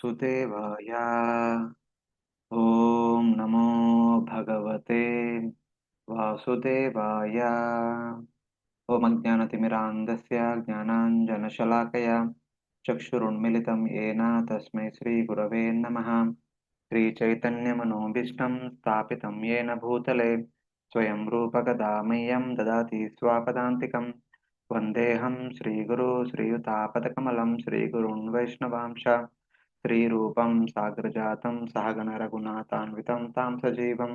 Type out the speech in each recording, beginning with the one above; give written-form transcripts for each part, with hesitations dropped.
वासुदेवाय ॐ नमो भगवते वासुदेवाय ॐ अज्ञानतिमिरान्धस्य ज्ञानाञ्जनशलाकया चक्षुरुन्मिलितं येन तस्मै श्रीगुरवे नमः। श्रीचैतन्यमनोभीष्टं स्थापितं येन भूतले स्वयं रूपकदा मह्यं ददाति स्वापदान्तिकं वन्देऽहं श्रीगुरो श्रीयुतापदकमलं श्रीगुरुन् वैष्णवांश श्रीरूपं साग्रजातं सहगणरघुनाथान्वितं तां सजीवं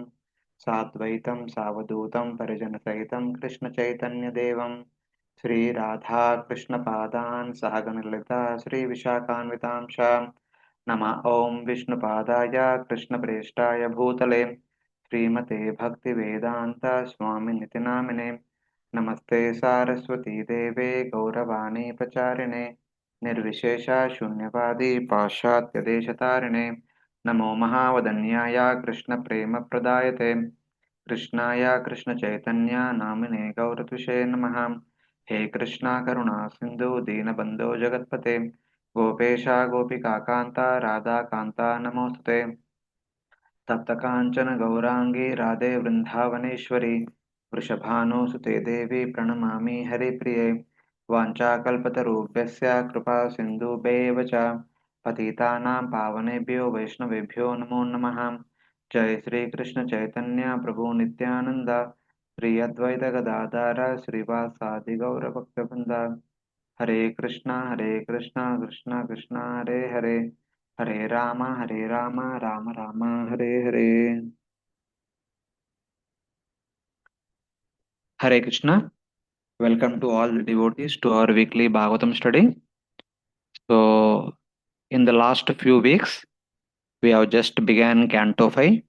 साद्वैतं सावधूतं परिजनसहितं कृष्णचैतन्यदेवं श्रीराधाकृष्णपादान् सहगणललिता श्रीविशाखान्वितांश नमः ॐ विष्णुपादाय कृष्णप्रेष्ठाय भूतले श्रीमते भक्तिवेदान्त स्वामिनिति नामिने नमस्ते सारस्वती देवे गौरवाणी प्रचारिणे निर्विशेष शून्यवादी पाश्चात्यदेशतारिणे नमो महावदन्याय कृष्णप्रेमप्रदायते कृष्णाय कृष्णचैतन्य नामिने गौरतुषे नमः। हे कृष्णा करुणा सिन्धु दीनबन्धो जगत्पते गोपेशा गोपिकान्ता राधाकान्ता नमोस्तुते। तप्तकाञ्चन गौराङ्गी राधे वृन्दावनेश्वरी वृषभानुसुते देवी प्रणमामि हरिप्रिये वाञ्छाकल्पतरुभ्यश्च कृपा सिन्धुभ्येव च पतितानां पावनेभ्यो वैष्णवेभ्यो नमो नमः। जय श्री कृष्ण चैतन्य प्रभु नित्यानंद श्री अद्वैत गदाधर श्रीवासादि गौर भक्तवृंद। हरे Krishna Krishna Krishna Hare Hare Hare Ram Ram Ram Hare Hare. Hare Krishna. Welcome to all the devotees to our weekly Bhagavatam study. So, in the last few weeks, we have just began Canto 5,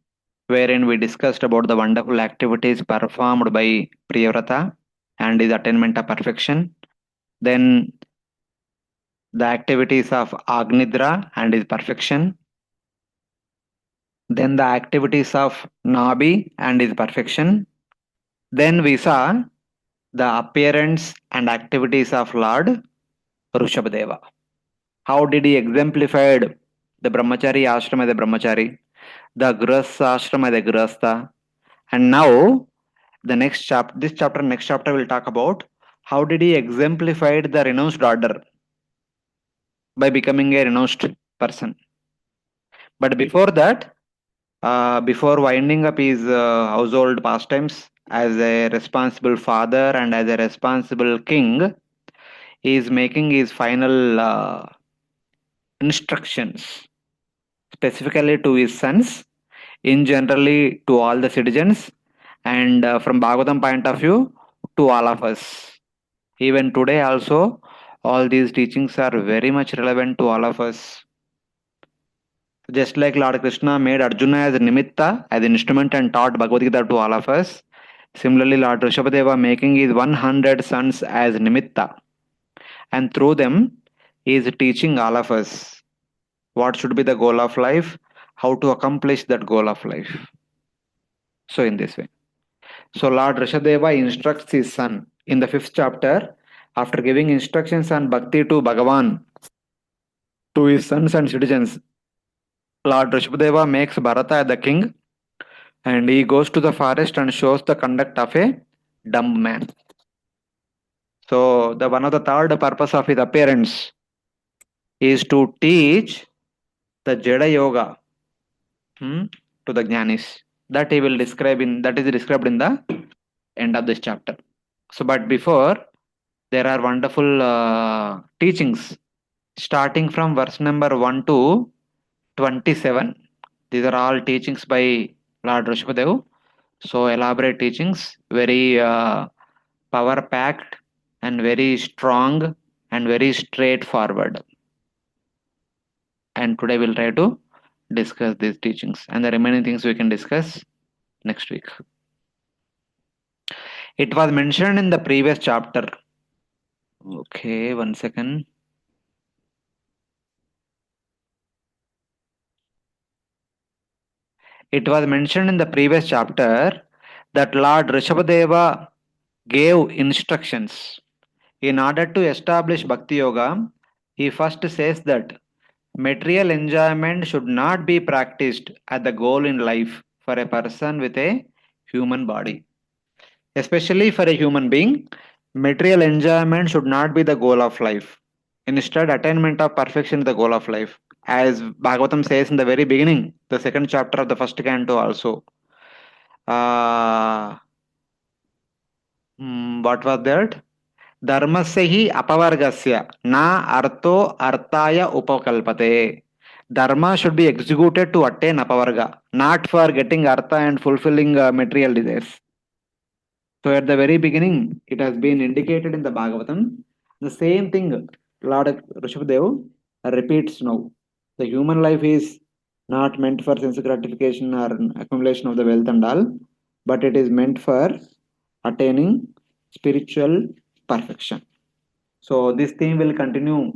wherein we discussed about the wonderful activities performed by Priyavrata and his attainment of perfection. Then, the activities of Agnidra and his perfection. Then, the activities of Nabi and his perfection. Then, we saw the appearance and activities of Lord Rushabhadeva. How did he exemplified the brahmachari ashram as a brahmachari, the grahastha ashram as a grahastha, and now next chapter will talk about how did he exemplified the renounced order by becoming a renounced person. But before that, before winding up his household pastimes as a responsible father and as a responsible king, he is making his final instructions specifically to his sons, in generally to all the citizens, and from Bhagavatam point of view to all of us. Even today also, all these teachings are very much relevant to all of us. Just like Lord Krishna made Arjuna as a nimitta, as an instrument, and taught Bhagavad Gita to all of us, similarly Lord Rushabhadeva making his 100 sons as nimitta, and through them he is teaching all of us what should be the goal of life, how to accomplish that goal of life. So in this way. So Lord Rushabhadeva instructs his son in the 5th chapter, after giving instructions on bhakti to Bhagavan to his sons and citizens. Lord Rushabhadeva makes Bharata the king, and he goes to the forest and shows the conduct of a dumb man. So the one of the third purpose of his appearance is to teach the Jada Yoga to the Jnanis. That he will describe that is described in the end of this chapter. So, but before, there are wonderful teachings starting from verse number 1 to 27. These are all teachings by Lord Rushabhadeva. So elaborate teachings, very power packed and very strong and very straightforward. And today we'll try to discuss these teachings, and the remaining things we can discuss next week. It was mentioned in the previous chapter. Okay, one second. It was mentioned in the previous chapter that Lord Rishabhadeva gave instructions. In order to establish Bhakti Yoga, he first says that Material enjoyment should not be practiced as the goal in life for a person with a human body. Especially for a human being, material enjoyment should not be the goal of life. Instead, attainment of perfection is the goal of life. As Bhagavatam says in the very beginning, the second chapter of the first canto also. Uh, what was that? धर्मस्य हि अपवर्गस्य न अर्थो अर्थाय उपकल्पते. Dharma should be executed to attain apavarga, not for getting artha and fulfilling material desires. So at the very beginning, it has been indicated in the Bhagavatam. The same thing Lord Rushabhadeva repeats now. The human life is not meant for sense gratification or accumulation of the wealth and all, but it is meant for attaining spiritual perfection. So this theme will continue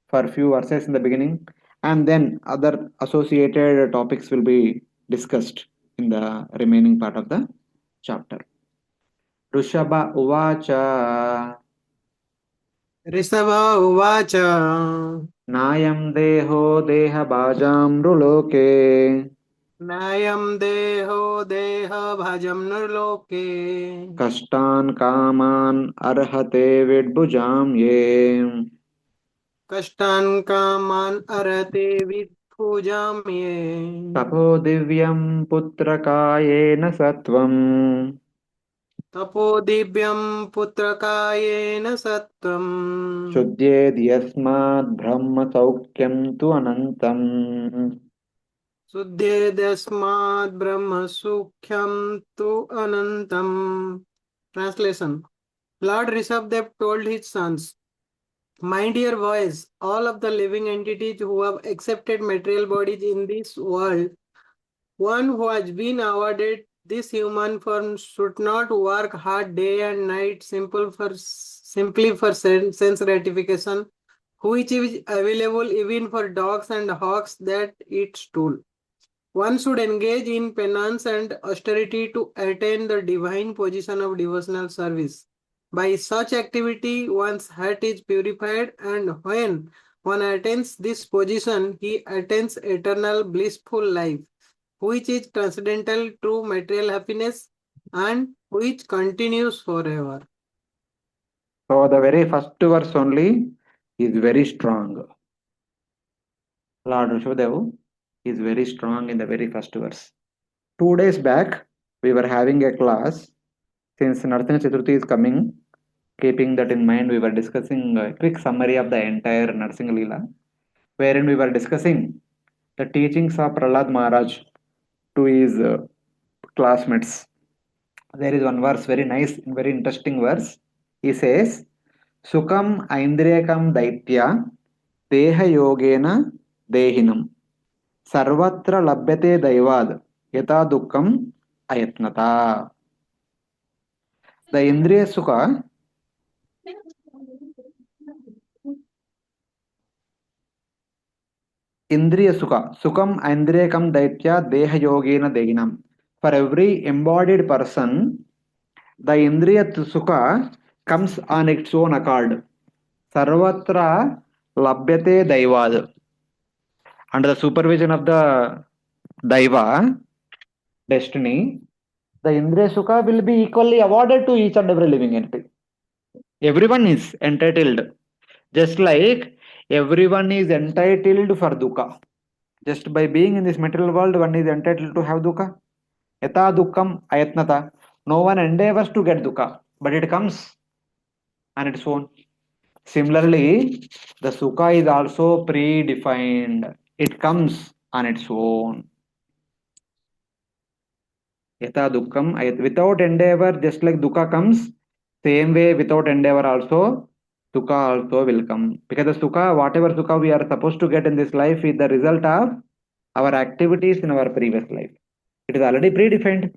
for few verses in the beginning, and then other associated topics will be discussed in the remaining part of the chapter. Rishabh उवाच ऋषभ उवाच नायं देहो देहभाजां नृलोके नायं देहो देहभाजं नृलोके कष्टान् कामान् अर्हते विड्भुजां ये कष्टान् कामान् अर्हति विद्भुजां ये तपो दिव्यं पुत्रकायेन सत्वम् तपो दिव्यं पुत्रकायेन सत्त्वम् शुद्ध्येद्यस्मात् ब्रह्मसौख्यं तु अनन्तम् शुद्धेदस्मात् ब्रह्म सुख्यं तु अनन्तम्. Translation. Lord Rishabhdev told his sons, "My dear boys, all of the living entities who have accepted material bodies in this world, one who has been awarded this human form should not work hard day and night simply for sense gratification, which is available even for dogs and hawks that eat stool. One should engage in penance and austerity to attain the divine position of devotional service. By such activity, one's heart is purified, and when one attains this position, he attains eternal blissful life, which is transcendental to material happiness and which continues forever." So the very first verse only is very strong. Lord Rishabhadeva is very strong in the very first verse. 2 days back, we were having a class. Since Nartana Chaturthi is coming, keeping that in mind, we were discussing a quick summary of the entire Narsingh Leela, wherein we were discussing the teachings of Prahlad Maharaj to his classmates. There is one verse, very nice, very interesting verse. He says, Sukam Aindriyakam Daitya Deha Yogena Dehinam Sarvatra Labhyate Daivad Yata Dukkam Ayatnata. The Indriya Sukha Indriya Sukha, Sukam Indriyakam Daitya Deha Yogena Dehinam. For every embodied person, the Indriya Sukha comes on its own accord. Sarvatra Labhyate Daivad. Under the supervision of the Daiva, destiny, the Indriya Sukha will be equally awarded to each and every living entity. Everyone is entitled. Just like everyone is entitled for dukkha. Just by being in this material world, one is entitled to have dukkha. Yata dukkam ayatnata. No one endeavors to get dukkha, but it comes on its own. Similarly, the sukha is also predefined. It comes on its own. Yata dukkam without endeavor, just like dukkha comes, same way without endeavor also, sukha also will come. Because the sukha, whatever sukha we are supposed to get in this life is the result of our activities in our previous life. It is already predefined.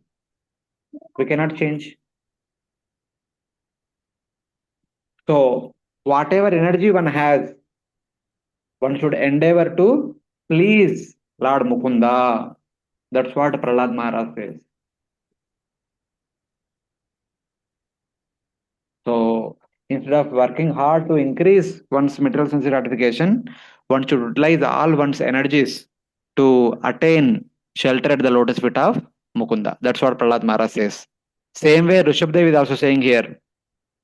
We cannot change. So, whatever energy one has, one should endeavor to please Lord Mukunda. That's what Prahlad Maharaj says. So, instead of working hard to increase one's material sense gratification, one should utilize all one's energies to attain shelter at the lotus feet of Mukunda. That's what Prahlad Maharaj says. Same way, Rishabhdev is also saying here,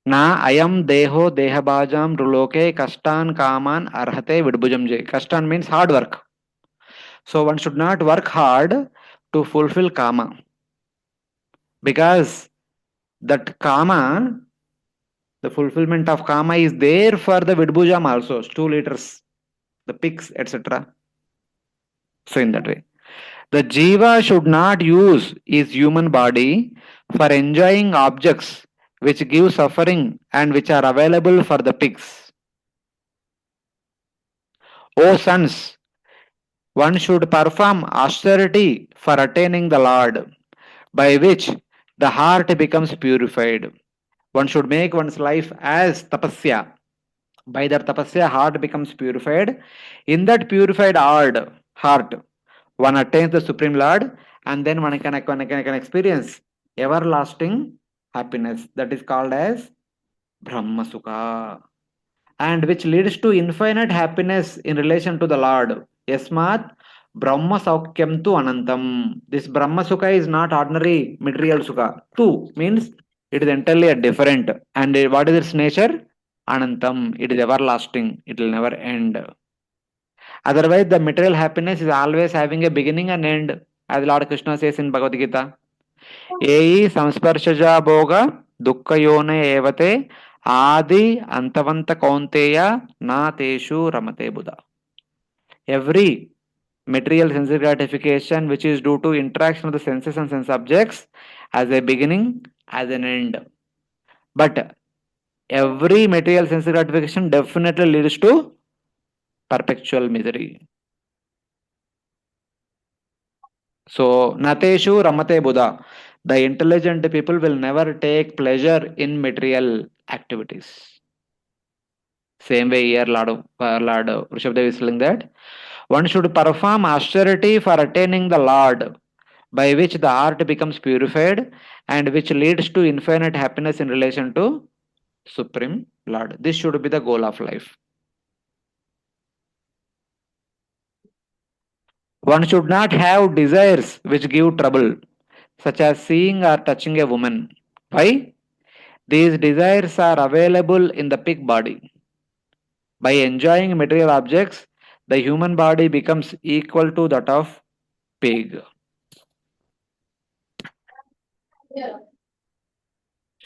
Na ayam deho dehabajam ruloke kastan kaman arhate vidbujam je. Kastan means hard work. So one should not work hard to fulfill kama, because that kama, the fulfillment of kama is there for the vidbujam also, stool eaters, the pigs, etc. So in that way, the jiva should not use his human body for enjoying objects which give suffering and which are available for the pigs. O sons, one should perform austerity for attaining the Lord, by which the heart becomes purified. One should make one's life as tapasya. By that tapasya, heart becomes purified. In that purified heart, one attains the Supreme Lord, and then one can experience everlasting happiness. That is called as Brahma Sukha, and which leads to infinite happiness in relation to the Lord. Yasmat Brahma Saukyam tu Anantam. This Brahma Sukha is not ordinary material Sukha. Tu means it is entirely a different. And what is its nature? Anantam. It is everlasting. It will never end. Otherwise, the material happiness is always having a beginning and end. As Lord Krishna says in Bhagavad Gita. Ei samsparshaja bhoga dukkayone evate adi antavanta kaunteya na teshu ramate buddha. Every material sensory gratification which is due to interaction of the senses and sense objects as a beginning, as an end. But every material sensory gratification definitely leads to perpetual misery. So, Nateshu Ramate Buddha. The intelligent people will never take pleasure in material activities. Same way here, Lord Rushabhdev is telling that one should perform austerity for attaining the Lord, by which the heart becomes purified and which leads to infinite happiness in relation to Supreme Lord. This should be the goal of life. One should not have desires which give trouble, such as seeing or touching a woman. Why? These desires are available in the pig body. By enjoying material objects, the human body becomes equal to that of pig.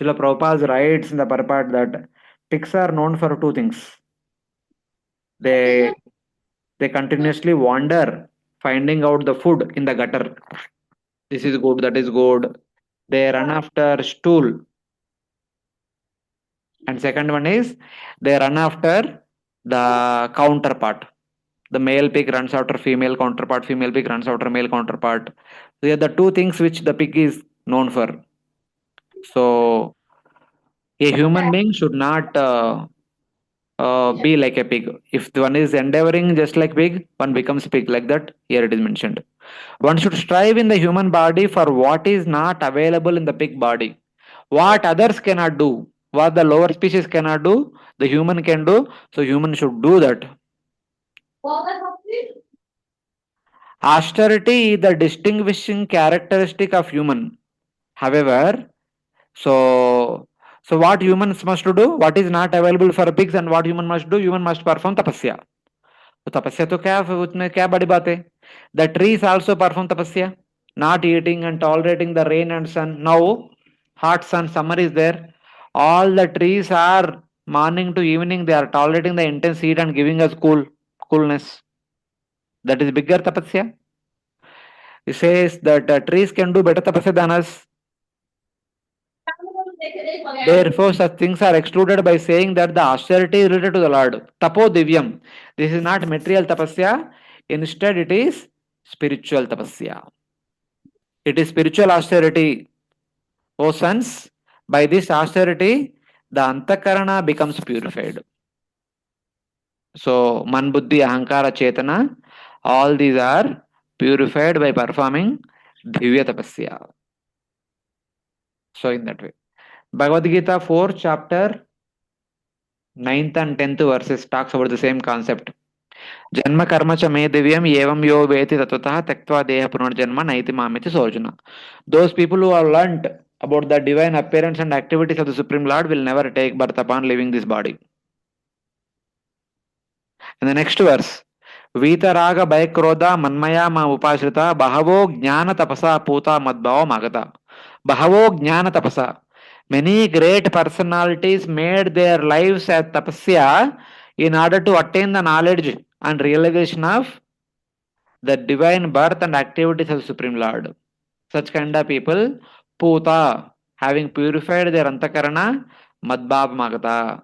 Srila Prabhupada writes in the purport that pigs are known for two things. They continuously wander, finding out the food in the gutter. This is good, that is good. They run after stool. And second one is they run after the counterpart. The male pig runs after female counterpart, female pig runs after male counterpart. They are the two things which the pig is known for. So a human being should not be like a pig. If one is endeavoring just like pig, one becomes pig, like that. Here it is mentioned. One should strive in the human body for what is not available in the pig body. What others cannot do, what the lower species cannot do, the human can do. So human should do that. Austerity is the distinguishing characteristic of human. However, so what humans must do? What is not available for pigs and what human must do? Human must perform tapasya. तो तपस्या तो क्या उसमें क्या बड़ी बात है? The trees also perform tapasya, not eating and tolerating the rain and sun. Now, hot sun, summer is there. All the trees are morning to evening, they are tolerating the intense heat and giving us coolness. That is bigger tapasya. He says that trees can do better tapasya than us. Therefore, such things are excluded by saying that the austerity is related to the Lord. Tapo divyam. This is not material tapasya. Instead, it is spiritual tapasya. It is spiritual austerity. O sons, by this austerity, the antakarana becomes purified. So, man, buddhi, ahankara, chetana, all these are purified by performing divya tapasya. So, in that way. Bhagavad Gita 4th chapter 9th and 10th verses talks about the same concept. Janma karma cha me divyam evam yo veti tatvatah tyaktva deha punarjanma naiti mamiti sojana. Those people who have learnt about the divine appearance and activities of the Supreme Lord will never take birth upon leaving this body. In the next verse, Vitaraga Baikroda Manmaya Ma Upashrita Bahavo Jnana Tapasa Puta Madbhava Magata. Bahavo Jnana Tapasa. Many great personalities made their lives as tapasya in order to attain the knowledge and realization of the divine birth and activities of the Supreme Lord. Such kind of people, Puta, having purified their Antakarana, Madbhava Magata.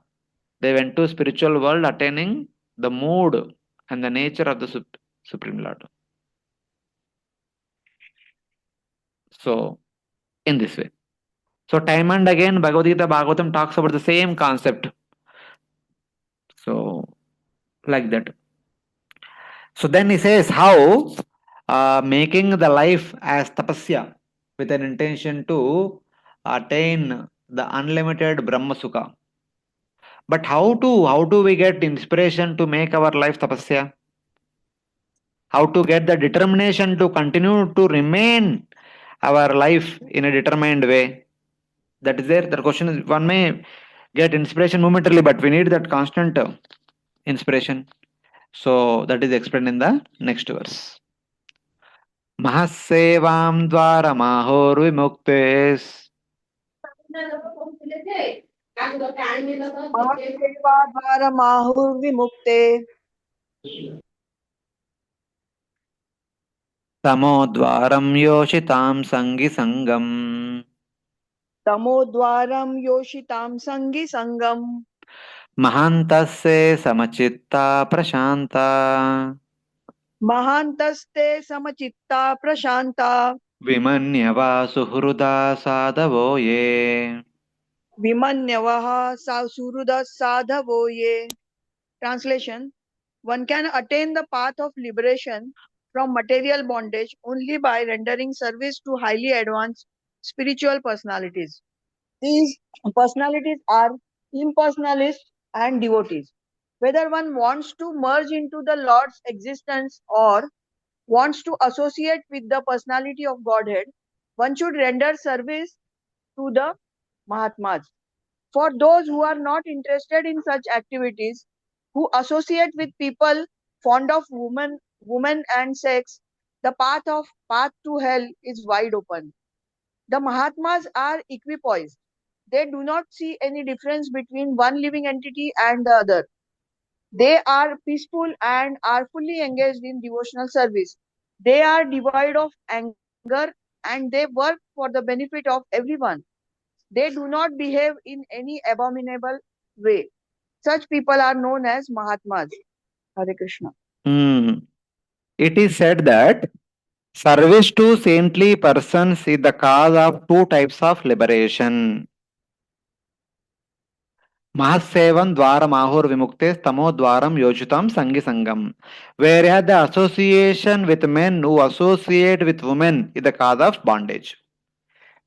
They went to spiritual world attaining the mood and the nature of the Supreme Lord. So, in this way. So, time and again, Bhagavad Gita Bhagavatam talks about the same concept. So, like that. So, then he says how making the life as tapasya with an intention to attain the unlimited Brahma Sukha. But how do we get inspiration to make our life tapasya? How to get the determination to continue to remain our life in a determined way? That is there. The question is, one may get inspiration momentarily, but we need that constant inspiration. So that is explained in the next verse. Mahasevam dvara mahor vimuktes महासेवाद्वारमाहुर्विमुक्ते tamodvaram yoshitam sangi sangam तमोद्वारं योषितां संगी संगम mahantasya samachitta prashanta महान्तस्ते समचित्ता प्रशान्ता विमन्यवा सुहृदा साधवो ये विमन्यवः सुहृदः साधवो ये. Translation: One can attain the path of liberation from material bondage only by rendering service to highly advanced spiritual personalities. These personalities are impersonalists and devotees. Whether one wants to merge into the Lord's existence or wants to associate with the personality of Godhead, one should render service to the Mahatmas. For those who are not interested in such activities, who associate with people fond of women and sex, the path to hell is wide open. The Mahatmas are equipoised. They do not see any difference between one living entity and the other. They are peaceful and are fully engaged in devotional service. They are devoid of anger and they work for the benefit of everyone. They do not behave in any abominable way. Such people are known as Mahatmas. Hare Krishna. It is said that service to saintly persons is the cause of two types of liberation. Mahasevan dvara mahur vimuktes tamo dvaram yochitam sangi sangam. Whereas the association with men who associate with women is the cause of bondage.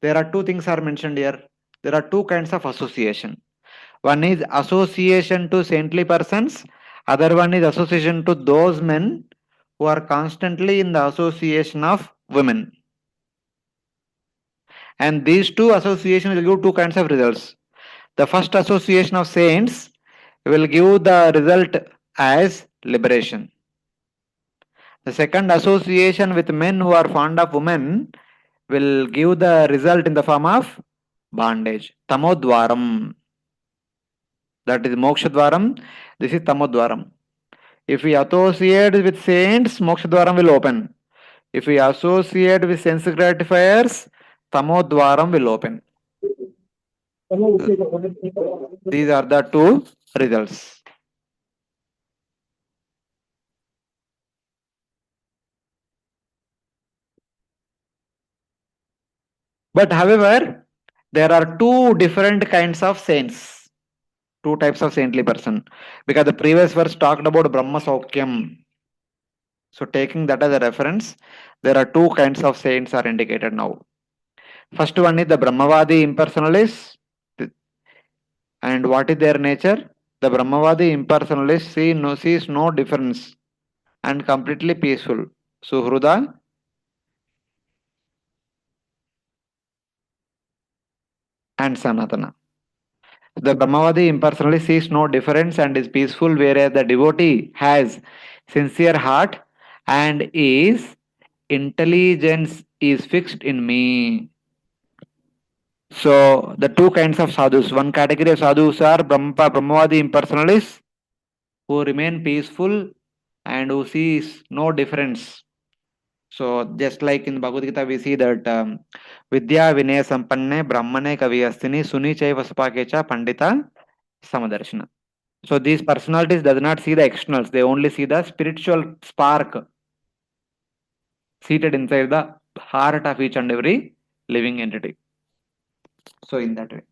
There are two things are mentioned here. There are two kinds of association. One is association to saintly persons. Other one is association to those men who are constantly in the association of women. And these two associations will give two kinds of results. The first association of saints will give the result as liberation. The second association with men who are fond of women will give the result in the form of bondage. Tamodvaram. That is Moksha Dwaram. This is Tamodvaram. If we associate with saints, Moksha Dwaram will open. If we associate with sense gratifiers, Tamodvaram will open. These are the two results. But however, there are two different kinds of saints, two types of saintly person, because the previous verse talked about Brahma Saukyam. So taking that as a reference, there are two kinds of saints are indicated now. First one is the Brahmavadi impersonalists. And what is their nature? The Brahmavadi impersonalist sees no difference and completely peaceful. Suhruda and Sanatana. The Brahmavadi impersonally sees no difference and is peaceful, whereas the devotee has sincere heart and is intelligence is fixed in me. So the two kinds of sadhus. One category of sadhus are Brahmavadi impersonalists who remain peaceful and who sees no difference. So just like in Bhagavad Gita, we see that Vidya Vinaya Sampanne Brahmane Kavi Astini Suni Chaiva Supakecha Pandita Samadarshana. So these personalities does not see the externals; they only see the spiritual spark seated inside the heart of each and every living entity. So in that way.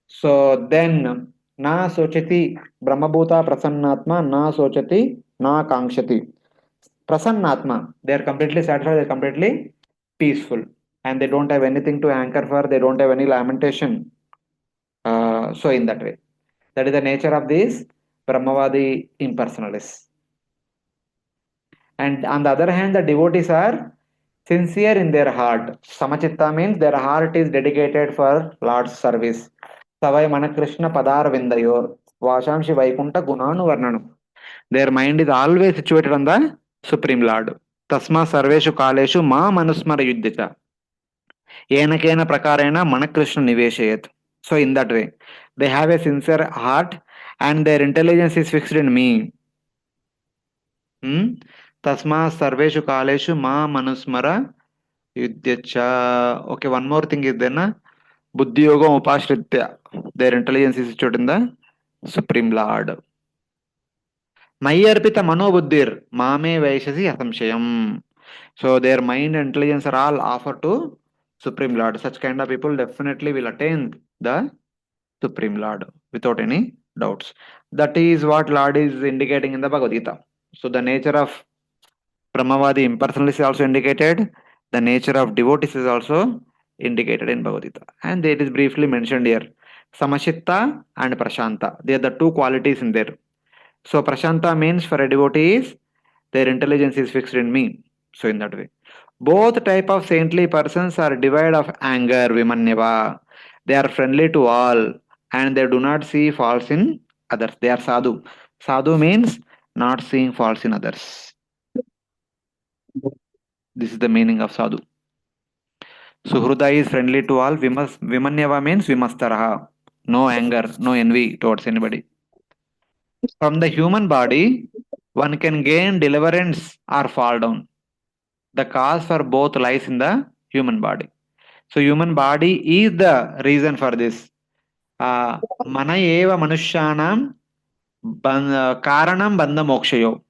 So then na sochati brahmabhuta prasannatma na sochati na kankshati. Prasannatma, they are completely satisfied, they are completely peaceful, and they don't have anything to anchor for, they don't have any lamentation. So in that way. That is the nature of these Brahmavadi impersonalists. And on the other hand, the devotees are sincere in their heart. Samachitta means their heart is dedicated for Lord's service. Savai Manakrishna Padar Vindayor. Vashamshi Vaikunta Gunanu Varnanam. Their mind is always situated on the Supreme Lord. Tasma Sarveshu Kaleshu Ma Manusmara Yuddhita. Yenakena Prakarena Manakrishna Niveshayat. So in that way, they have a sincere heart and their intelligence is fixed in me. तस्मा सर्वेषु कालेषु मा मनुस्मर युध्यच्च. Okay, one more thing is there na buddhi yoga upashritya, their intelligence is situated in the Supreme Lord. Mayarpita manobuddhir mame vaishasi asamshayam. So their mind and intelligence are all offered to Supreme Lord. Such kind of people definitely will attain the Supreme Lord without any doubts. That is what Lord is indicating in the Bhagavad Gita. So the nature of Brahmavadi impersonalists is also indicated. The nature of devotees is also indicated in Bhagavad Gita. And it is briefly mentioned here. Samashitta and Prashanta. They are the two qualities in there. So Prashanta means for a devotee is their intelligence is fixed in me. So in that way. Both type of saintly persons are devoid of anger, Vimanyava. They are friendly to all and they do not see faults in others. They are sadhu. Sadhu means not seeing faults in others. This is the meaning of sadhu. Suhruda is friendly to all. Vimanyava means vimastaraha. No anger, no envy towards anybody. From the human body, one can gain deliverance or fall down. The cause for both lies in the human body. So human body is the reason for this. Mana eva manushyanam karanam bandha mokshayo.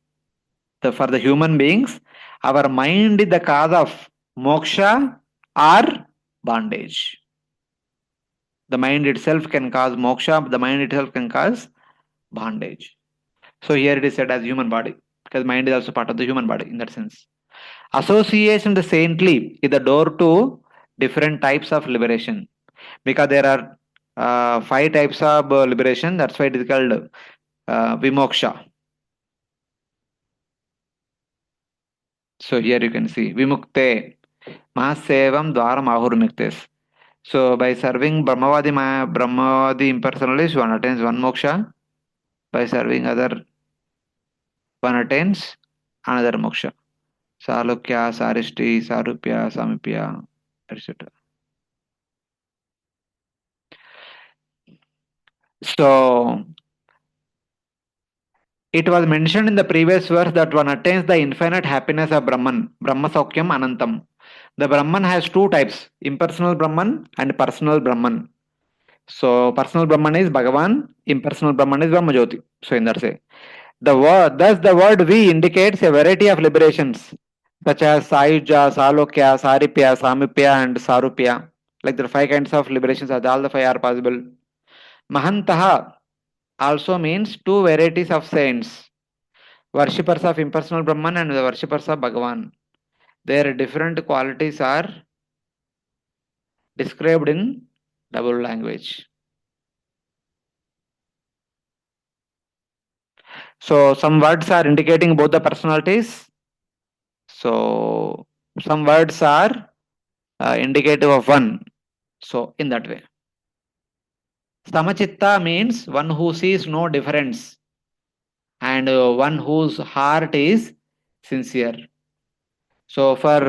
For the human beings, our mind is the cause of moksha or bondage. The mind itself can cause moksha, the mind itself can cause bondage. So here it is said as human body, because mind is also part of the human body in that sense. Association the saintly is the door to different types of liberation, because there are 5 types of liberation. That's why it is called vimoksha. So here you can see vimukte mahasevam dwaram ahurmuktes. So by serving Brahmavadi impersonalists, one attains one moksha. By serving other, one attains another moksha. Salukya, Sarishti, Sarupya, Samipya, etc. So it was mentioned in the previous verse that one attains the infinite happiness of Brahman, Brahma Saukyam Anantam. The Brahman has two types, impersonal Brahman and personal Brahman. So personal Brahman is Bhagavan, impersonal Brahman is Brahmajyoti. So in that way. Thus the word V indicates a variety of liberations such as Sayuja, Salokya, Saripya, Samipya and Sarupya. Like there are 5 kinds of liberations, all the 5 are possible. Mahantaha also means 2 varieties of saints, worshippers of impersonal Brahman and the worshippers of Bhagavan. Their different qualities are described in double language. So some words are indicating both the personalities. So some words are indicative of one. So in that way. Samachitta means one who sees no difference and one whose heart is sincere. So for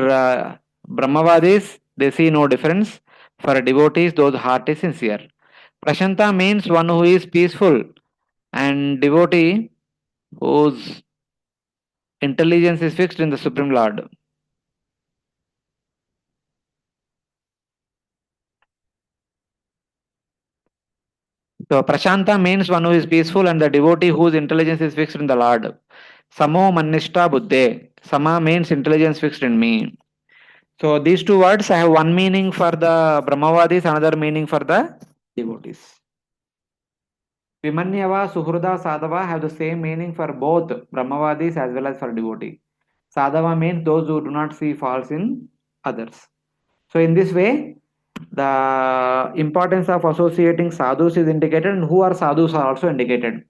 Brahmavadis, they see no difference. For devotees, those heart is sincere. Prashanta means one who is peaceful and devotee whose intelligence is fixed in the Supreme Lord. So Prashanta means one who is peaceful and the devotee whose intelligence is fixed in the Lord. Samo Manishta Buddhe. Sama means intelligence fixed in me. So these two words have one meaning for the Brahmavadis, another meaning for the devotees. Vimanyava, Suhruda, Sadhava have the same meaning for both Brahmavadis as well as for devotee. Sadhava means those who do not see faults in others. So in this way, the importance of associating sadhus is indicated and who are sadhus are also indicated.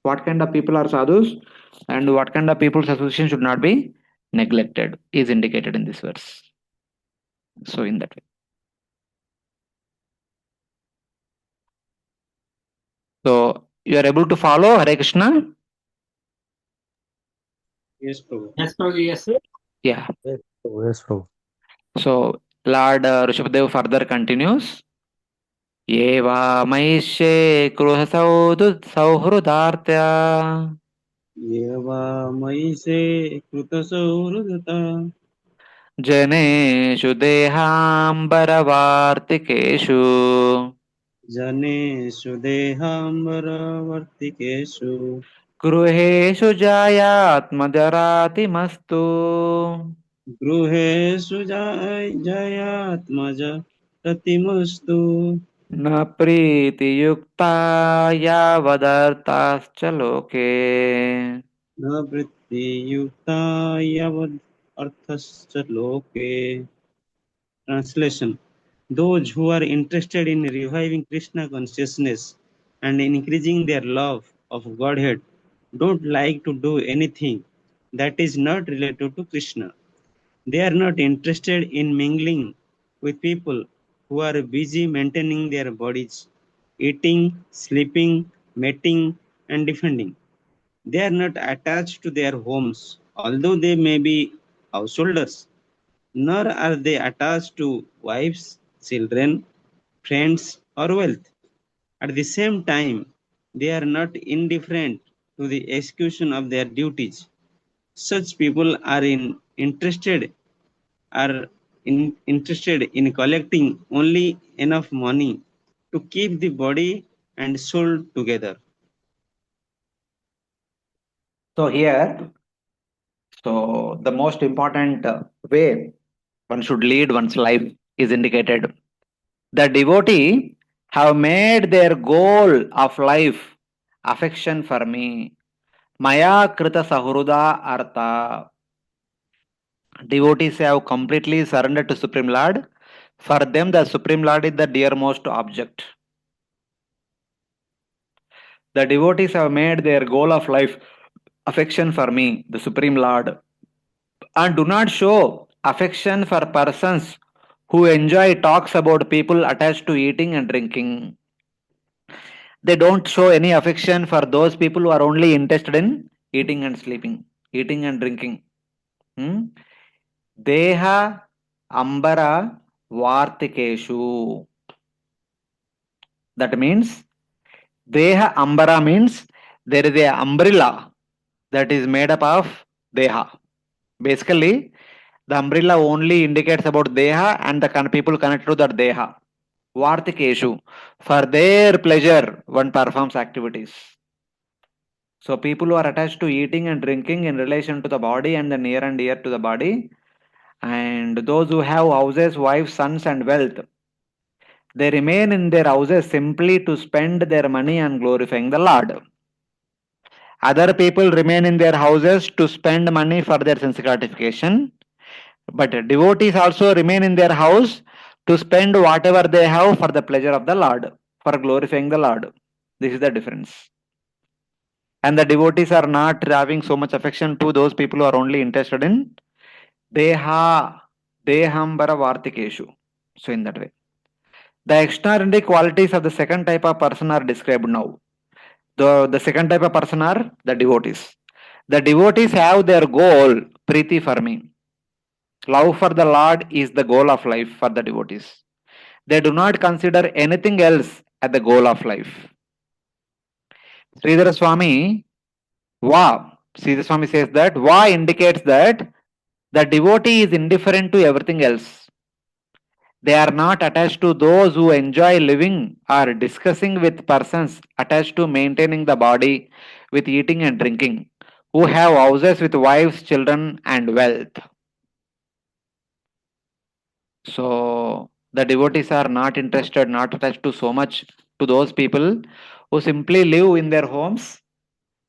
What kind of people are sadhus and what kind of people's association should not be neglected is indicated in this verse. So in that way. So you are able to follow Hare Krishna? Yes, Prabhu. Yes, Prabhu, yes. Yeah. Yes, Prabhu. Yes, Prabhu. So Lord Rushabhadeva further continues. ये वा महिष्ये सौहृदार्त्या ये वा मयि से कृतसौहृदता जनेषु देहाम्बरवार्तिकेषु जनेषु देहाम्बरवर्तिकेषु गृहेषु जायात्मजरातिमस्तु गृहेषु जयात्मज प्रतिमस्तु न प्रीतियुक्ता यावदर्थाश्च लोके न वृत्तियुक्ता यावद् अर्थश्च लोके. Translation: those who are interested in reviving Krishna consciousness and increasing their love of Godhead don't like to do anything that is not related to Krishna. They are not interested in mingling with people who are busy maintaining their bodies, eating, sleeping, mating, and defending. They are not attached to their homes, although they may be householders, nor are they attached to wives, children, friends, or wealth. At the same time, they are not indifferent to the execution of their duties. Such people are interested in collecting only enough money to keep the body and soul together. So here, so the most important way one should lead one's life is indicated. The devotee have made their goal of life affection for me. Maya krita sahruda artha. Devotees have completely surrendered to Supreme Lord. For them, the Supreme Lord is the dearmost object. The devotees have made their goal of life affection for me, the Supreme Lord, and do not show affection for persons who enjoy talks about people attached to eating and drinking. They don't show any affection for those people who are only interested in eating and sleeping, eating and drinking. Deha ambara vartikeshu. That means Deha ambara means there is a umbrella that is made up of Deha. Basically, the umbrella only indicates about Deha and the people connected to that Deha. Vartikeshu. For their pleasure, one performs activities. So people who are attached to eating and drinking in relation to the body and the near and dear to the body, and those who have houses, wives, sons, and wealth, they remain in their houses simply to spend their money on glorifying the Lord. Other people remain in their houses to spend money for their sense gratification. But devotees also remain in their house to spend whatever they have for the pleasure of the Lord, for glorifying the Lord. This is the difference. and the devotees are not having so much affection to those people who are only interested in deha dehambara vartikeshu. So in that way, the extraordinary qualities of the second type of person are described now. The second type of person are the devotees. The devotees have their goal, priti for me. Love for the Lord is the goal of life for the devotees. They do not consider anything else as the goal of life. Sridhara Swami, Va, Sridhara Swami says that Va indicates that the devotee is indifferent to everything else. They are not attached to those who enjoy living or discussing with persons attached to maintaining the body with eating and drinking, who have houses with wives, children, and wealth. So the devotees are not interested, not attached to so much to those people who simply live in their homes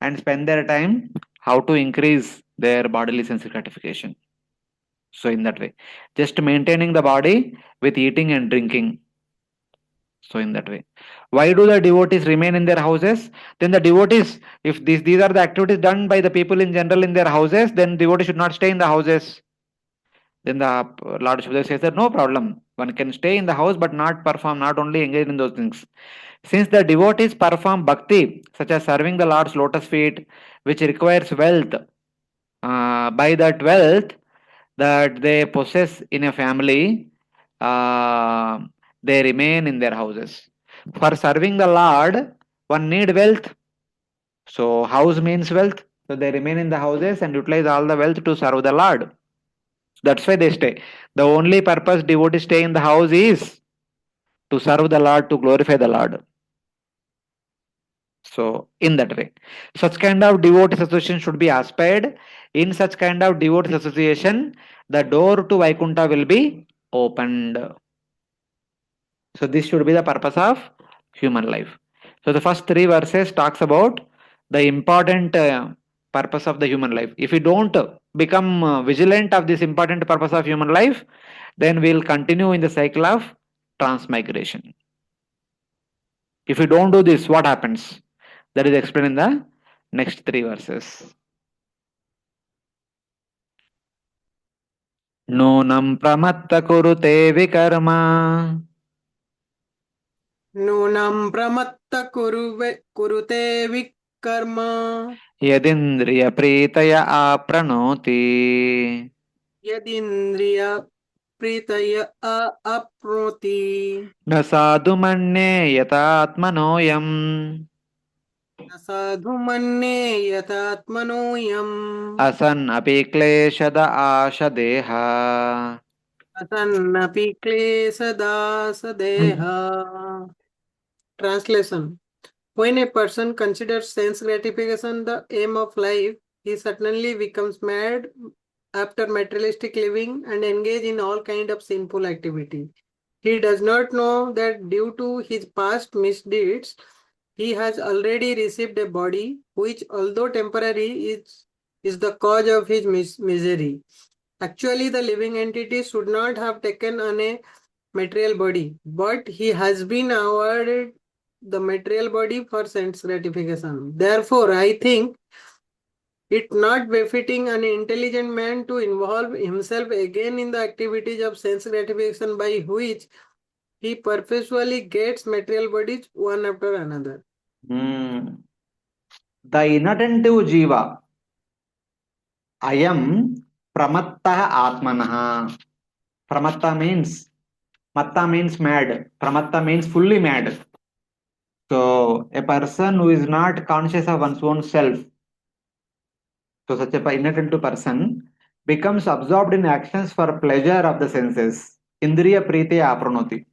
and spend their time how to increase their bodily sense gratification. So in that way, just maintaining the body with eating and drinking. So in that way, why do the devotees remain in their houses? Then the devotees, if these are the activities done by the people in general in their houses, then devotees should not stay in the houses. Then the Lord Rushabhadeva says that no problem, one can stay in the house but not perform, not only engage in those things. Since the devotees perform bhakti, such as serving the Lord's lotus feet, which requires wealth, by that wealth that they possess in a family, uh, they remain in their houses. For serving the Lord, one need wealth. So house means wealth. So they remain in the houses and utilize all the wealth to serve the Lord. That's why they stay. The only purpose devotees stay in the house is to serve the Lord, to glorify the Lord. So in that way, such kind of devotees association should be aspired. In such kind of devotees association, the door to Vaikuntha will be opened. So this should be the purpose of human life. So the first three verses talks about the important purpose of the human life. If we don't become vigilant of this important purpose of human life, then we'll continue in the cycle of transmigration. If we don't do this, what happens? That is explained in the next three verses. Nunam pramatta kurute vikarma Nunam pramatta kurute vikarma yadindriya pritaya apranoti yadindriya pritaya aproti न साधु मन्ये यतात्मनोऽयम् sadhu manne yatatmanoyam असन् अपि क्लेशद आशदेहा. atannapi klesada sadeha. Translation. When a person considers sense gratification the aim of life, he certainly becomes mad after materialistic living and engage in all kind of sinful activity. He does not know that due to his past misdeeds, he has already received a body which, although temporary, is the cause of his misery. Actually, the living entity should not have taken on a material body, but he has been awarded the material body for sense gratification. Therefore, I think it not befitting an intelligent man to involve himself again in the activities of sense gratification by which he perpetually gets material bodies one after another. The inattentive jiva, ayam pramatta atmanaha. Pramatta means, matta means mad. Pramatta means fully mad. So a person who is not conscious of one's own self, so such a inattentive person becomes absorbed in actions for pleasure of the senses. Indriya priti apranoti.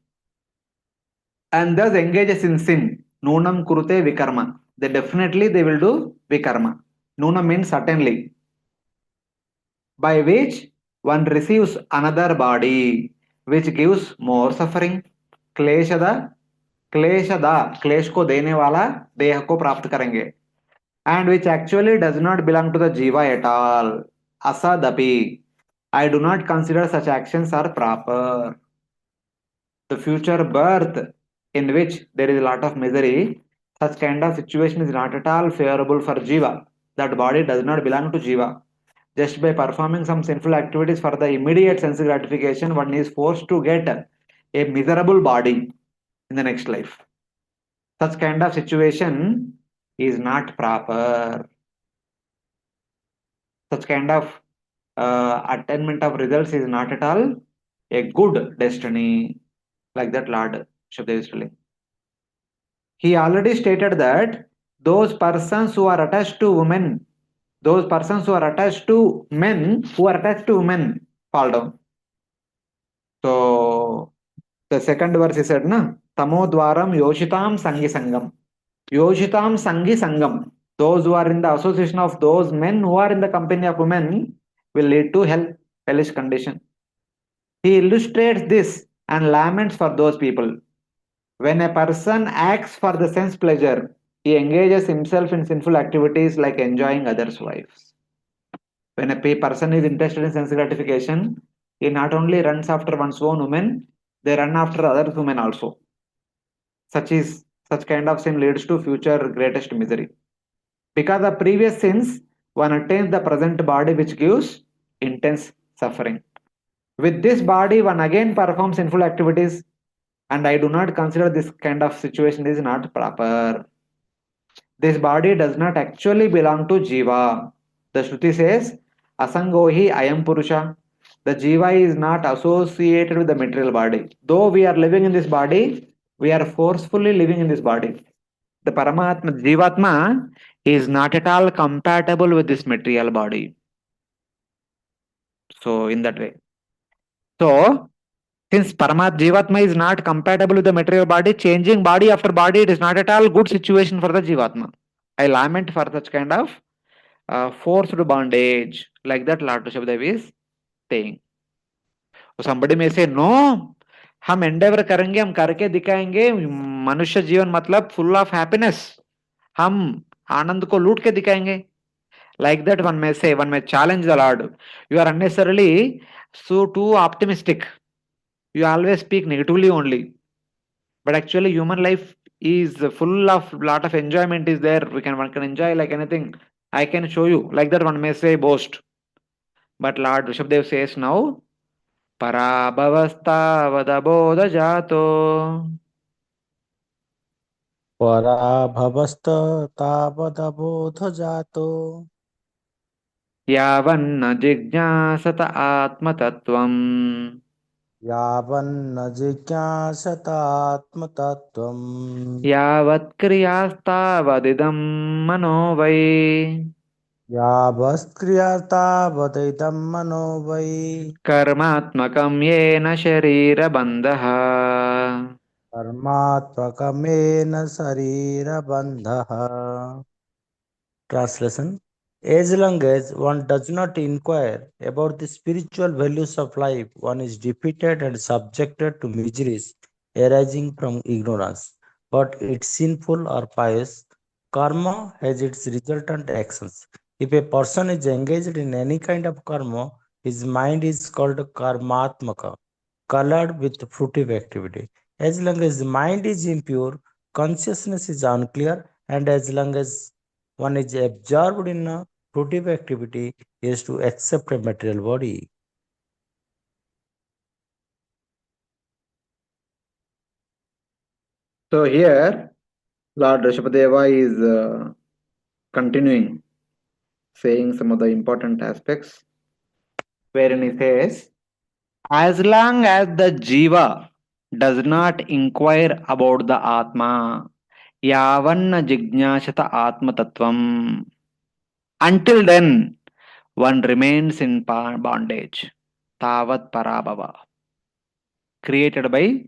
And thus engages in sin. Nunam kurute vikarma. They will do vikarma. Nunam means certainly, by which one receives another body, which gives more suffering. Kleshada, क्लेश को देने वाला देह को प्राप्त करेंगे, and which actually does not belong to the jiva at all. Asadapi, I do not consider such actions are proper. The future birth in which there is a lot of misery, Such kind of situation is not at all favorable for Jiva. That body does not belong to Jiva. Just by performing some sinful activities for the immediate sense gratification, one is forced to get a miserable body in the next life. Such kind of situation is not proper. Such kind of attainment of results is not at all a good destiny, like that Lord Rushabhadeva is telling. He already stated that those persons who are attached to women, those persons who are attached to men, who are attached to women, fall down. So the second verse he said, na, Tamo dwaram yoshitam sangi sangam. Yoshitam sangi sangam. Those who are in the association of those men who are in the company of women will lead to hellish condition. He illustrates this and laments for those people. When a person acts for the sense pleasure, he engages himself in sinful activities like enjoying others' wives. When a person is interested in sense gratification, he not only runs after one's own women, they run after other women also. Such kind of sin leads to future greatest misery. Because of previous sins, one attains the present body which gives intense suffering. With this body, one again performs sinful activities, and I do not consider this kind of situation is not proper. This body does not actually belong to Jiva. The Shruti says, Asangohi Ayam Purusha. The Jiva is not associated with the material body. Though we are living in this body, we are forcefully living in this body. The Paramatma, Jivatma, is not at all compatible with this material body. So, in that way. So, since Paramat Jivatma is not compatible with the material body, changing body after body, it is not at all good situation for the Jivatma. I lament for such kind of forced bondage, like that Lord Rushabhadeva is saying. So somebody may say, no, हम endeavor करेंगे, हम करके दिखाएंगे, मनुष्य जीवन मतलब full of happiness, हम आनंद को लूट के दिखाएंगे. Like that one may say, one may challenge the Lord. You are unnecessarily so too optimistic. You always speak negatively only. But actually human life is full of lot of enjoyment is there. One can enjoy like anything. I can show you. Like that one may say boast. But Lord Rushabhdev says now, Parabhavasta vadabodha jato पराभवस्त तावदबोधजातो yavanna jignasata atmatatvam यावन्न जिज्ञासतात्मतत्त्वम् yavat kriyasthavadidam mano vai यावत्क्रियतावदिदं मनो वै कर्मात्मकं येन शरीरबन्धः कर्मात्मकमेन शरीरबन्धः. Translation: as long as one does not inquire about the spiritual values of life, one is defeated and subjected to miseries arising from ignorance. But it's sinful or pious, karma has its resultant actions. If a person is engaged in any kind of karma, his mind is called karmatmaka, colored with fruitive activity. As long as the mind is impure, consciousness is unclear, and as long as one is absorbed in a fruitive activity, is to accept a material body. So here, Lord Rushabhadeva is continuing saying some of the important aspects, wherein he says, as long as the Jiva does not inquire about the Atma, yavanna jignashata Atma Tattvam, until then, one remains in bondage, tavat parabhava, created by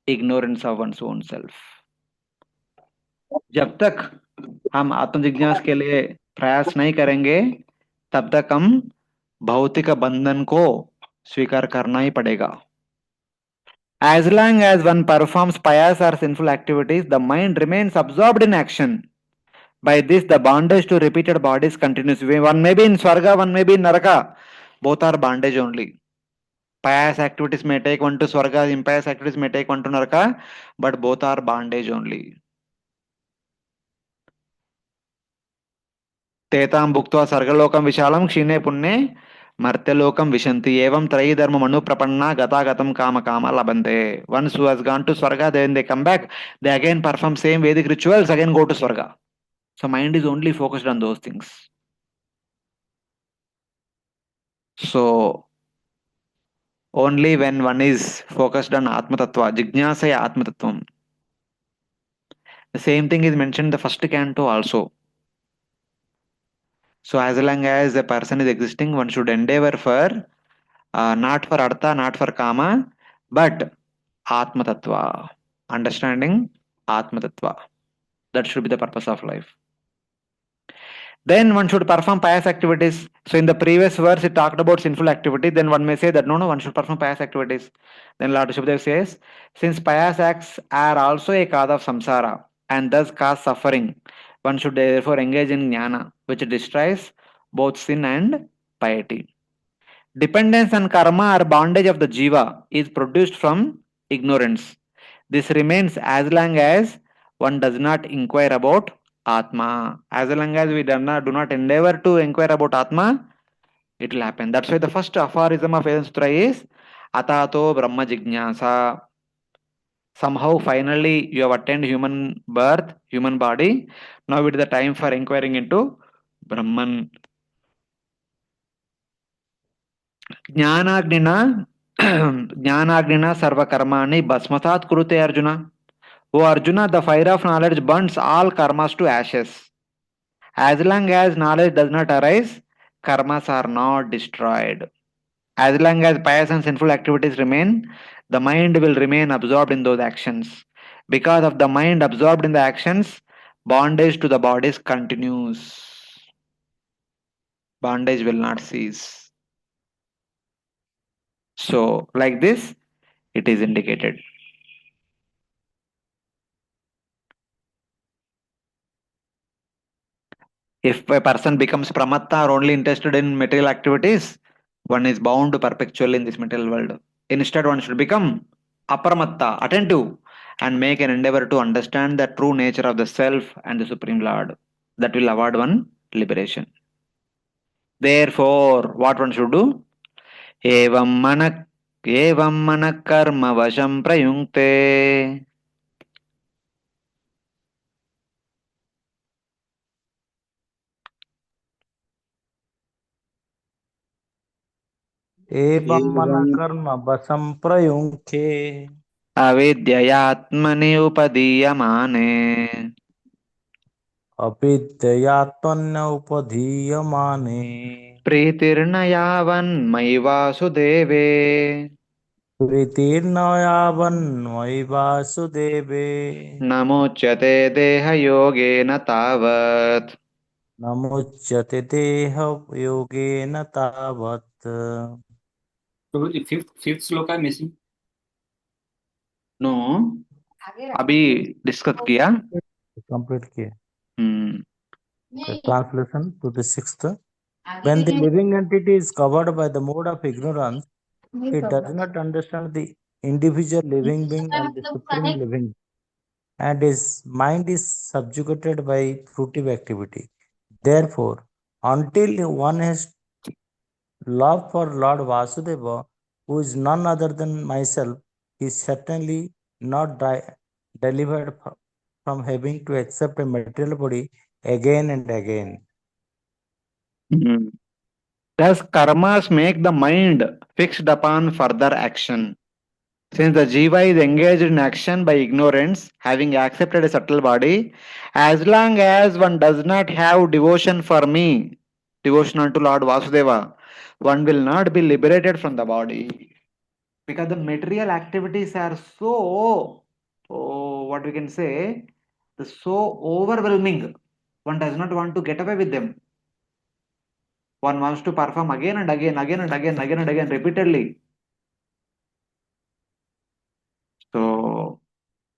ignorance of one's own self. जब तक हम आत्मजिज्ञास के लिए प्रयास नहीं करेंगे, तब तक हम भौतिक बंधन को स्वीकार करना ही पड़ेगा. As long as one performs pious or sinful activities, the mind remains absorbed in action. By this, the bondage to repeated bodies continues. One may be in Swarga, one may be in Naraka. Both are bondage only. Pious activities may take one to Swarga, impious activities may take one to Naraka, but both are bondage only. तेतां भुक्त्वा स्वर्गलोकं विशालं क्षीणे पुण्ये मर्त्यलोकं विशन्ति एवं त्रयी धर्म मनु प्रपन्ना गतागतं काम kama labante. Once who has gone to Swarga, then they come back, they again perform same Vedic rituals, again go to Swarga. So mind is only focused on those things. So only when one is focused on Atma Tattva, Jijnasaya Atma Tattvam. The same thing is mentioned in the first canto also. So as long as a person is existing, one should endeavor for not for Artha, not for Kama, but Atma Tattva. Understanding Atma Tattva. That should be the purpose of life. Then one should perform pious activities. So in the previous verse, it talked about sinful activity. Then one may say that no, one should perform pious activities. Then Lord Rushabhadeva says, since pious acts are also a cause of samsara and thus cause suffering, one should therefore engage in jnana, which destroys both sin and piety. Dependence on karma or bondage of the jiva is produced from ignorance. This remains as long as one does not inquire about Atma. As long as we do not endeavor to inquire about Atma, it will happen. That's why the first aphorism of Vedanta Sutra is Atato Brahma Jijnasa. Somehow, finally, you have attained human birth, human body. Now it is the time for inquiring into Brahman. ज्ञानाग्निना ज्ञानाग्निना सर्वकर्माणि भस्मसात् कुरुते Arjun. O Arjuna, the fire of knowledge burns all karmas to ashes. As long as knowledge does not arise, karmas are not destroyed. As long as pious and sinful activities remain, the mind will remain absorbed in those actions. Because of the mind absorbed in the actions, bondage to the bodies continues. Bondage will not cease. So, like this, it is indicated. If a person becomes pramatta or only interested in material activities, one is bound perpetually in this material world. Instead, one should become apramatta, attentive, and make an endeavor to understand the true nature of the self and the Supreme Lord. That will award one liberation. Therefore, what one should do? Evam manak karma vasham prayunkte. एवं मन एवं कर्म वशं प्रयुङ्खे Avidyayatmani upadiyamane. अविद्ययात्मन्य उपधीयमाने प्रीतिर्न यावन्मयि वासुदेवे प्रीतिर्न यावन्मयि वासुदेवे नमुच्यते देहयोगेन तावत्. न मुच्यते देहयोगेन तावत्. तो fifth श्लोक है missing. नो अभी डिस्कस किया. Complete किए. Hmm. Translation to the sixth. When the living entity is covered by the mode of ignorance, it does not understand the individual living being and the supreme living, and his mind is subjugated by fruitive activity. Therefore, until one has love for Lord Vasudeva, who is none other than myself, he is certainly not delivered from having to accept a material body again and again. Hmm. Thus, karmas make the mind fixed upon further action. Since the jiva is engaged in action by ignorance, having accepted a subtle body, as long as one does not have devotion for me, devotion unto Lord Vasudeva, one will not be liberated from the body. Because the material activities are so, what we can say, so overwhelming. One does not want to get away with them. One wants to perform again and again, repeatedly. So,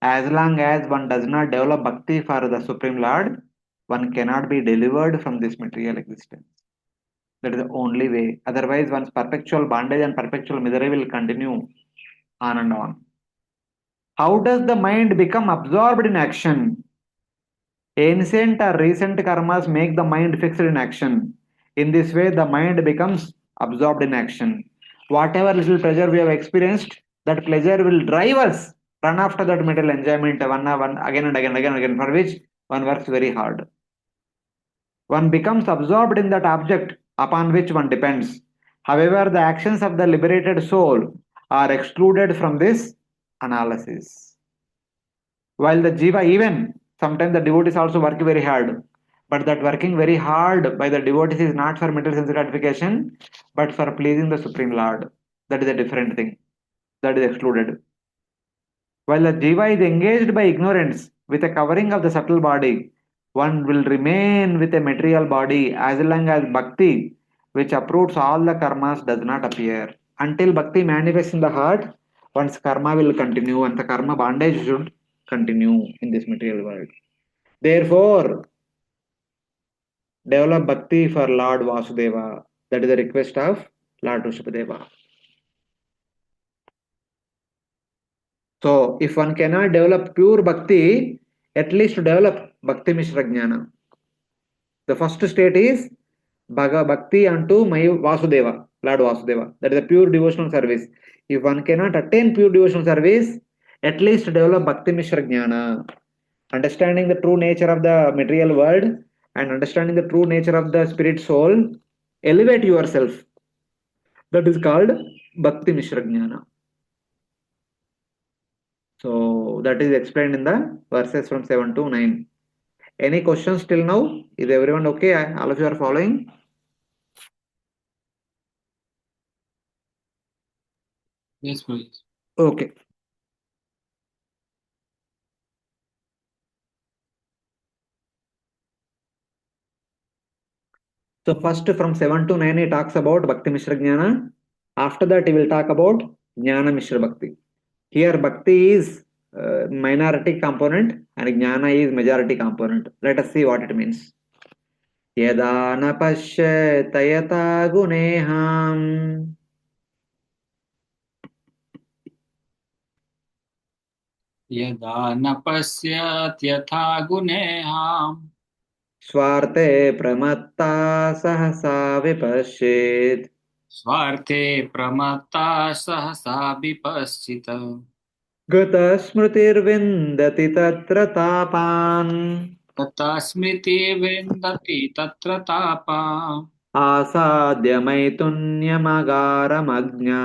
as long as one does not develop bhakti for the Supreme Lord, one cannot be delivered from this material existence. That is the only way. Otherwise, one's perpetual bondage and perpetual misery will continue on and on. How does the mind become absorbed in action? Ancient or recent karmas make the mind fixed in action. In this way, the mind becomes absorbed in action. Whatever little pleasure we have experienced, that pleasure will drive us run after that material enjoyment one again and again and again and again, for which one works very hard. One becomes absorbed in that object upon which one depends. However, the actions of the liberated soul are excluded from this analysis. While the jiva, even sometimes the devotees also work very hard, but that working very hard by the devotees is not for material sense gratification, but for pleasing the Supreme Lord. That is a different thing. That is excluded. While the jiva is engaged by ignorance with a covering of the subtle body, one will remain with a material body as long as bhakti, which uproots all the karmas, does not appear. Until bhakti manifests in the heart, one's karma will continue and the karma bondage should continue in this material world. Therefore, develop bhakti for Lord Vasudeva. That is the request of Lord Rushabhadeva. So, if one cannot develop pure bhakti, at least develop bhakti mishra jnana. The first state is bhakti unto my Vasudeva, Lord Vasudeva. That is a pure devotional service. If one cannot attain pure devotional service, at least develop bhakti mishra jnana. Understanding the true nature of the material world and understanding the true nature of the spirit soul, elevate yourself. That is called bhakti mishra jnana. So that is explained in the verses from 7 to 9. Any questions till now? Is everyone okay? All of you are following? Yes, please. Okay. So first from 7 to 9 he talks about Bhakti Mishra Jnana. After that he will talk about Jnana Mishra Bhakti. Here Bhakti is minority component and Jnana is majority component. Let us see what it means. Yada na pashyata yata guneham यदा न पश्यत् यथा गुणेहाम् स्वार्थे प्रमत्ता सहसा विपश्येत् स्वार्थे प्रमत्ता सहसा विपश्चित गतस्मृतिर्विन्दति तत्र तापान् तथा स्मृतिर्विन्दति तत्र तापा आसाद्य मैथुन्यमगारमज्ञा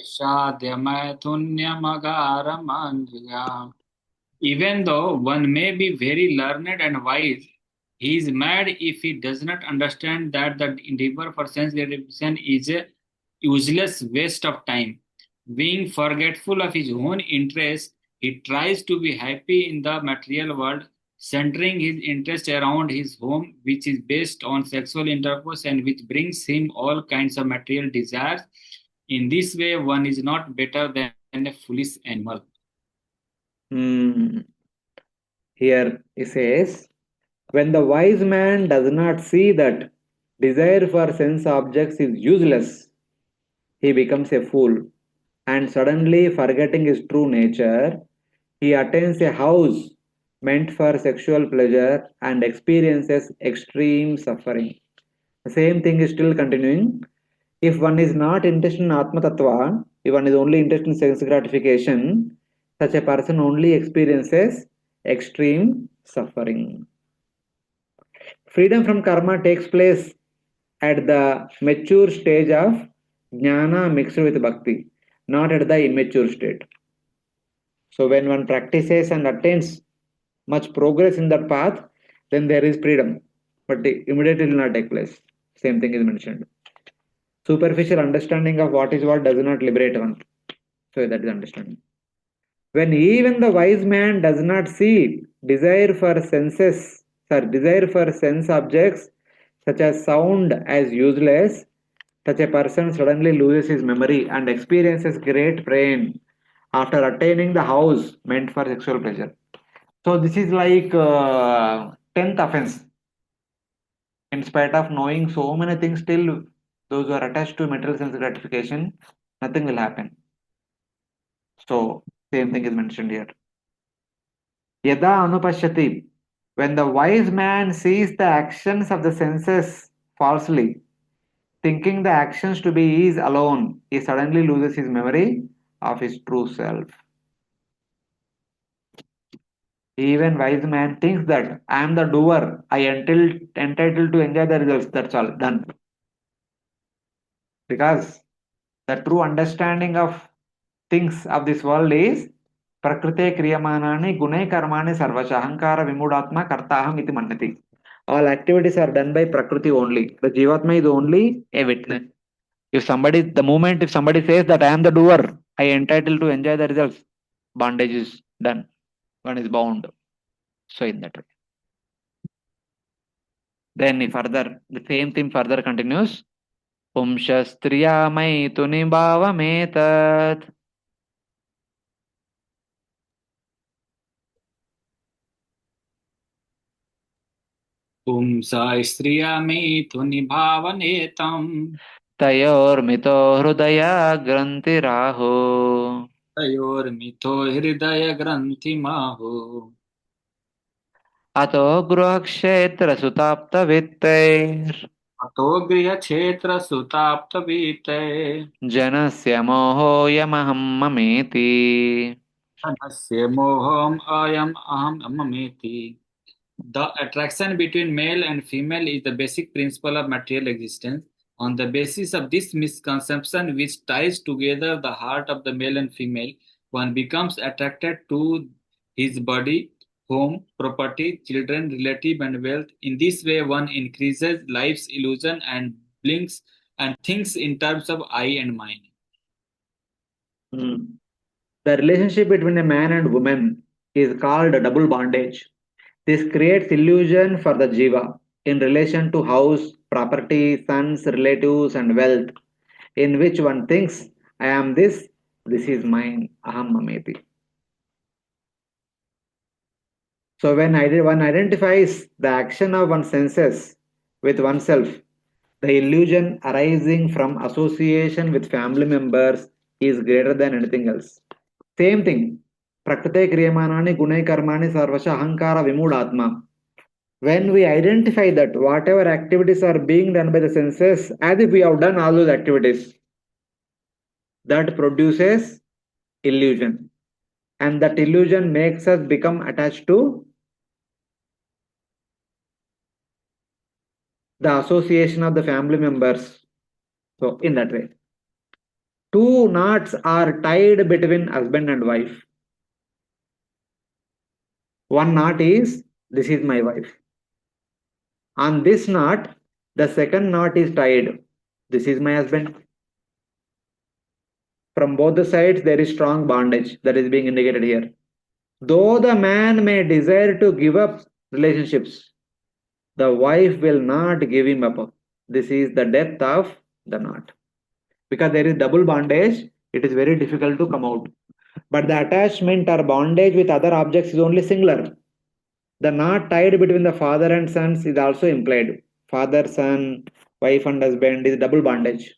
शाद्यमैथुन्यमगारमञ्जया. Even though one may be very learned and wise, he is mad if he does not understand that the endeavor for sense gratification is a useless waste of time. Being forgetful of his own interests, he tries to be happy in the material world, centering his interest around his home, which is based on sexual intercourse and which brings him all kinds of material desires. In this way, one is not better than a foolish animal. Here he says, when the wise man does not see that desire for sense objects is useless, he becomes a fool, and suddenly forgetting his true nature, he attains a house meant for sexual pleasure and experiences extreme suffering. The same thing is still continuing. If one is not interested in Atma Tattva, if one is only interested in sense gratification, such a person only experiences extreme suffering. Freedom from karma takes place at the mature stage of jnana mixed with bhakti, not at the immature state. So when one practices and attains much progress in that path, then there is freedom, but immediately will not take place. Same thing is mentioned. Superficial understanding of what is what does not liberate one. So that is understanding. When even the wise man does not see desire for desire for sense objects such as sound as useless, such a person suddenly loses his memory and experiences great pain after attaining the house meant for sexual pleasure. So this is like 10th offense. In spite of knowing so many things, still those who are attached to material sense gratification, nothing will happen. So same thing is mentioned here. Yada anupashyati, When the wise man sees the actions of the senses falsely, thinking the actions to be his alone, he suddenly loses his memory of his true self. Even wise man thinks that I am the doer, I entitled to enjoy the results. That's all done. Because the true understanding of things of this world is prakrite kriyamanani gunai karmani sarvasha ahankara vimudatma kartaham iti mannati. All activities are done by prakriti only. The jivatma is only a witness. If somebody says that I am the doer, I entitled to enjoy the results, bondage is done. One is bound. So in that way. Then the same thing further continues. Umshastriya maituni bhavametat. पुंसा स्त्रियामेतुनिभावनेतम् तयोर्मितो हृदय ग्रन्थिराहो. तयोर्मिथो हृदयग्रन्थिमाहो अतो गृहक्षेत्रसुताप्तवित्तैर् अतो गृहक्षेत्रसुताप्तवीते जनस्य मोहोऽयमहं ममेति. धनस्य मोहम् अयम् अहम् ममेति. The attraction between male and female is the basic principle of material existence. On the basis of this misconception, which ties together the heart of the male and female, one becomes attracted to his body, home, property, children, relative, and wealth. In this way, one increases life's illusion and blinks and thinks in terms of I and mine. The relationship between a man and woman is called double bondage. This creates illusion for the jiva in relation to house, property, sons, relatives, and wealth, in which one thinks, I am this is mine, aham mameti. So when one identifies the action of one's senses with oneself, the illusion arising from association with family members is greater than anything else. Same thing. Prakrite kriyamanani gunai karmani sarvasha ahankara vimudatma. When we identify that whatever activities are being done by the senses, as if we have done all those activities, that produces illusion. And that illusion makes us become attached to the association of the family members. So, in that way, two knots are tied between husband and wife. One knot is, this is my wife. On this knot, the second knot is tied. This is my husband. From both the sides, there is strong bondage that is being indicated here. Though the man may desire to give up relationships, the wife will not give him up. This is the depth of the knot. Because there is double bondage, it is very difficult to come out. But the attachment or bondage with other objects is only singular. The knot tied between the father and sons is also implied. Father, son, wife and husband is double bondage.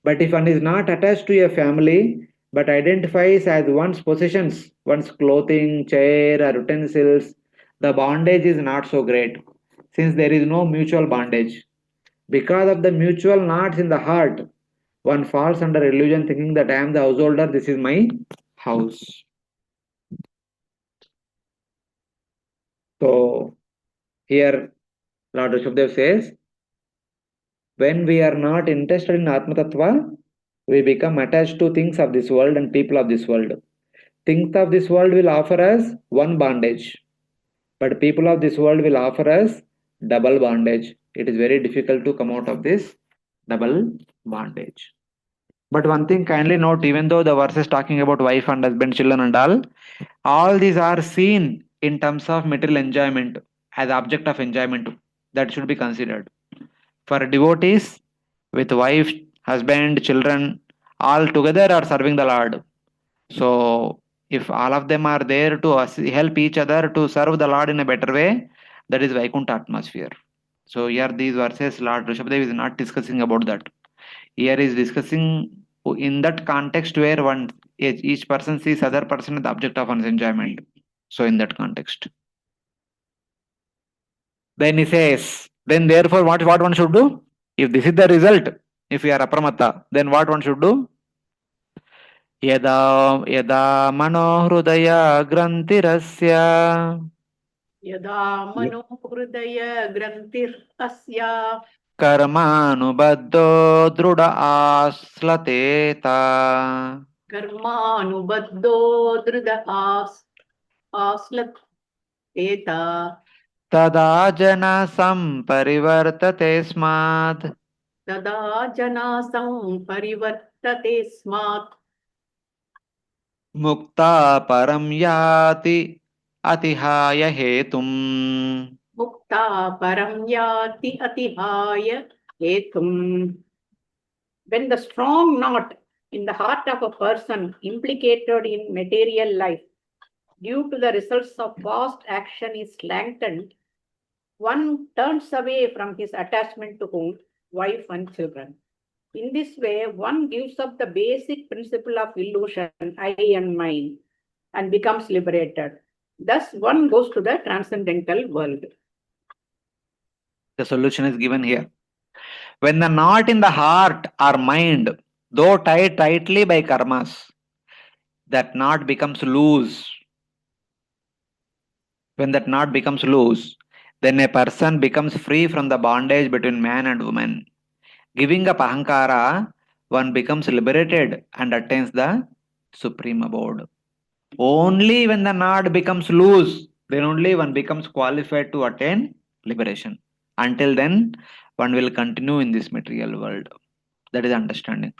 But if one is not attached to a family, but identifies as one's possessions, one's clothing, chair, or utensils, the bondage is not so great, since there is no mutual bondage. Because of the mutual knots in the heart, one falls under illusion thinking that I am the householder, this is my house. So, here Lord Rushabhadeva says, when we are not interested in Atma Tattva, we become attached to things of this world and people of this world. Things of this world will offer us one bondage, but people of this world will offer us double bondage. It is very difficult to come out of this double bondage. But one thing kindly note, even though the verse is talking about wife and husband, children and all these are seen in terms of material enjoyment as object of enjoyment that should be considered. For devotees, with wife, husband, children, all together are serving the Lord. So, if all of them are there to help each other to serve the Lord in a better way, that is Vaikuntha atmosphere. So, here these verses, Lord Rushabhadeva is not discussing about that. Here is discussing in that context where each person sees other person as the object of one's enjoyment. So, in that context. Then he says, then therefore what one should do? If this is the result, if you are apramatta, then what one should do? यदा यदा मनोहृदय ग्रन्थिरस्य यदा मनोहृदय ग्रन्थिर्तस्य कर्मानुबद्धो दृढ आश्लतेता कर्मानुबद्धो दृढ आस्लतेत तदा जन संपरिवर्तते स्मात् तदा जना संपरिवर्तते स्मात् मुक्ता परं याति अतिहाय हेतुम् मुक्ता परं याति अतिहाय हेतुम्. When the strong knot in the heart of a person implicated in material life due to the results of past action is lengthened, one turns away from his attachment to home, wife, and children. In this way, one gives up the basic principle of illusion, I and mine, and becomes liberated. Thus, one goes to the transcendental world. The solution is given here. When the knot in the heart or mind, though tied tightly by karmas, that knot becomes loose. When that knot becomes loose, then a person becomes free from the bondage between man and woman. Giving up ahankara, one becomes liberated and attains the supreme abode. Only when the knot becomes loose, then only one becomes qualified to attain liberation. Until then, one will continue in this material world. That is understanding.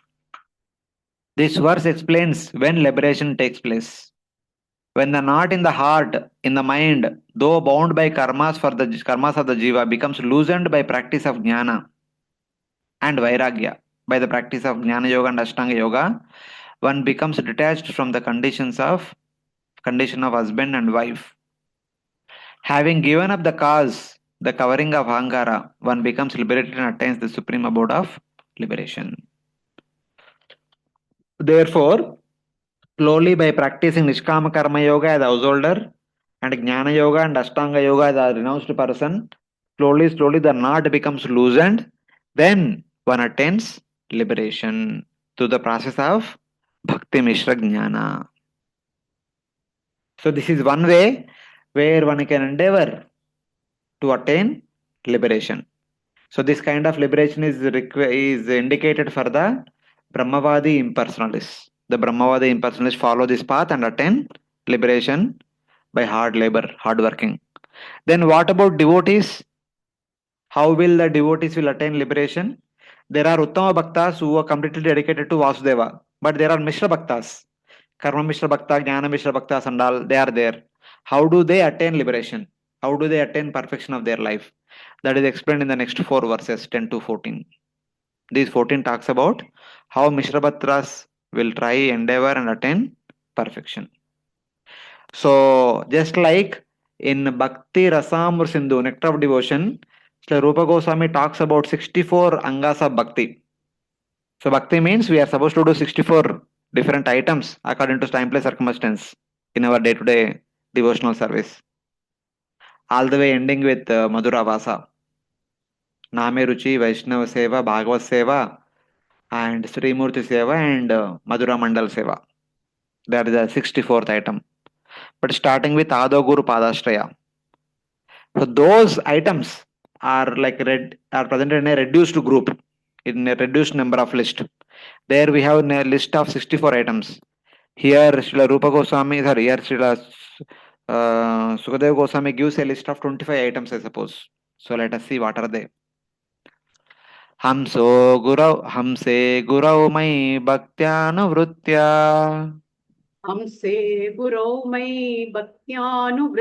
This verse explains when liberation takes place. When the knot in the heart, in the mind, though bound by karmas for the karmas of the jiva, becomes loosened by practice of jnana and vairagya, by the practice of jnana yoga and ashtanga yoga, one becomes detached from the condition of husband and wife. Having given up the cause, the covering of ahankara, one becomes liberated and attains the supreme abode of liberation. Therefore, slowly by practicing Nishkama Karma Yoga as a householder and Jnana Yoga and Ashtanga Yoga as a renounced person, slowly the knot becomes loosened. Then one attains liberation through the process of Bhakti Mishra Jnana. So this is one way where one can endeavor to attain liberation. So this kind of liberation is indicated for the Brahmavadi impersonalists. The Brahmavadi impersonalists follow this path and attain liberation by hard labor, hard working. Then what about devotees? How will the devotees will attain liberation? There are Uttama Bhaktas who are completely dedicated to Vasudeva, but there are Mishra Bhaktas, Karma Mishra Bhakta, Jnana Mishra Bhaktas and all, they are there. How do they attain liberation? How do they attain perfection of their life? That is explained in the next 4 verses, 10 to 14. These 14 talks about how Mishra Bhaktras will try, endeavor and attain perfection. So, just like in Bhakti Rasamur Sindhu, Nectar of Devotion, Srila Rupa Goswami talks about 64 Angas of Bhakti. So, Bhakti means we are supposed to do 64 different items according to time, place, circumstance in our day-to-day devotional service. All the way ending with Madhura Vasa, Name Ruchi, Vaishnava Seva, Bhagavad Seva, and Srimurti Seva and Madhura Mandal Seva. That is the 64th item. But starting with Ado Guru Padashraya. So those items are presented in a reduced group, in a reduced number of list. There we have a list of 64 items. Here Srila Rupa Goswami, here Srila Sukadeva Goswami gives a list of 25 items, I suppose. So let us see what are they. Hamse Gurau Mai Bhaktyanu Hamse Gurau Mai Bhaktyanu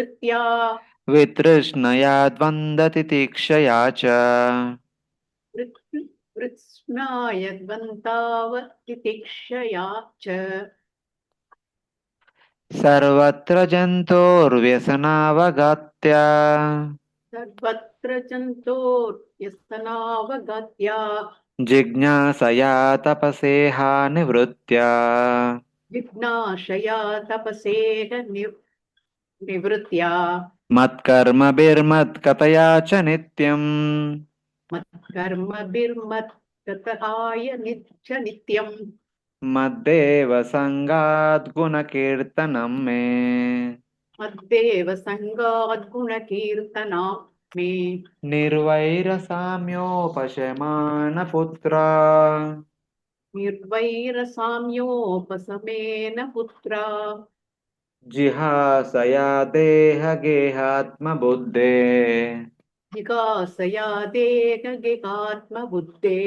Vitrushnaya Dvandati Tikshaya Cha Vritsnaya Dvantavati Tikshaya Cha Sarvatra Jantorvyasanavagatya Sarvatra Jantor Yasanavagatya Jignasaya Tapaseha Nivritya Jignashaya Tapaseha Nivritya मत्कर्मभिर्मत्कतया च नित्यम् मत्कर्मभिर्मत्कथाय नित्यं मद्देव सङ्गात् गुणकीर्तनं मे मद्देव सङ्गाद्गुणकीर्तना मे निर्वैरसाम्योपशमानपुत्रा निर्वैरसाम्योपशमेन पुत्रा जिहासया देहगेहात्मबुद्धे जिगासया देहगेहात्मबुद्धे.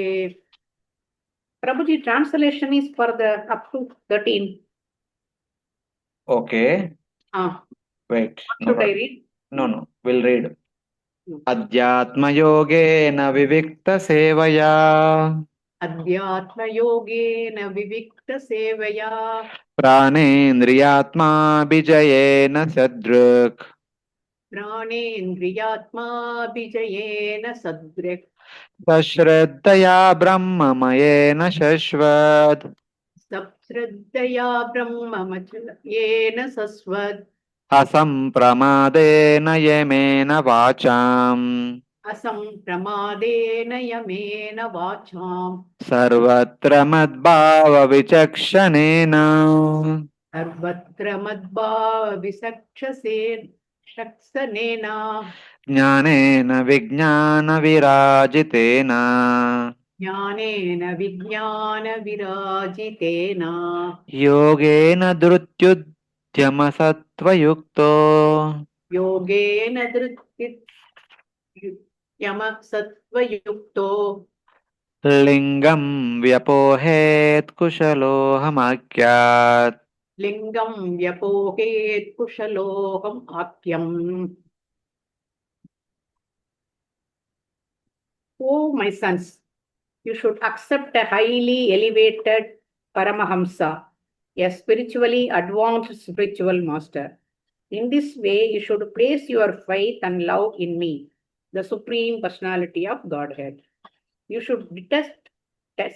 Prabhuji, translation is for the up to 13. Okay, wait. What should I read? No, we'll read. अध्यात्मयोगेन विविक्तसेवया अध्यात्मयोगेन विविक्तसेवया प्राणेन्द्रियात्माभिजयेन सदृक् प्राणेन्द्रियात्माभिजयेन सदृक् सश्रद्धया ब्रह्ममयेन शश्वत् सश्रद्धया ब्रह्ममचयेन सस्वत् असम्प्रमादेन यमेन वाचाम् असम्प्रमादेन यमेन वाचाम् सर्वत्र मद्भावविचक्षणेन सर्वत्र मद्भावविचक्षणेन ज्ञानेन विज्ञानविराजितेन ज्ञानेन विज्ञानविराजितेन योगेन धृत्युद्यमसत्त्वयुक्तो योगेन धृत्युद्यमसत्त्वयुक्तो लिङ्गं व्यपोहेत् कुशलोऽहमाख्यात् लिङ्गं व्यपोहेत् कुशलोऽहम् आख्यम्. Oh, my sons, you should accept a highly elevated Paramahamsa, a spiritually advanced spiritual master. In this way, you should place your faith and love in me, the Supreme Personality of Godhead. You should detest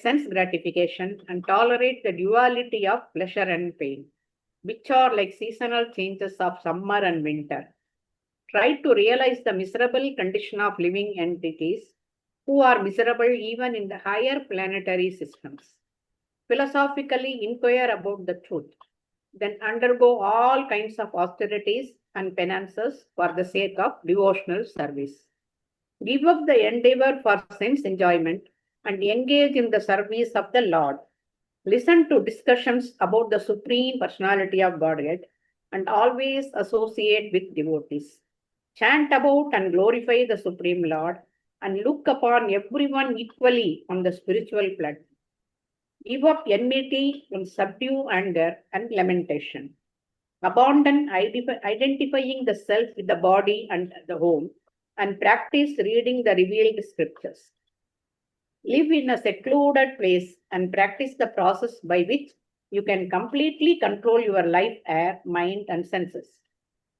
sense gratification and tolerate the duality of pleasure and pain, which are like seasonal changes of summer and winter. Try to realize the miserable condition of living entities who are miserable even in the higher planetary systems. Philosophically inquire about the truth, then undergo all kinds of austerities and penances for the sake of devotional service. Give up the endeavor for sense enjoyment and engage in the service of the Lord. Listen to discussions about the Supreme Personality of Godhead and always associate with devotees. Chant about and glorify the Supreme Lord and look upon everyone equally on the spiritual platform. Give up enmity and subdue anger and lamentation. Abandon identifying the self with the body and the home and practice reading the revealed scriptures. Live in a secluded place and practice the process by which you can completely control your life, air, mind, and senses.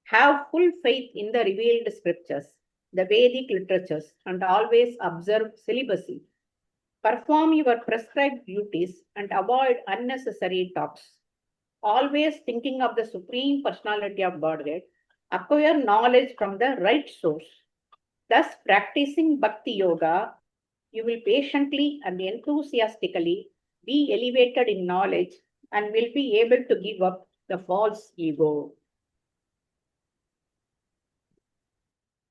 Have full faith in the revealed scriptures, the Vedic literatures, and always observe celibacy. Perform your prescribed duties and avoid unnecessary talks. Always thinking of the Supreme Personality of Godhead, acquire knowledge from the right source. Thus, practicing Bhakti Yoga, you will patiently and enthusiastically be elevated in knowledge and will be able to give up the false ego.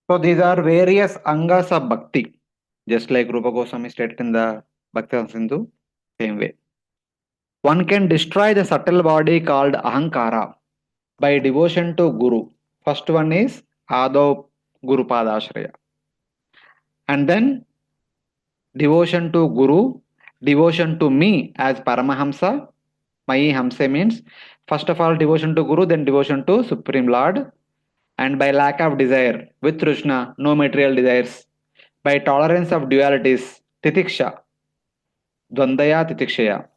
So these are various angas of bhakti, just like Rupa Goswami stated in the Bhakti Sindhu, same way. One can destroy the subtle body called ahankara by devotion to Guru. First one is Ado Guru Padashraya. And then devotion to Guru, devotion to me as Paramahamsa. Mai Hamsa means first of all devotion to Guru, then devotion to Supreme Lord. And by lack of desire, with Trishna, no material desires. By tolerance of dualities, Titiksha, Dvandaya Titikshaya.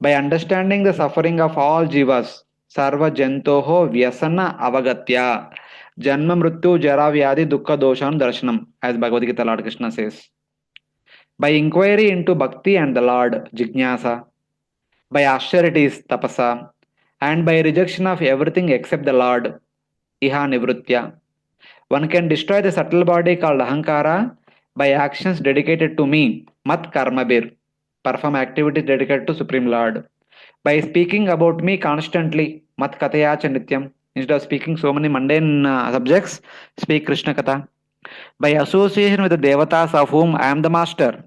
By understanding the suffering of all jivas, Sarva Jantoho Vyasana Avagatya, Janma Mrityu Jara Vyadi Dukkha Doshan Darshanam, as Bhagavad Gita Lord Krishna says. By inquiry into Bhakti and the Lord, Jijnasa. By austerities, Tapasa. And by rejection of everything except the Lord, Iha Nivritya. One can destroy the subtle body called ahankara by actions dedicated to me, mat karmabir, perform activities dedicated to Supreme Lord. By speaking about me constantly, mat kataya cha nityam, instead of speaking so many mundane subjects, speak Krishna katha. By association with the devatas of whom I am the master,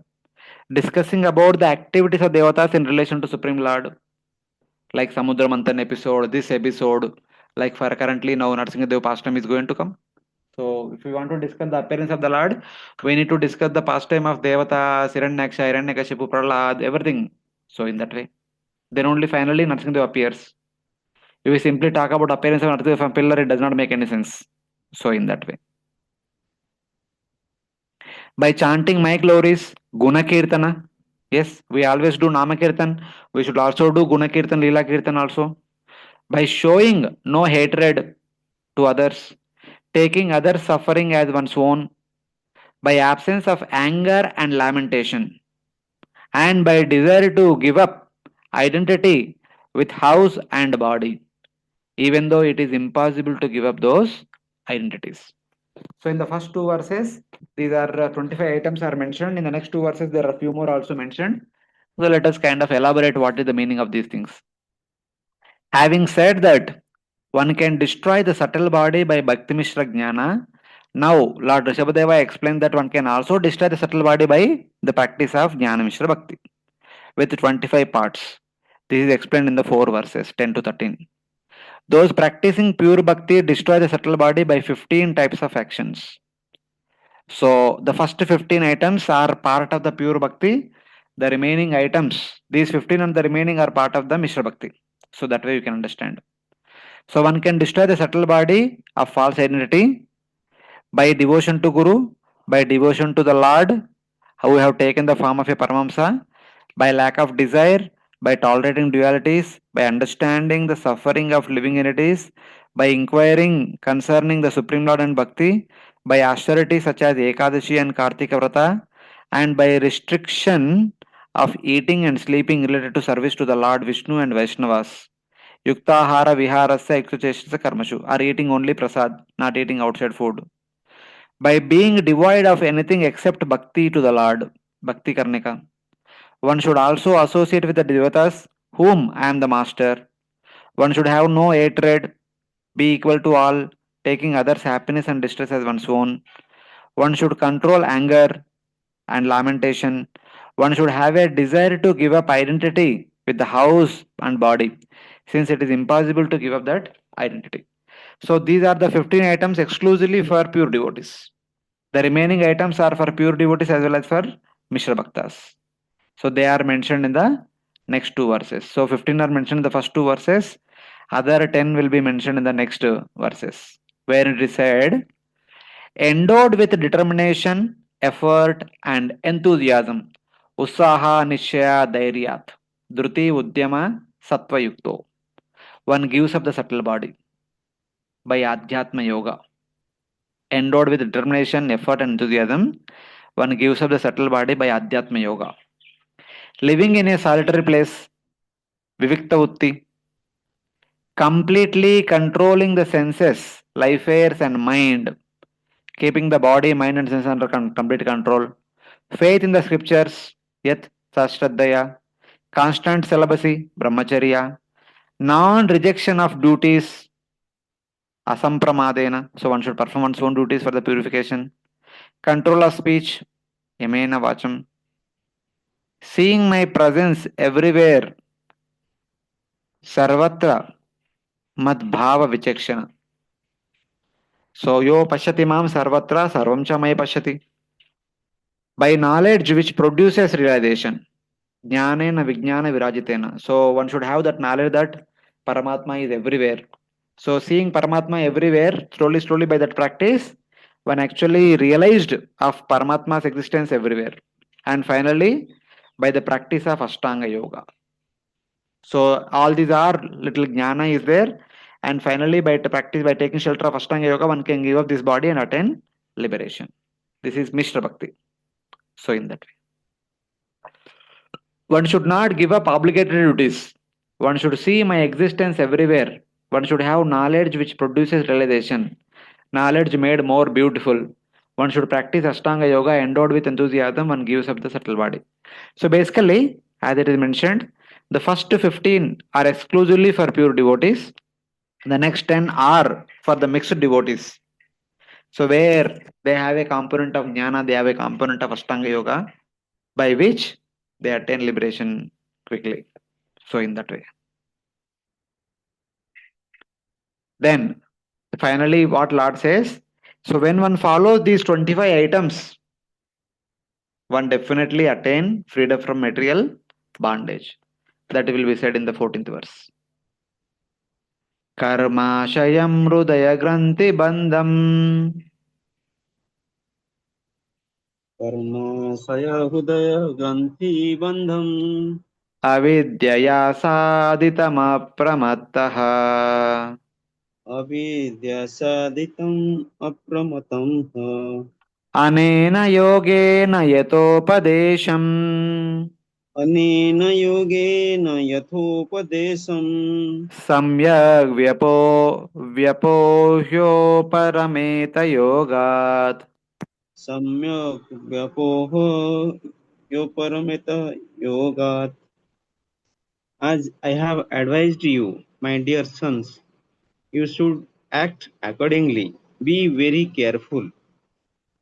discussing about the activities of devatas in relation to Supreme Lord, like Samudra Manthan episode, this episode, like for currently now Narsingadev pastime is going to come. So if we want to discuss the appearance of the Lord, we need to discuss the pastime of Devata, Hiranyaksha, Hiranyakashipu, Prahlad, everything. So in that way, then only finally Narsingadev appears. If we simply talk about appearance of Narsingadev from pillar, it does not make any sense. So in that way, by chanting my glories, Guna Kirtana. Yes, we always do Nama Kirtan. We should also do Guna Kirtan, Leela Kirtan also. By showing no hatred to others, taking others' suffering as one's own, by absence of anger and lamentation, and by desire to give up identity with house and body, even though it is impossible to give up those identities. So in the first two verses, these are 25 items are mentioned. In the next two verses, there are a few more also mentioned. So let us kind of elaborate what is the meaning of these things. Having said that, one can destroy the subtle body by Bhakti Mishra Jnana. Now, Lord Rushabhadeva explained that one can also destroy the subtle body by the practice of Jnana Mishra Bhakti with 25 parts. This is explained in the 4 verses 10 to 13. Those practicing pure bhakti destroy the subtle body by 15 types of actions. So, the first 15 items are part of the pure bhakti. The remaining items, these 15 and the remaining are part of the Mishra Bhakti. So, that way you can understand. So, one can destroy the subtle body of false identity by devotion to Guru, by devotion to the Lord, who have taken the form of a Paramamsa, by lack of desire, by tolerating dualities, by understanding the suffering of living entities, by inquiring concerning the Supreme Lord and Bhakti, by austerity such as Ekadashi and Kartika Vrata, and by restriction of eating and sleeping related to service to the Lord Vishnu and Vaishnavas. Yuktahara viharasya eksucheshasa karmashu, are eating only prasad, not eating outside food. By being devoid of anything except bhakti to the Lord, bhakti karne ka. One should also associate with the devatas whom I am the master. One should have no hatred, be equal to all, taking others' happiness and distress as one's own. One should control anger and lamentation. One should have a desire to give up identity with the house and body, since it is impossible to give up that identity. So these are the 15 items exclusively for pure devotees. The remaining items are for pure devotees as well as for Mishra Bhaktas. So they are mentioned in the next two verses. So 15 are mentioned in the first two verses. Other 10 will be mentioned in the next verses. Where it is said, endowed with determination, effort and enthusiasm, Usaha Nishya Dhairyat, Dhruti Udyama Sattva Yukto. One gives up the subtle body by Adhyatma Yoga. Endowed with determination, effort and enthusiasm, one gives up the subtle body by Adhyatma Yoga. Living in a solitary place, Vivikta Utti, completely controlling the senses, life affairs and mind, keeping the body, mind and senses under complete control. Faith in the scriptures, Yat Sastradaya, constant celibacy, Brahmacharya, non-rejection of duties, Asampramadena, so one should perform one's own duties for the purification. Control of speech, Yamena Vacham. Seeing my presence everywhere, Sarvatra, Madbhava Vichakshana. So, yo pashyati mam sarvatra sarvam cha may pashyati. By knowledge which produces realization. Jnanena vijnana virajitena. So, one should have that knowledge that Paramatma is everywhere. So, seeing Paramatma everywhere, slowly by that practice, one actually realized of Paramatma's existence everywhere. And finally, by the practice of Ashtanga Yoga. So, all these are little jnana is there. And finally, by practice, by taking shelter of Ashtanga Yoga, one can give up this body and attain liberation. This is Mishra Bhakti. So, in that way, one should not give up obligatory duties. One should see my existence everywhere. One should have knowledge which produces realization. knowledge made more beautiful. One should practice Ashtanga Yoga endowed with enthusiasm. One gives up the subtle body. So basically, as it is mentioned, the first 15 are exclusively for pure devotees. The next 10 are for the mixed devotees. So where they have a component of jnana, they have a component of Ashtanga Yoga, by which they attain liberation quickly. So in that way. Then finally what Lord says, so when one follows these 25 items, one definitely attain freedom from material bondage. That will be said in the 14th verse. Karmashayam hridaya granthi bandham कर्माशय हृदय ग्रंथि बंधम avidyaya sadhitamapramаттah अविद्यासादितम् अप्रमतं anena yogena yatopadesham अनेन योगेन यथोपदेशम् samyak vyapohyo yogat. सम्यक् व्यापोह योपरमित योगात्. As I have advised you, my dear sons, you should act accordingly. Be very careful.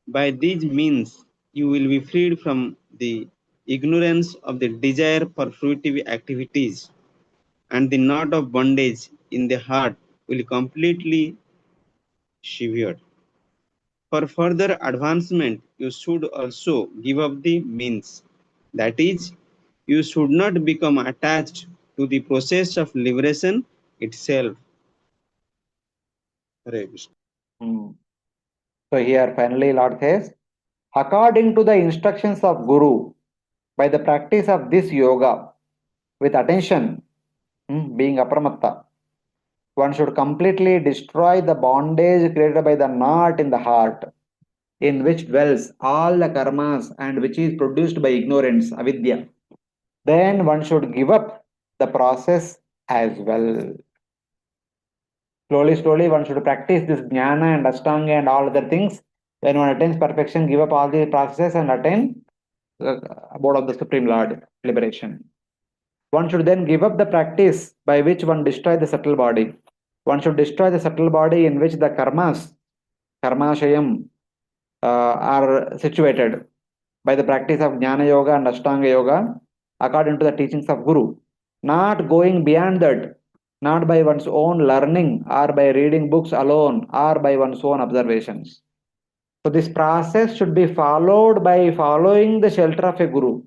By these means, you will be freed from the ignorance of the desire for fruitive activities, and the knot of bondage in the heart will completely severed. For further advancement, you should also give up the means. That is, you should not become attached to the process of liberation itself. Hare Krishna. So here finally Lord says, according to the instructions of Guru, by the practice of this yoga, with attention, being apramatta, one should completely destroy the bondage created by the knot in the heart, in which dwells all the karmas and which is produced by ignorance, avidya. Then one should give up the process as well. Slowly, one should practice this jnana and ashtanga and all other things. When one attains perfection, give up all the processes and attain the abode of the Supreme Lord, liberation. One should then give up the practice by which one destroys the subtle body. One should destroy the subtle body in which the karmas, karmashayam, are situated by the practice of jnana yoga and ashtanga yoga according to the teachings of Guru. Not going beyond that, not by one's own learning or by reading books alone or by one's own observations. So this process should be followed by following the shelter of a Guru,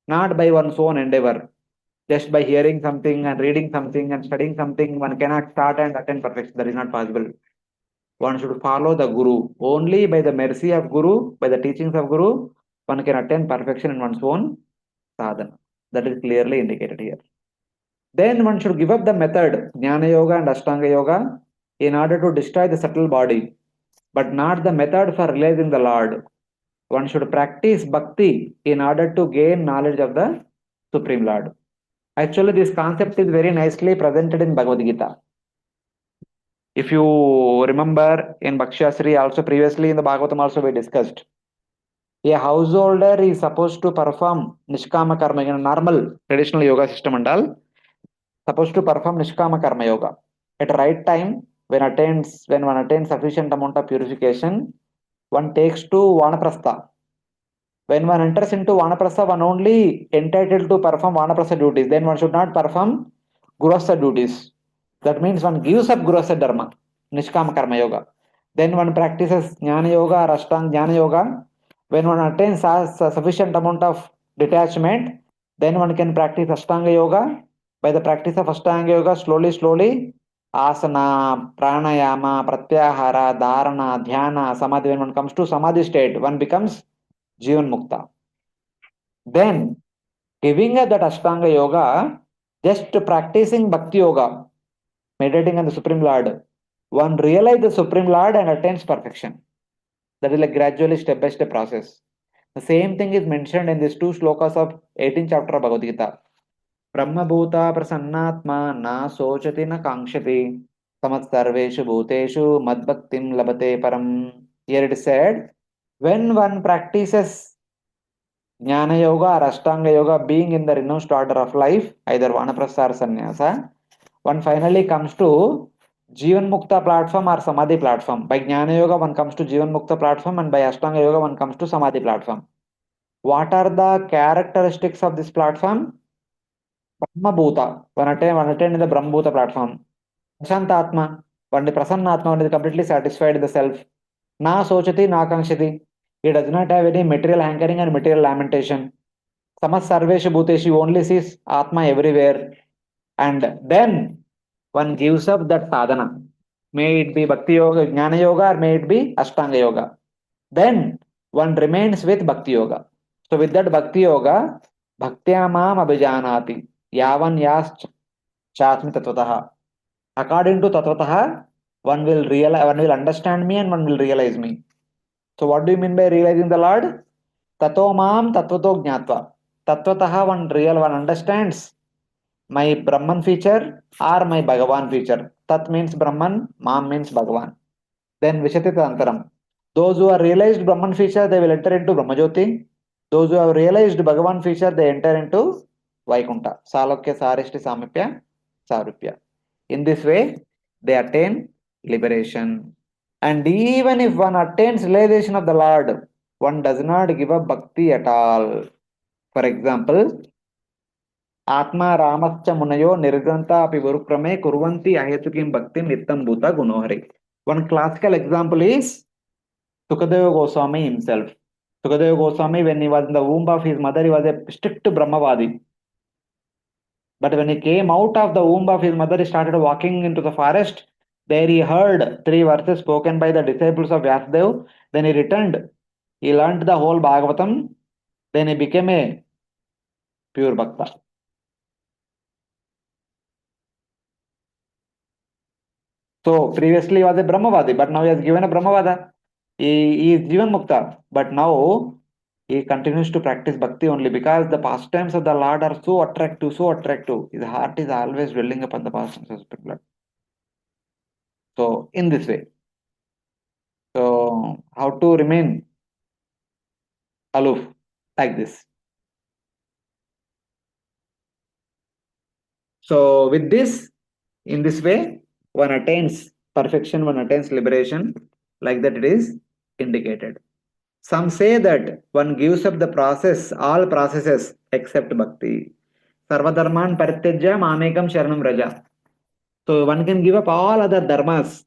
not by one's own endeavor. Just by hearing something and reading something and studying something, one cannot start and attain perfection. That is not possible. One should follow the Guru. Only by the mercy of Guru, by the teachings of Guru, one can attain perfection in one's own sadhana. That is clearly indicated here. Then one should give up the method, Jnana Yoga and Ashtanga Yoga, in order to destroy the subtle body, but not the method for realizing the Lord. One should practice bhakti in order to gain knowledge of the Supreme Lord. Actually, this concept is very nicely presented in Bhagavad Gita. If you remember in Bhakshasri, also previously in the Bhagavatam also we discussed. A householder is supposed to perform Nishkama Karma in a normal traditional yoga system and all, supposed to perform Nishkama Karma Yoga. At the right time, when one attains sufficient amount of purification, one takes to Vanaprastha. When one enters into Vanaprastha, one only entitled to perform Vanaprastha duties. Then one should not perform Gurastha duties. That means one gives up Gurastha Dharma, Nishkama Karma Yoga. Then one practices Jnana Yoga or Ashtanga Jnana Yoga. When one attains a sufficient amount of detachment, then one can practice Ashtanga Yoga. By the practice of Ashtanga Yoga, slowly, asana, pranayama, pratyahara, dharana, dhyana, samadhi. When one comes to samadhi state, one becomes Jivan Mukta. Then, giving up that Ashtanga Yoga, just practicing Bhakti Yoga, meditating on the Supreme Lord, one realizes the Supreme Lord and attains perfection. That is like gradually step-by-step process. The same thing is mentioned in these two slokas of 18th chapter of Bhagavad Gita. Brahma Bhuta Prasannatma Na Sochati Na Kankshati Samat sarveshu bhuteshu madbhaktim labate param. Here it is said, when one practices Jnana Yoga or Ashtanga Yoga, being in the renounced order of life, either Vanaprastha or Sannyasa, one finally comes to Jivan Mukta platform or Samadhi platform. By Jnana Yoga, one comes to Jivan Mukta platform, and by Ashtanga Yoga, one comes to Samadhi platform. What are the characteristics of this platform? Brahma Bhuta. One attain in the Brahma Bhuta platform. Prasantatma. One Prasannatma, one is completely satisfied with the self. Na Sochati, Na Kankshati. He does not have any material hankering and material lamentation. Samas Sarveshu Bhuteshu only sees Atma everywhere. And then one gives up that sadhana. May it be Bhakti Yoga, Jnana Yoga, or may it be Ashtanga Yoga. Then one remains with Bhakti Yoga. So with that Bhakti Yoga, Bhaktyamam Abhijanati. Yavan Yas Chasmi Tatvataha. According to Tatvataha, one will realize, one will understand me and one will realize me. So what do you mean by realizing the Lord? Tato Mam Tatvato Jnatva. Tatvataha one understands my Brahman feature or my Bhagavan feature. Tat means Brahman, Mam means Bhagavan. Then Vishatita Antaram. Those who are realized Brahman feature, they will enter into Brahmajyoti. Those who have realized Bhagavan feature, they enter into Vaikunta. Salokya Sarishti Samipya Sarupya. In this way, they attain liberation. And even if one attains realization of the Lord, one does not give up bhakti at all. For example, Atma Ramascha Munayo Nirganta Pivurukrame Kurvanti Ahetukim Bhakti Nittam Bhuta Gunohari. One classical example is Sukadeva Goswami himself. Sukadeva Goswami, when he was in the womb of his mother, he was a strict Brahmavadi. But when he came out of the womb of his mother, he started walking into the forest. There he heard 3 verses spoken by the disciples of Vyasadeva. Then he returned. He learned the whole Bhagavatam. Then he became a pure Bhakta. So previously he was a Brahmavadi, but now he has given a Brahmavada. He is Jivan Mukta, but now he continues to practice bhakti only because the pastimes of the Lord are so attractive, so attractive. His heart is always dwelling upon the pastimes of Spirit Lord. So in this way. So how to remain aloof like this? So with this, in this way, one attains perfection, one attains liberation, like that it is indicated. Some say that one gives up the process, all processes except bhakti. Sarvadharman parityajya mamekam sharanam raja. So one can give up all other dharmas,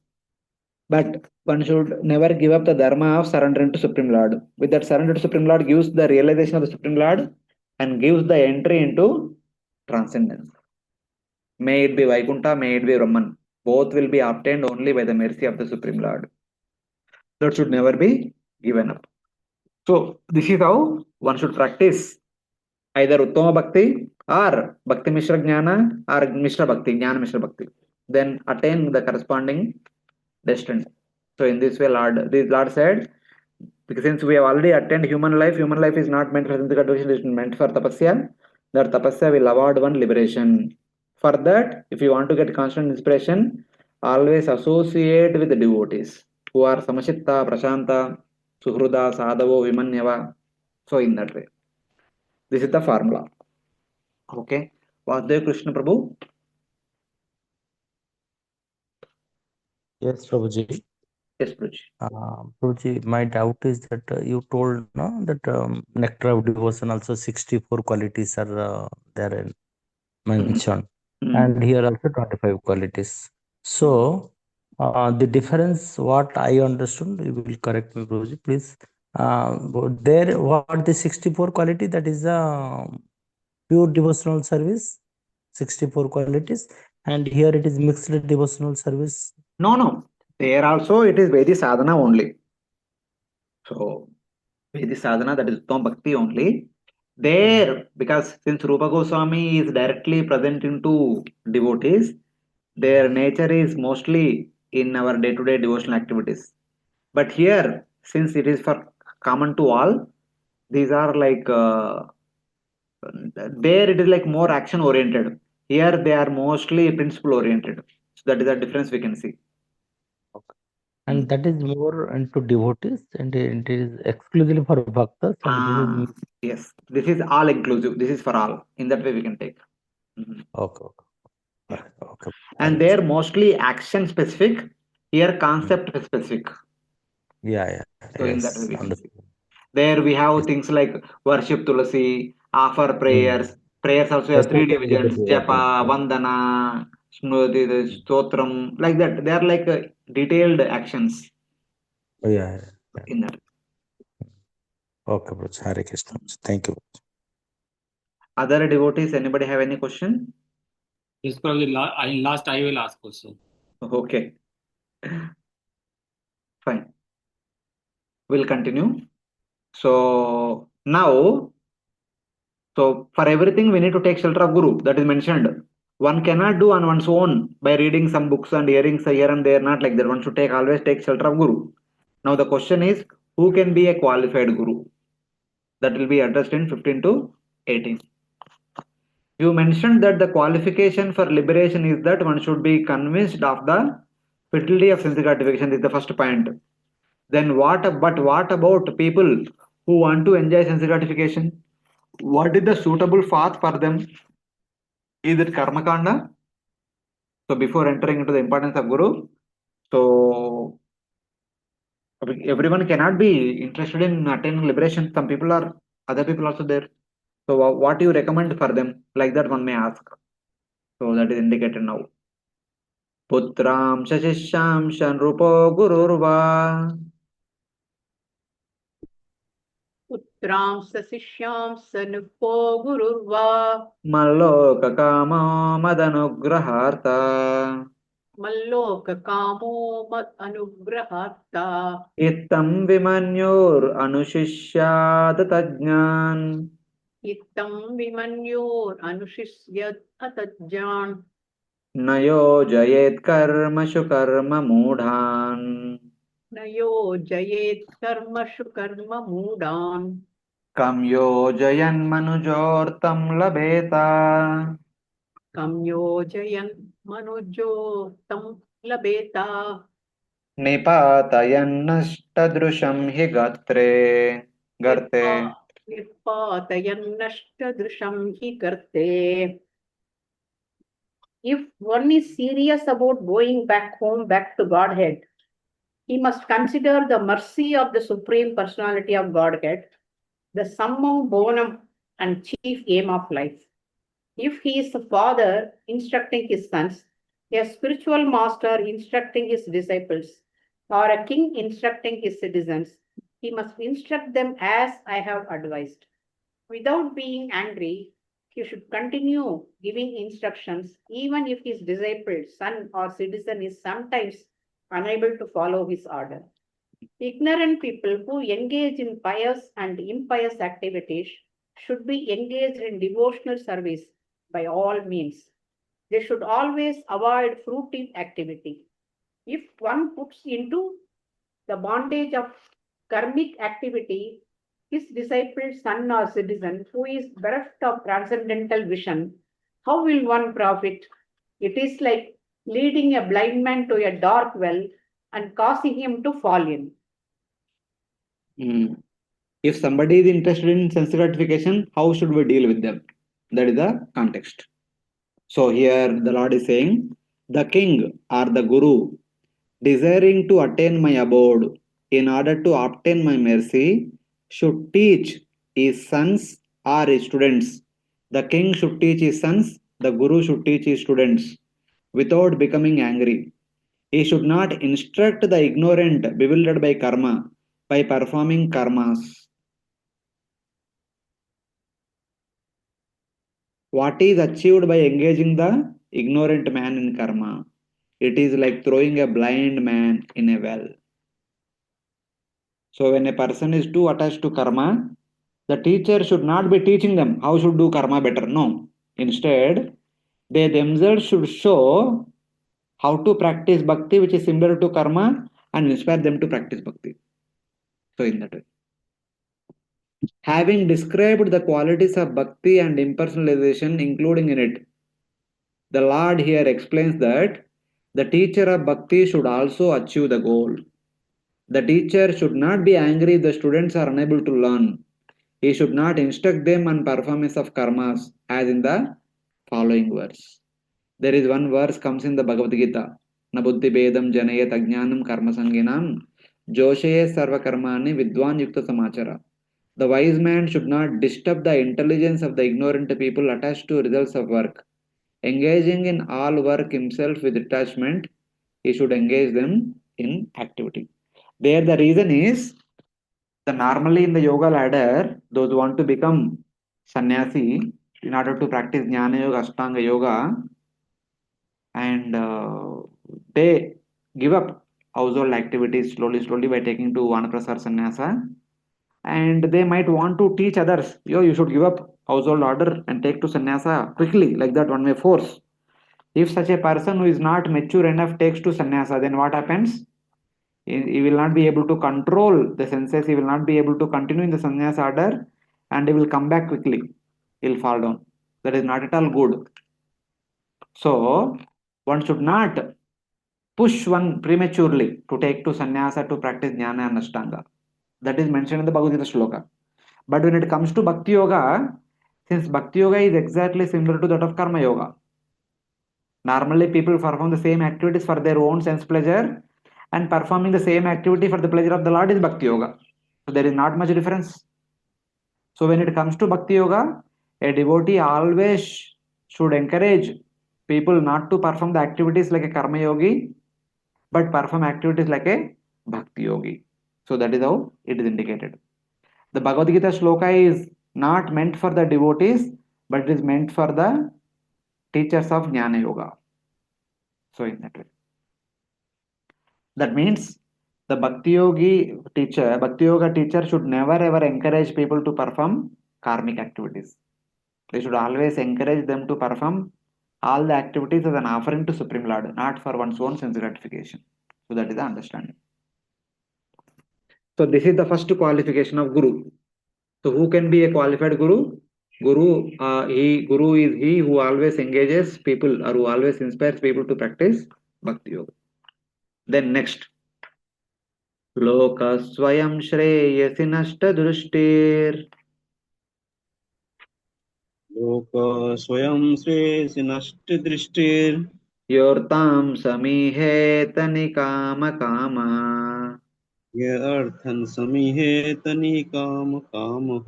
but one should never give up the dharma of surrendering to Supreme Lord. With that surrender to Supreme Lord gives the realization of the Supreme Lord and gives the entry into transcendence. May it be Vaikuntha, may it be Brahman. Both will be obtained only by the mercy of the Supreme Lord. That should never be given up. So this is how one should practice either Uttama Bhakti or Bhakti Mishra Jnana or Mishra Bhakti, Jnana Mishra Bhakti. Then attain the corresponding destiny. So in this way, Lord said, because since we have already attained human life is not meant for physical devotion, it is meant for tapasya. That tapasya will award one liberation. For that, if you want to get constant inspiration, always associate with the devotees who are Samashitta, Prashanta, Suhruda, Sadhavo, Vimanyava. So in that way. This is the formula. Okay. Vasudev Krishna Prabhu. Yes, Prabhuji. Yes, Prabhuji. Prabhuji, my doubt is that you told no that nectar of devotion also 64 qualities are there mentioned, and here also 25 qualities. So the difference, what I understood, you will correct me, Prabhuji, please. There, what the 64 quality, that is the pure devotional service, 64 qualities, and here it is mixed devotional service. No. There also it is Vedi sadhana only. So Vedi sadhana, that is Uttam Bhakti only. There, because since Rupa Goswami is directly present into devotees, their nature is mostly in our day-to-day devotional activities. But here, since it is for common to all, these are like there it is like more action oriented. Here they are mostly principle oriented. So that is the difference we can see. And that is more into devotees, and it is exclusively for bhaktas, and this is Yes, this is all inclusive. This is for all. In that way we can take. okay. Okay. And Hare they're Krishna. mostly action specific. Here concept specific. Yeah. So in that way Yes. we can see. Understood. There we have Yes. things like worship Tulasi, offer prayers. Prayers also have three Especially divisions: Japa, devotee. Vandana, Smriti, the Stotram, like that. They are like detailed actions Yeah. in that. Okay, bro. Hare Krishna. Thank you. Other devotees, anybody have any question? This is probably last I will ask also. Okay, fine. We'll continue. So now, so for everything we need to take shelter of Guru. That is mentioned. One cannot do on one's own by reading some books and hearing here and there. Not like that. One should always take shelter of Guru. Now the question is, who can be a qualified Guru? That will be addressed in 15 to 18. You mentioned that the qualification for liberation is that one should be convinced of the fidelity of sense gratification. This is the first point. Then but what about people who want to enjoy sense gratification? What is the suitable path for them? Is it karma kanda? So before entering into the importance of Guru, so everyone cannot be interested in attaining liberation. Some people are, other people also there. So what do you recommend for them? Like that one may ask. So that is indicated now. Putram shashisham shanrupo gururva पुत्रां सशिष्यां सनुपो गुरुर्वा malloka kama madanugraharta मल्लोककामो मत् अनुग्रहार्ता ittam vimanyur anushishyad tajnan इत्थं विमन्योर् अनुशिष्यत् अतज्जान् नयो जयेत् कर्मसु कर्म मूढान् न योजयेत् कर्मसु कर्म मूढान् कं योजयन्मनुजोर्तं लभेत कं योजयन् मनुजो तं लभेत निपातयन्नष्टदृशं हि गर्ते निर्पातयन्नष्टदृशं हि गर्ते. If one is serious about going back home, back to Godhead, he must consider the mercy of the Supreme Personality of Godhead, the summum bonum and chief aim of life. If he is a father instructing his sons, a spiritual master instructing his disciples, or a king instructing his citizens, he must instruct them as I have advised. Without being angry, he should continue giving instructions even if his disciple, son, or citizen is sometimes unable to follow his order. Ignorant people who engage in pious and impious activities should be engaged in devotional service by all means. They should always avoid fruitive activity. If one puts into the bondage of karmic activity his disciple, son, or citizen who is bereft of transcendental vision, how will one profit? It is like leading a blind man to a dark well and causing him to fall in. If somebody is interested in sense gratification, how should we deal with them? That is the context. So here the Lord is saying, the king or the guru, desiring to attain my abode in order to obtain my mercy, should teach his sons or his students. The king should teach his sons, the guru should teach his students without becoming angry. He should not instruct the ignorant bewildered by karma by performing karmas. What is achieved by engaging the ignorant man in karma? It is like throwing a blind man in a well. So when a person is too attached to karma, the teacher should not be teaching them how should do karma better. No. Instead, they themselves should show how to practice bhakti, which is similar to karma, and inspire them to practice bhakti. So in that way. Having described the qualities of bhakti and impersonalization, including in it, the Lord here explains that The teacher of bhakti should also achieve the goal. The teacher should not be angry if the students are unable to learn. He should not instruct them on performance of karmas, as in the following verse. There is one verse comes in the Bhagavad Gita. Na buddhi bedam janayat ajnanam karma sanginam joshaye sarva karmani vidwan yukta samachara. The wise man should not disturb the intelligence of the ignorant people attached to results of work. Engaging in all work himself with detachment, he should engage them in activity. There, the reason is that normally in the yoga ladder, those who want to become sannyasi in order to practice jnana yoga, ashtanga yoga, and they give up household activities slowly by taking to vanaprastha or sannyasa, and they might want to teach others, yo, you should give up household order and take to sannyasa quickly, like that one may force. If such a person who is not mature enough takes to sannyasa, then what happens? He will not be able to control the senses, he will not be able to continue in the sannyasa order, and he will come back quickly. He'll fall down. That is not at all good. So, one should not push one prematurely to take to sannyasa to practice jnana and ashtanga. That is mentioned in the Bhagavad Gita shloka. But when it comes to bhakti yoga, since bhakti yoga is exactly similar to that of karma yoga, normally people perform the same activities for their own sense pleasure, and performing the same activity for the pleasure of the Lord is bhakti yoga. So there is not much difference. So when it comes to bhakti yoga, a devotee always should encourage people not to perform the activities like a karma yogi, but perform activities like a bhakti yogi. So that is how it is indicated. The Bhagavad Gita shloka is not meant for the devotees, but it is meant for the teachers of Jnana Yoga. So in that way. That means the Bhakti Yoga teacher should never ever encourage people to perform karmic activities. They should always encourage them to perform all the activities as an offering to Supreme Lord, not for one's own sense gratification. So that is the understanding. So this is the first qualification of Guru. So who can be a qualified Guru? Guru is he who always engages people or who always inspires people to practice Bhakti Yoga. Then next. लोकस्वयं श्रेयसि नष्टदृष्टिर् लोक स्वयं श्रेयसि नष्टदृष्टिर् योर्तां समीहेत निकामकामा य अर्थं समीहेत निकामकामः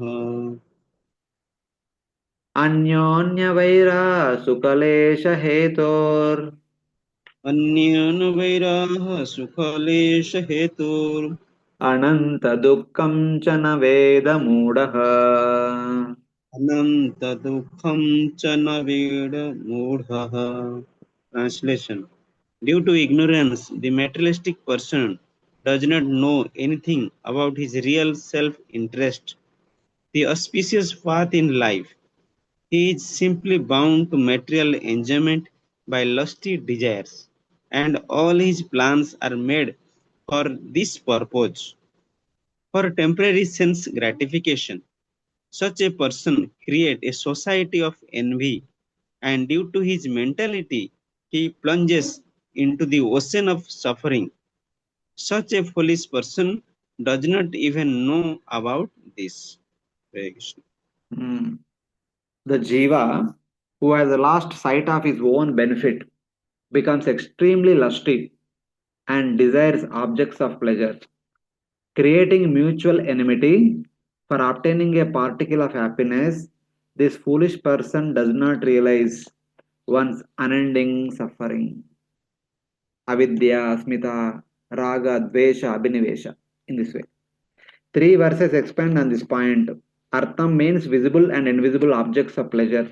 अन्योन्यवैरासुकलेशहेतोर् अन्येन वैराः सुखलेशहेतुर् अनन्तदुःखं च न वेदमूढः अनन्तदुःखं च न वेदमूढः. Translation. Due to ignorance, the materialistic person does not know anything about his real self-interest, the auspicious path in life. He is simply bound to material enjoyment by lusty desires, and all his plans are made for this purpose, for temporary sense gratification. Such a person creates a society of envy, and due to his mentality, he plunges into the ocean of suffering. Such a foolish person does not even know about this. Hare Krishna. The jiva who has lost sight of his own benefit becomes extremely lusty and desires objects of pleasure, creating mutual enmity for obtaining a particle of happiness. This foolish person does not realize one's unending suffering. Avidya, Asmita, Raga, Dvesha, Abhinivesha. In this way. 3 verses expand on this point. Artham means visible and invisible objects of pleasure.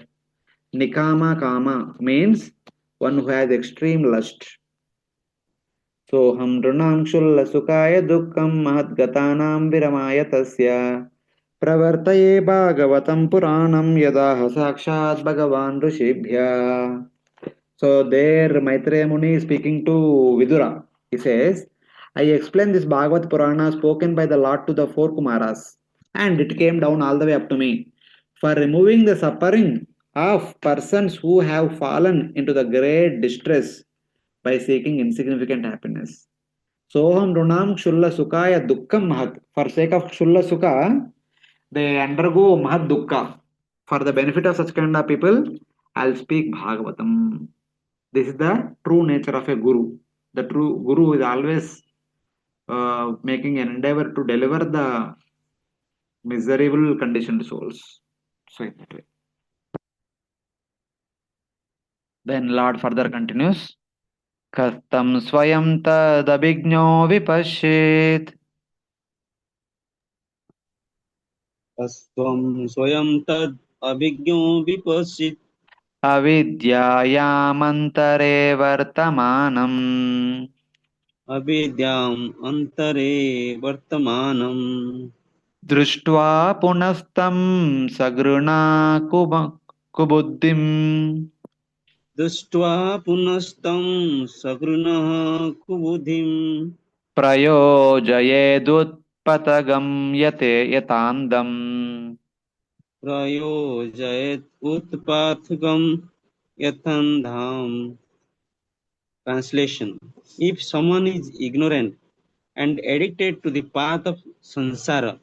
Nikama Kama means one who has extreme lust. Soham Runam Shulla Sukaya Dukkam Mahadgatanam Viramaya Tasya Pravartaye Bhagavatam Puranam Yadaha Sakshat Bhagavan Rishibhya. So there Maitreya Muni is speaking to Vidura. He says, I explained this Bhagavad Purana spoken by the Lord to the 4 Kumaras, and it came down all the way up to me. For removing the suffering of persons who have fallen into the great distress by seeking insignificant happiness. Soham runam kshulla sukaya dukkam mahat. For sake of kshulla sukha, they undergo mahat dukkha. For the benefit of such kind of people, I'll speak Bhagavatam. This is the true nature of a guru. The true guru is always making an endeavor to deliver the miserable conditioned souls. So in that way. Then Lord further continues. Kastam swayam tadabhijño vipashyet तस्त्वं स्वयं तद् अभिज्ञो विपश्चित् avidyayamantare vartamanam अविद्याम् अन्तरे वर्तमानम् दृष्ट्वा पुनस्तं सगृणा कुबुद्धिम् दृष्ट्वा पुनस्तं सकृणः कुबुद्धिम् प्रयोजयेदुत्पतगं यते यतान्दम् प्रयोजयेत् उत्पाथकम् यथान्धाम्. Translation: If someone is ignorant and addicted to the path of samsara,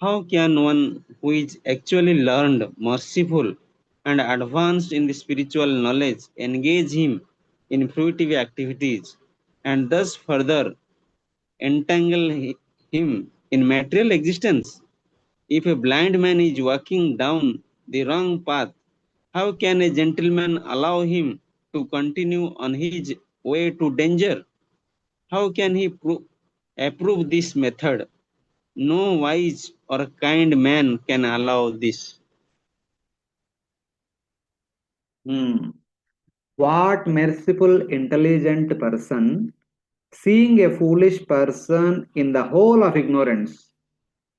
how can one who is actually learned, merciful, and advanced in the spiritual knowledge engage him in fruitive activities and thus further entangle him in material existence? If a blind man is walking down the wrong path, how can a gentleman allow him to continue on his way to danger? How can he approve this method? No wise or kind man can allow this. What merciful, intelligent person, seeing a foolish person in the hole of ignorance,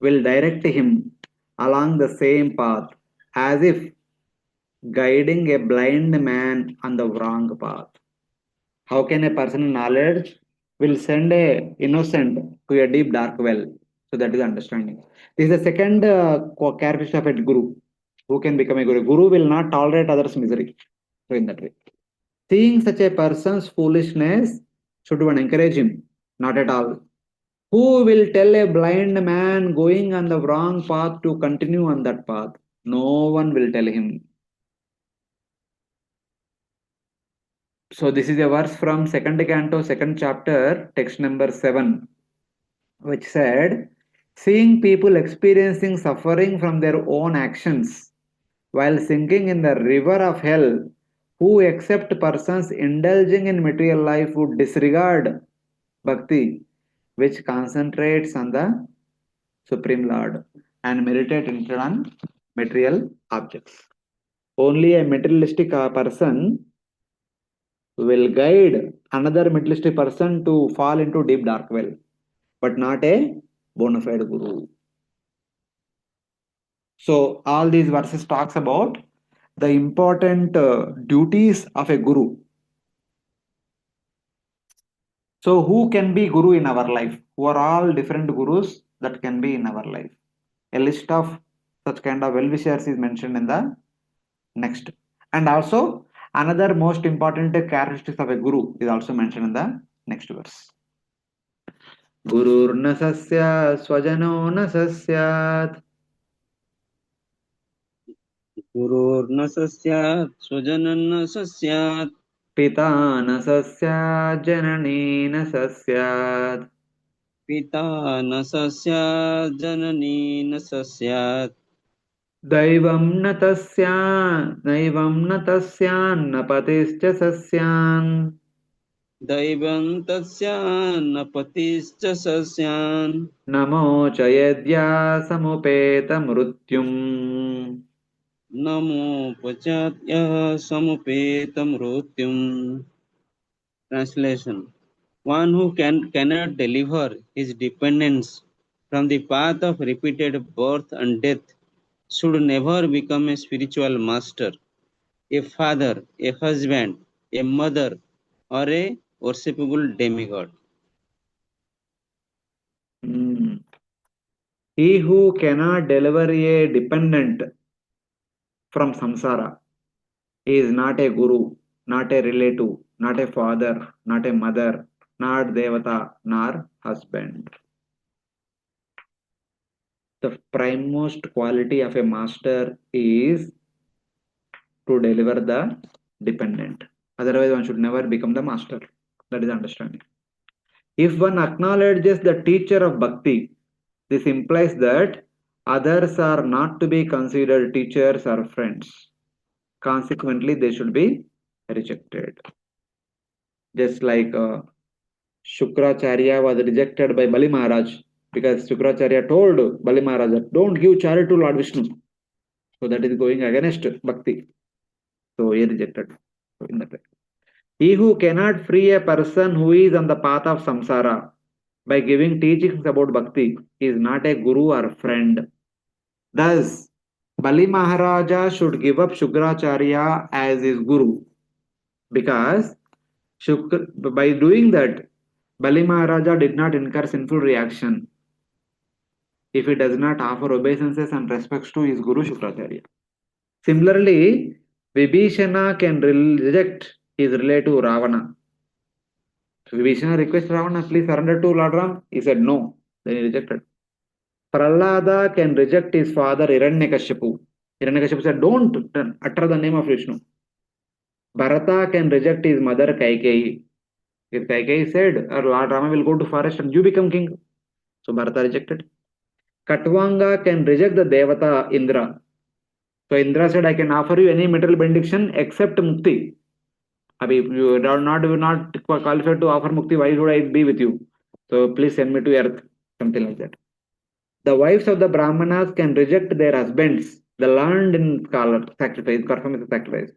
will direct him along the same path as if guiding a blind man on the wrong path? How can a person in knowledge will send a innocent to a deep dark well? So that is understanding. This is the second characteristic of a guru. Who can become a guru? Guru will not tolerate others' misery. So in that way, seeing such a person's foolishness, should one encourage him? Not at all. Who will tell a blind man going on the wrong path to continue on that path? No one will tell him. So this is a verse from second canto, second chapter, text number 7, which said, seeing people experiencing suffering from their own actions while sinking in the river of hell, who except persons indulging in material life would disregard bhakti, which concentrates on the Supreme Lord and meditate instead on material objects. Only a materialistic person will guide another materialistic person to fall into deep dark well, but not a bona fide guru. So all these verses talks about the important duties of a guru. So who can be guru in our life? Who are all different gurus that can be in our life? A list of such kind of well-wishers is mentioned in the next. And also another most important characteristics of a guru is also mentioned in the next verse. Gururna sasya swajano na sasyat गुरोर्न सस्यात् स्वजनन्न सस्यात् pita na sasyat janani na sasyat पिता न सस्यात् जननी न सस्यात् दैवं न तस्या नैवं न तस्यान्न पतिश्च सस्यान् दैवं तस्यान्न पतिश्च सस्यान् नमो च यद्या समुपेत मृत्युम् नमोपचात्यः समुपेत मृत्युम्. Translation: One who cannot deliver his dependents from the path of repeated birth and death should never become a spiritual master, a father, a husband, a mother, or a worshipable demigod. He who cannot deliver a dependent from samsara is not a guru. not a relative, not a father, not a mother, not devata, nor husband. The primemost quality of a master is to deliver the dependent. Otherwise, one should never become the master. That is understanding. If one acknowledges the teacher of bhakti, this implies that others are not to be considered teachers or friends. Consequently, they should be rejected. Just like Shukracharya was rejected by Bali Maharaj because Shukracharya told Bali Maharaj that don't give charity to Lord Vishnu. So that is going against bhakti. So he rejected. So in that way. He who cannot free a person who is on the path of samsara by giving teachings about bhakti is not a guru or friend. Thus, Bali Maharaja should give up Shukracharya as his guru because by doing that, Bali Maharaja did not incur sinful reaction if he does not offer obeisances and respects to his guru Shukracharya. Similarly, Vibhishana can reject his relative Ravana. So Vibhishana requests Ravana, please surrender to Lord Ram. He said no. Then he rejected. Prahlada can reject his father Hiranyakashipu. Hiranyakashipu said, don't utter the name of Vishnu. Bharata can reject his mother Kaikeyi. If Kaikeyi said, Lord Rama will go to forest and you become king. So Bharata rejected. Katvanga can reject the Devata Indra. So Indra said, I can offer you any material benediction except Mukti. If you are not qualified to offer Mukti, why should I be with you? So please send me to earth. Something like that. The wives of the Brahmanas can reject their husbands, the learned in scholar, sacrifice, performance of sacrifice.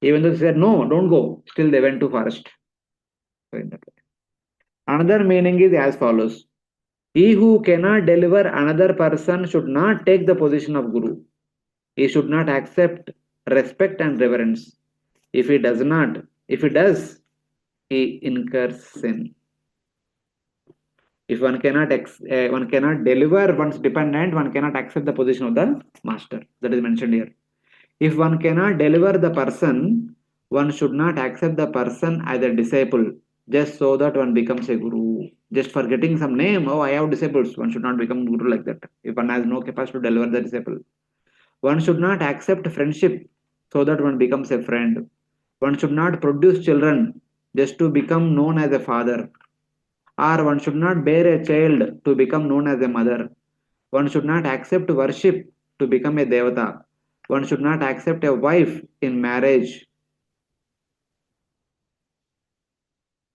Even though they said, no, don't go, still they went to forest. So in that way. Another meaning is as follows. He who cannot deliver another person should not take the position of guru. He should not accept respect and reverence. If he does, he incurs sin. If one cannot deliver one's dependent, one cannot accept the position of the master. That is mentioned here. If one cannot deliver the person, one should not accept the person as a disciple just so that one becomes a guru. Just for getting some name, oh, I have disciples. One should not become guru like that. If one has no capacity to deliver the disciple. One should not accept friendship so that one becomes a friend. One should not produce children just to become known as a father. Or one should not bear a child to become known as a mother. One should not accept worship to become a devata. One should not accept a wife in marriage.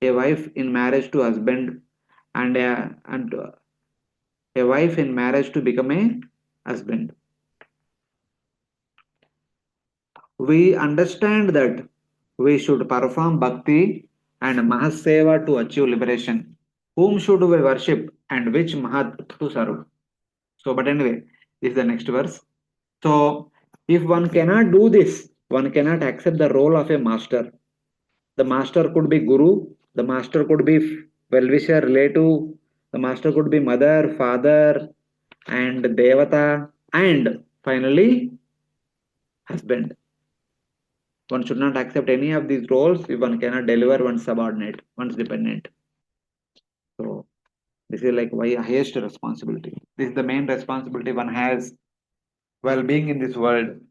A wife in marriage to husband and a wife in marriage to become a husband. We understand that we should perform bhakti and mahaseva to achieve liberation. Whom should we worship and which mahat to serve? So, but anyway, this is the next verse. So, if one cannot do this, one cannot accept the role of a master. The master could be guru, the master could be well-wisher, relative, the master could be mother, father, and devata, and finally, husband. One should not accept any of these roles if one cannot deliver one's subordinate, one's dependent. So, this is like why highest responsibility. This is the main responsibility one has while being in this world.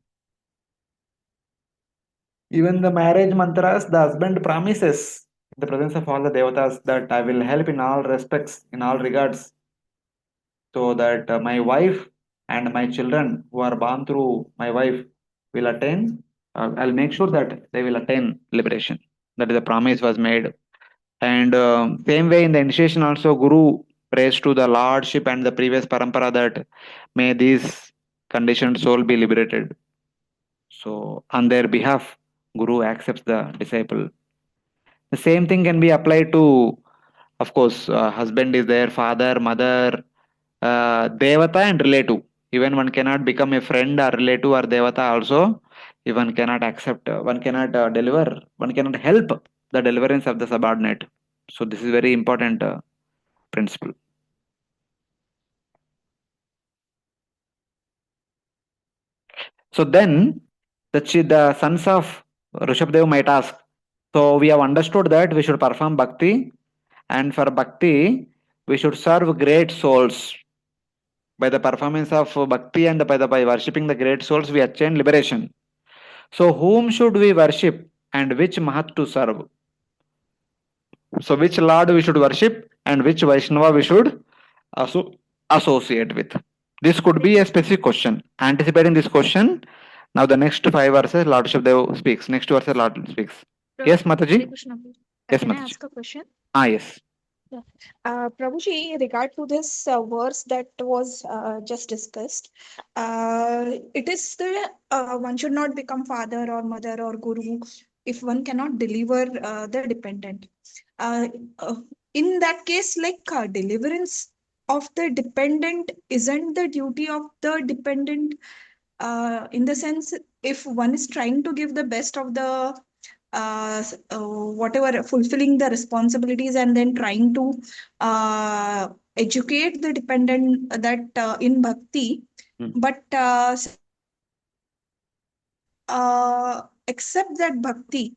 Even the marriage mantras, the husband promises in the presence of all the devatas that I will help in all respects, in all regards, so that my wife and my children who are born through my wife will attain. I'll make sure that they will attain liberation. That is the promise was made. And same way in the initiation also, Guru prays to the Lordship and the previous parampara that may these conditioned soul be liberated. So on their behalf, Guru accepts the disciple. The same thing can be applied to, of course, husband is there, father, mother, devata and relative. Even one cannot become a friend or relative or devata also. If one cannot accept, one cannot deliver, one cannot help the deliverance of the subordinate. So this is very important principle. So then the sons of Rushabhdev might ask. So we have understood that we should perform bhakti, and for bhakti, we should serve great souls. By the performance of bhakti and by worshipping the great souls, we attain liberation. So whom should we worship and which Mahat to serve? So which Lord we should worship and which Vaishnava we should associate with? This could be a specific question. Anticipating this question, now the next 5 verses Lord Rushabhdev speaks. Next verse Lord speaks. Yes, Mataji? Hare Krishna. Yes, Can I Mataji. ask a question? Yes. Prabhuji, regard to this verse that was just discussed, it is the one should not become father or mother or guru if one cannot deliver the dependent. Uh, uh, in that case, like deliverance of the dependent isn't the duty of the dependent. In the sense, if one is trying to give the best of the whatever, fulfilling the responsibilities and then trying to educate the dependent that in bhakti, but accept that bhakti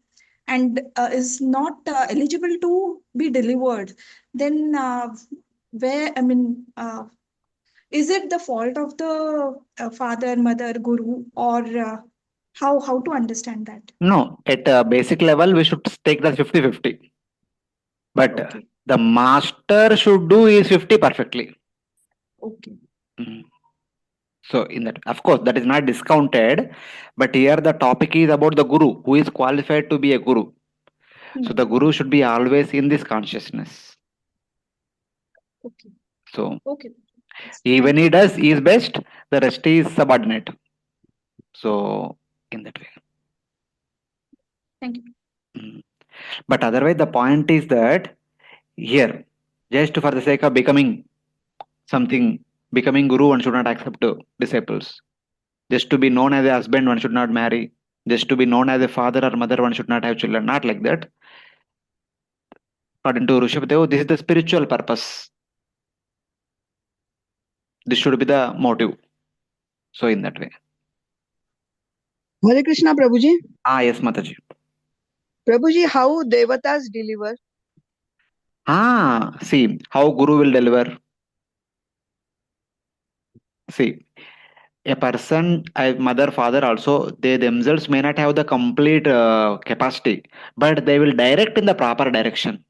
and is not eligible to be delivered, then where, I mean, is it the fault of the father, mother, guru, or how to understand that? No, at a basic level, we should take the 50-50. But Okay. the master should do is 50 perfectly. Okay. So in that, of course, that is not discounted. But here the topic is about the guru, who is qualified to be a guru. So the guru should be always in this consciousness. Okay. So Okay. even he does his best, the rest is subordinate. So in that way. Thank you. But otherwise, the point is that here, just for the sake of becoming something, becoming guru, one should not accept disciples. Just to be known as a husband, one should not marry. Just to be known as a father or mother, one should not have children. Not like that. According to Rushabhdev, this is the spiritual purpose. This should be the motive. So in that way. Hare Krishna, Prabhuji. Yes, Mataji. Prabhuji, how devatas deliver? See how Guru will deliver. See, a person, a mother, father also, they themselves may not have the complete capacity, but they will direct in the proper direction.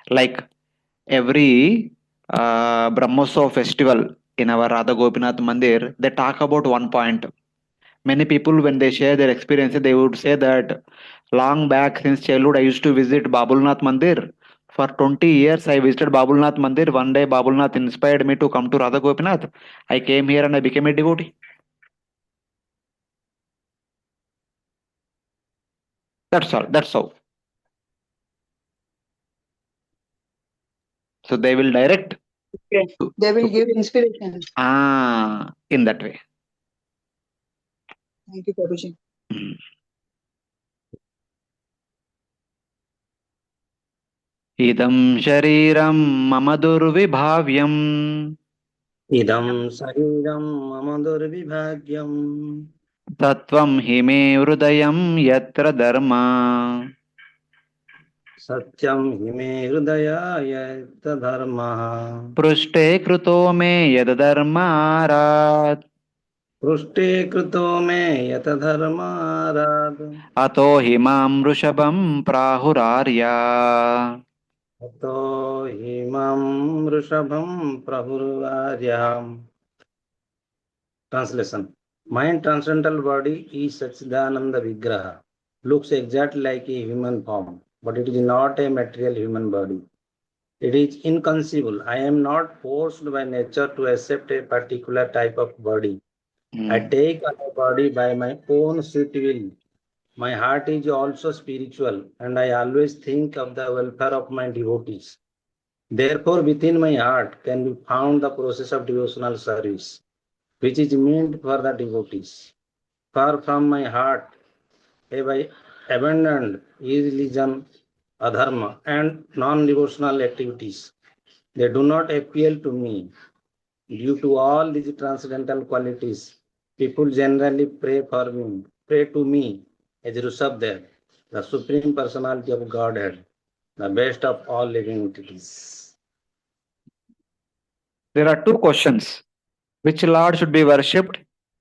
Like every Brahmosత్సవ festival in our Radha Gopinath Mandir, they talk about one point. Many people, when they share their experiences, they would say that long back since childhood, I used to visit Babulnath Mandir. For 20 years, I visited Babulnath Mandir. One day, Babulnath inspired me to come to Radha Gopinath. I came here and I became a devotee. That's all. That's all. So they will direct. Okay. They will give inspiration. In that way. Thank you, Prabhuji. Idam shariram mama durvibhavyam Idam Sariram Mama Durvibhagyam Tattvam hime hrudayam yatra dharma Satyam Hime Hridaya Dharma Prushte kruto me yad dharmarat Prushte Kruto Me Yata Dharma Rad Ato himam rushabam prahurarya. Ato Himam Rishabham Prahurvaryam. Translation. Mind transcendental body is Satchidananda Vigraha. Looks exactly like a human form, but it is not a material human body. It is inconceivable. I am not forced by nature to accept a particular type of body. I take on a body by my own sweet will. My heart is also spiritual, and I always think of the welfare of my devotees. Therefore, within my heart can be found the process of devotional service, which is meant for the devotees. Far from my heart have I abandoned irreligion, adharma, and non-devotional activities. They do not appeal to me. Due to all these transcendental qualities, people generally pray to me is Rushabhadeva, the Supreme Personality of Godhead, the best of all living entities. There are two questions. Which Lord should be worshipped?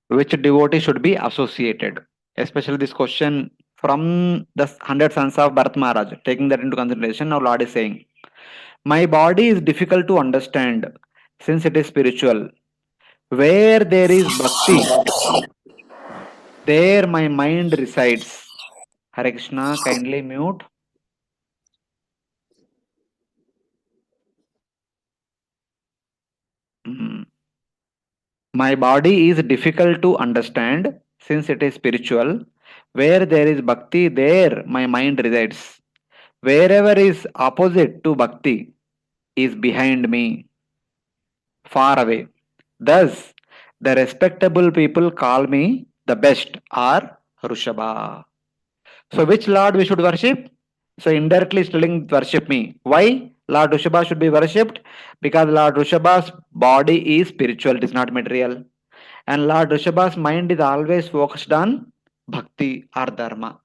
Which devotee should be associated? Especially this question from the 100 sons of Bharat Maharaj. Taking that into consideration, now Lord is saying, my body is difficult to understand since it is spiritual. Where there is bhakti, there my mind resides. Hare Krishna, kindly mute. Mm. My body is difficult to understand since it is spiritual. Where there is bhakti, there my mind resides. Wherever is opposite to bhakti is behind me, far away. Thus, the respectable people call me the best or Rushabha. So, which Lord we should worship? So, indirectly it's telling worship me. Why? Lord Rushabha should be worshipped because Lord Rushabha's body is spiritual, it is not material. And Lord Rushabha's mind is always focused on bhakti or dharma.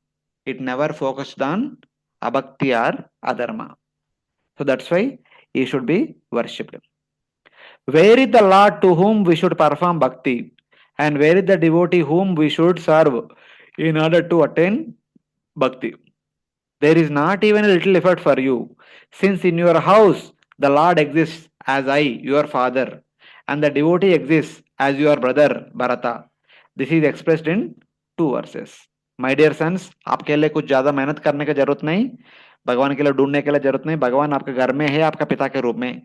It never focused on abhakti or adharma. So that's why he should be worshipped. Where is the Lord to whom we should perform bhakti? And where is the devotee whom we should serve in order to attain bhakti? There is not even a little effort for you. Since in your house the Lord exists as I, your father, and the devotee exists as your brother Bharata. This is expressed in two verses. My dear sons, आपके लिए कुछ ज्यादा मेहनत करने की जरूरत नहीं, भगवान के लिए ढूंढने के लिए जरूरत नहीं. भगवान आपके घर में है आपका पिता के रूप में,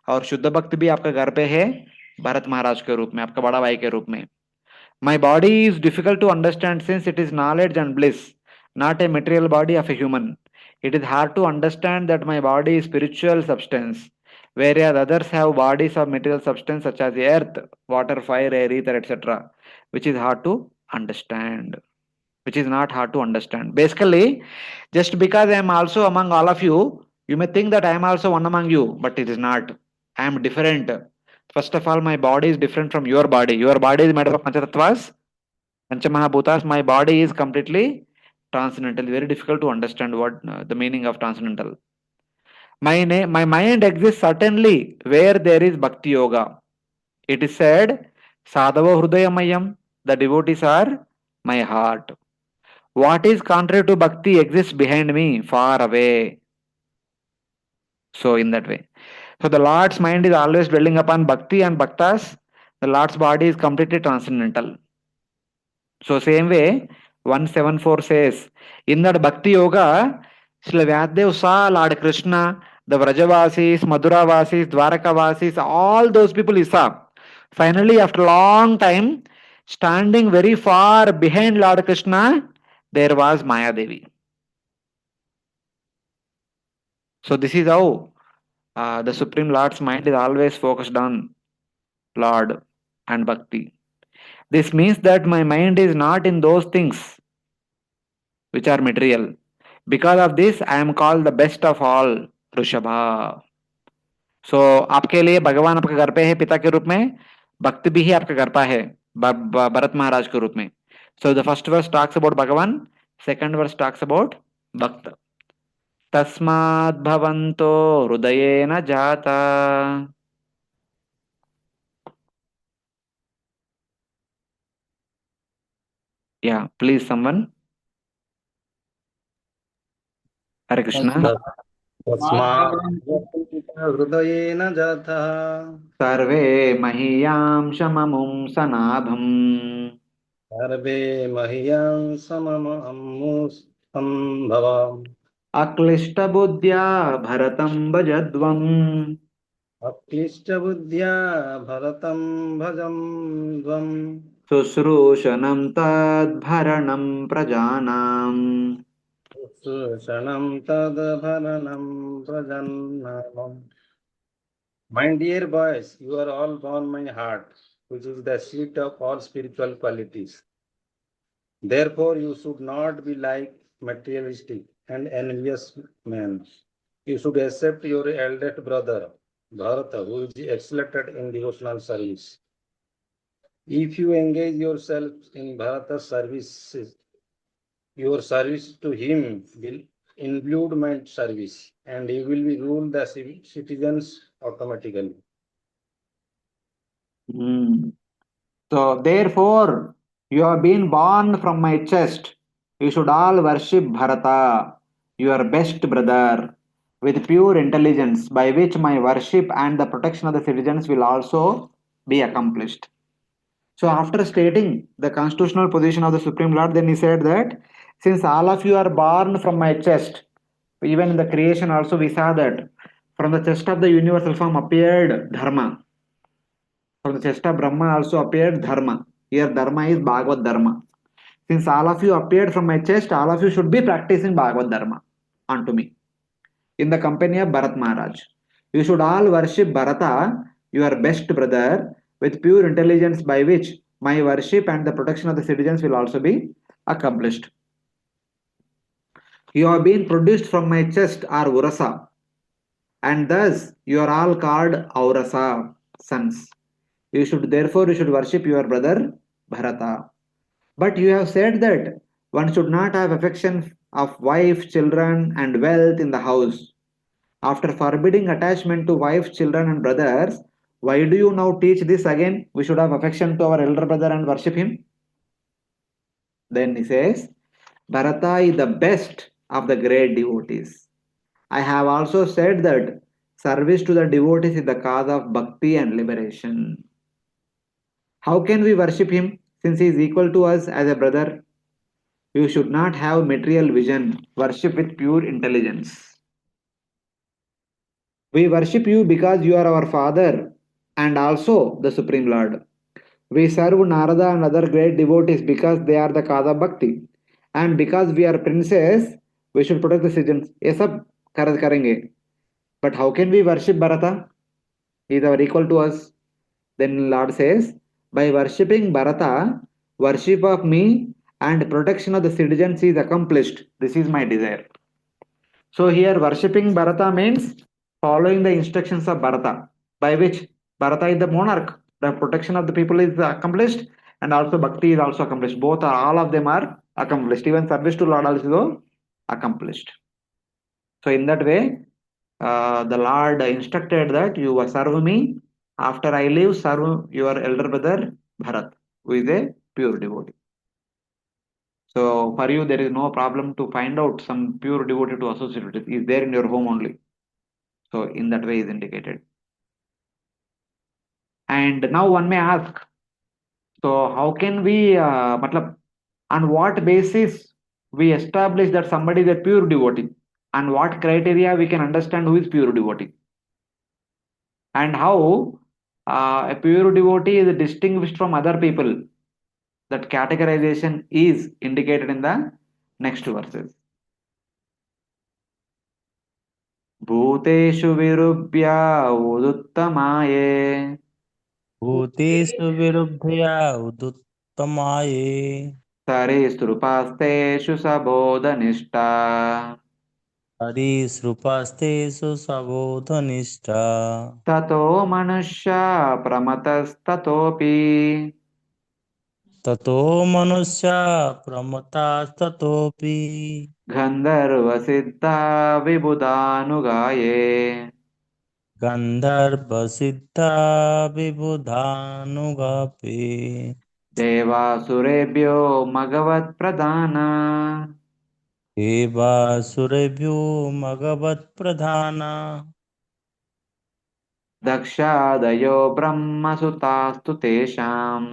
और शुद्ध भक्त भी आपके घर पे है भरत महाराज के रूप में, आपका बड़ा भाई के रूप में. My body is difficult to understand since it is knowledge and bliss, not a material body of a human. It is hard to understand that my body is spiritual substance, whereas others have bodies of material substance such as earth, water, fire, air, ether, etc., which is hard to understand. Which is not hard to understand. Basically, just because I am also among all of you, you may think that I am also one among you, but it is not. I am different. First of all, my body is different from your body. Your body is made up of Panchatatvas, Panchamahabhutas. My body is completely transcendental. Very difficult to understand what the meaning of transcendental. My mind exists certainly where there is Bhakti Yoga. It is said, Sadhava Hrudayamayam. The devotees are my heart. What is contrary to bhakti exists behind me, far away. So, in that way. So, the Lord's mind is always dwelling upon bhakti and bhaktas. The Lord's body is completely transcendental. So, same way, 174 says, in that bhakti yoga, Srila Vyasadeva saw Lord Krishna, the Vrajavasis, Madhuravasis, Dwarakavasis, all those people he saw. Finally, after a long time, standing very far behind Lord Krishna, there was Maya Devi. So this is how the Supreme Lord's mind is always focused on Lord and Bhakti. This means that my mind is not in those things which are material. Because of this, I am called the best of all, Rushabha. So आपके लिए भगवान आपके घर पे है पिता के रूप में, भक्त भी ही आपके घर पर है भरत महाराज के रूप में. So the first verse talks about Bhagavan, second verse talks about Bhakta. तस्माद् भवन्तो हृदयेन जाता. Yeah, please someone. Hare Krishna. हृदयेन जातः सर्वे महीयां सममुं सनाभम्. सर्वे मह्यं समममुसंभवम् अक्लिष्टबुद्ध्या भरतं भजध्वम्. अक्लिष्टबुद्ध्या भरतं भजं त्वम् शुश्रूषणं तद्भरणं प्रजानाम्. शुश्रूषणं तद्भरणं प्रजननम्. My dear boys, you are all born my heart, which is the seat of all spiritual qualities. Therefore, you should not be like materialistic and envious men. You should accept your eldest brother, Bharata, who is excellent in devotional service. If you engage yourself in Bharata's services, Your service to him will include my service, and he will be rule the citizens automatically. So, therefore, you have been born from my chest. You should all worship Bharata, your best brother, with pure intelligence, by which my worship and the protection of the citizens will also be accomplished. So, after stating the constitutional position of the Supreme Lord, then he said that since all of you are born from my chest, even in the creation also we saw that from the chest of the universal form appeared Dharma. From the chest of Brahma also appeared Dharma. Here Dharma is Bhagavad Dharma. Since all of you appeared from my chest, all of you should be practicing Bhagavad Dharma unto me in the company of Bharat Maharaj. You should all worship Bharata, your best brother, with pure intelligence by which my worship and the protection of the citizens will also be accomplished. You have been produced from my chest are Urasa, and thus you are all called Aurasa, sons. You should worship your brother Bharata. But you have said that one should not have affection of wife, children, and wealth in the house. After forbidding attachment to wife, children, and brothers, why do you now teach this again? We should have affection to our elder brother and worship him. Then he says, Bharata is the best of the great devotees. I have also said that service to the devotees is the cause of bhakti and liberation. How can we worship him since he is equal to us as a brother? You should not have material vision. Worship with pure intelligence. We worship you because you are our Father and also the Supreme Lord. We serve Narada and other great devotees because they are the cause of bhakti. And because we are princes, we should protect the citizens. ये सब करेंगे. But how can we worship Bharata? He is our equal to us. Then Lord says, by worshipping Bharata, worship of me and protection of the citizens is accomplished. This is my desire. So here worshipping Bharata means following the instructions of Bharata, by which Bharata is the monarch. The protection of the people is accomplished, and also bhakti is also accomplished. Both are all of them are accomplished. Even service to Lord also accomplished. So in that way, the Lord instructed that you will serve me. After I leave, serve your elder brother Bharat, who is a pure devotee. So for you, there is no problem to find out some pure devotee to associate with. Is there in your home only. So in that way is indicated. And now one may ask, so how can we, on what basis we establish that somebody is a pure devotee? And what criteria we can understand who is pure devotee? And how a pure devotee is distinguished from other people? That categorization is indicated in the next verses. Bhuteshu virubhya uduttamaye भूतेषु विरुद्धया उदुत्तमाये सरीसृपास्तेषु सबोधनिष्ठा हरिसृपास्तेषु सबोधनिष्ठा ततो मनुष्या प्रमतस्ततोऽपि ततो मनुष्या प्रमतास्ततोऽपि गन्धर्वसिद्धा विबुधानुगाये गन्धर्वसिद्धा विबुधानुगापि देवासुरेभ्यो मघवत्प्रधाना देवासुरेभ्यो मघवत्प्रधाना दक्षादयो ब्रह्मसुतास्तु तेषाम्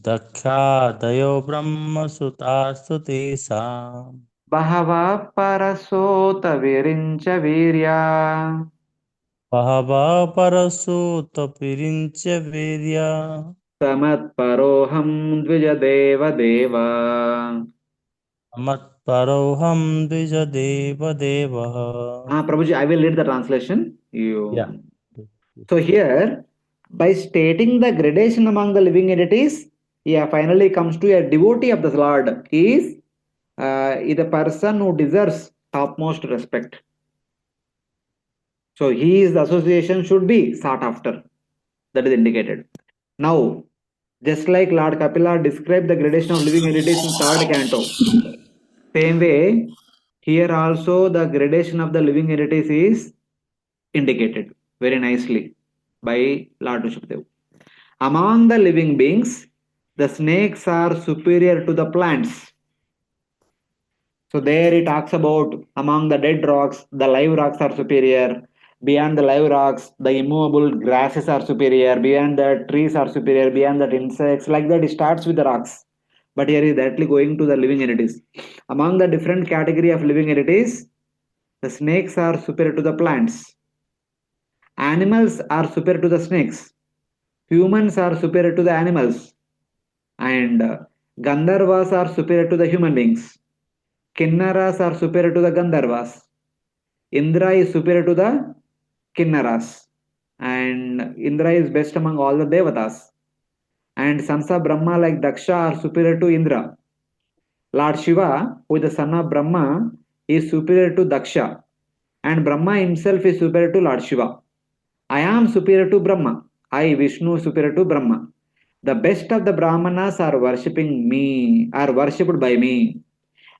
दक्षादयो ब्रह्मसुतास्तु तेषाम् बहवः परसोत विरिञ्च वीर्या बहवः परसुतपिरिञ्च Virya समत्परोऽहं द्विजदेवदेव मत्परोऽहं द्विजदेवदेवः Prabhuji, I will read the translation. Yeah. So here, by stating the gradation among the living entities, finally comes to a devotee of the Lord. He is a person who deserves topmost respect. So his association should be sought after. That is indicated. Now, Just like Lord Kapila described the gradation of living entities in third canto. Same way, here also the gradation of the living entities is indicated very nicely by Lord Rushabhadeva. Among the living beings, the snakes are superior to the plants. So there he talks about among the dead rocks, the live rocks are superior. Beyond the live rocks, the immovable grasses are superior. Beyond the trees are superior. Beyond that, insects. Like that, it starts with the rocks. But here is directly going to the living entities. Among the different category of living entities, the snakes are superior to the plants. Animals are superior to the snakes. Humans are superior to the animals. And Gandharvas are superior to the human beings. Kinnaras are superior to the Gandharvas. Indra is superior to the Kinnaras. And Indra is best among all the Devatas. And sons of Brahma like Daksha are superior to Indra. Lord Shiva, who is the son of Brahma, is superior to Daksha. And Brahma himself is superior to Lord Shiva. I am superior to Brahma. I, Vishnu, is superior to Brahma. The best of the Brahmanas are worshipping me, are worshipped by me.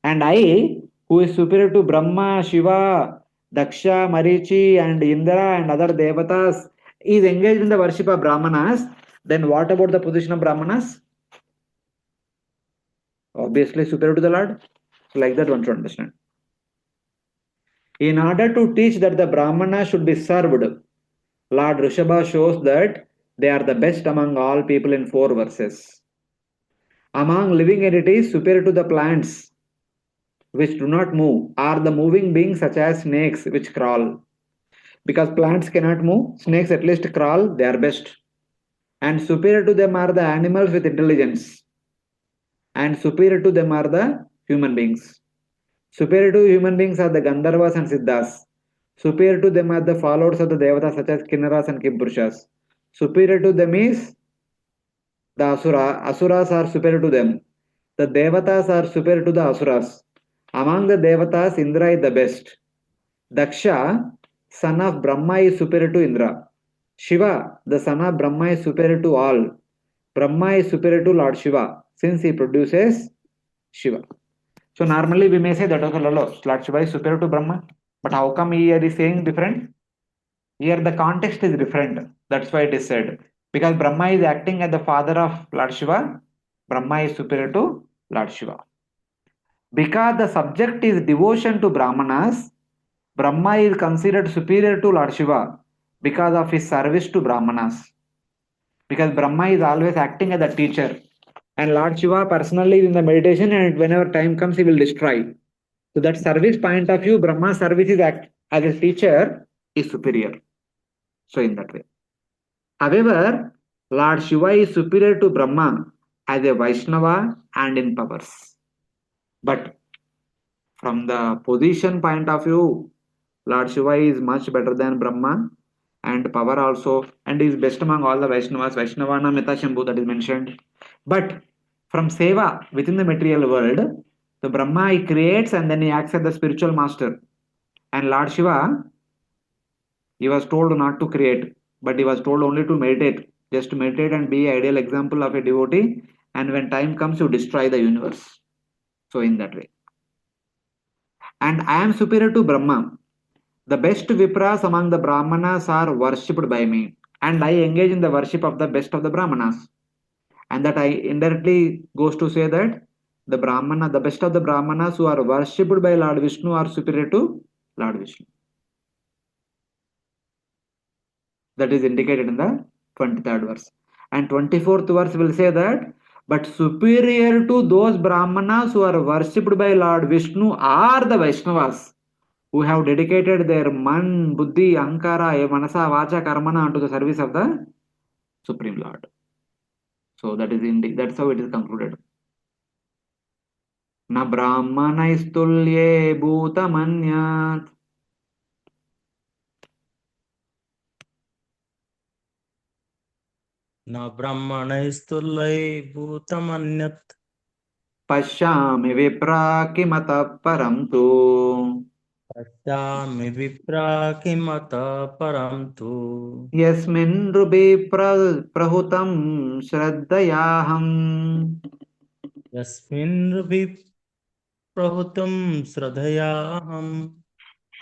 And I, who is superior to Brahma, Shiva, Daksha, Marichi, and Indra, and other Devatas, is engaged in the worship of Brahmanas, then what about the position of Brahmanas? Obviously superior to the Lord. So like that one should understand. In order to teach that the Brahmana should be served, Lord Rushabha shows that they are the best among all people in 4 verses. Among living entities superior to the plants, which do not move, are the moving beings such as snakes which crawl. Because plants cannot move, snakes at least crawl, they are best. And superior to them are the animals with intelligence. And superior to them are the human beings. Superior to human beings are the Gandharvas and Siddhas. Superior to them are the followers of the Devatas such as Kinnaras and Kimpurshas. Superior to them is the Asura. Asuras are superior to them. The Devatas are superior to the Asuras. Among the Devatas, Indra is the best. Daksha, son of Brahma, is superior to Indra. Shiva, the son of Brahma, is superior to all. Brahma is superior to Lord Shiva since he produces Shiva. So normally we may say that okay, Lord Shiva is superior to Brahma. But how come here is saying different? Here the context is different. That's why it is said. Because Brahma is acting as the father of Lord Shiva, Brahma is superior to Lord Shiva. Because the subject is devotion to Brahmanas, Brahma is considered superior to Lord Shiva because of his service to Brahmanas. Because Brahma is always acting as a teacher. And Lord Shiva personally is in the meditation, and whenever time comes, he will destroy. So that service point of view, Brahma's service is act as a teacher is superior. So in that way. However, Lord Shiva is superior to Brahma as a Vaishnava and in powers. But from the position point of view, Lord Shiva is much better than Brahma and power also, and is best among all the Vaishnavas. Vaishnavana Mita Shambhu, that is mentioned. But from Seva within the material world, the Brahma he creates and then he acts as the spiritual master. And Lord Shiva, he was told not to create, but he was told only to meditate. Just to meditate and be ideal example of a devotee. And when time comes, you destroy the universe. So in that way. And I am superior to Brahma. The best Vipras among the Brahmanas are worshipped by me. And I engage in the worship of the best of the Brahmanas. And that I indirectly goes to say that the Brahmana, the best of the Brahmanas who are worshipped by Lord Vishnu are superior to Lord Vishnu. That is indicated in the 23rd verse. And 24th verse will say that, but superior to those Brahmanas who are worshipped by Lord Vishnu are the Vaishnavas, who have dedicated their man, buddhi, ankara, manasa, vacha, karmana unto the service of the Supreme Lord. So that is that's how it is concluded. Na brahmanaistulye bhutamanyat न ब्रह्मणैस्तुल्यै भूतमन्यत् pashyami vipra kimatah param tu. पश्यामि विप्रा किमत परं तु यस्मिन् नृपे प्रहुतं श्रद्धयाहम् यस्मिन् विप्रहुतं श्रद्धयाहम्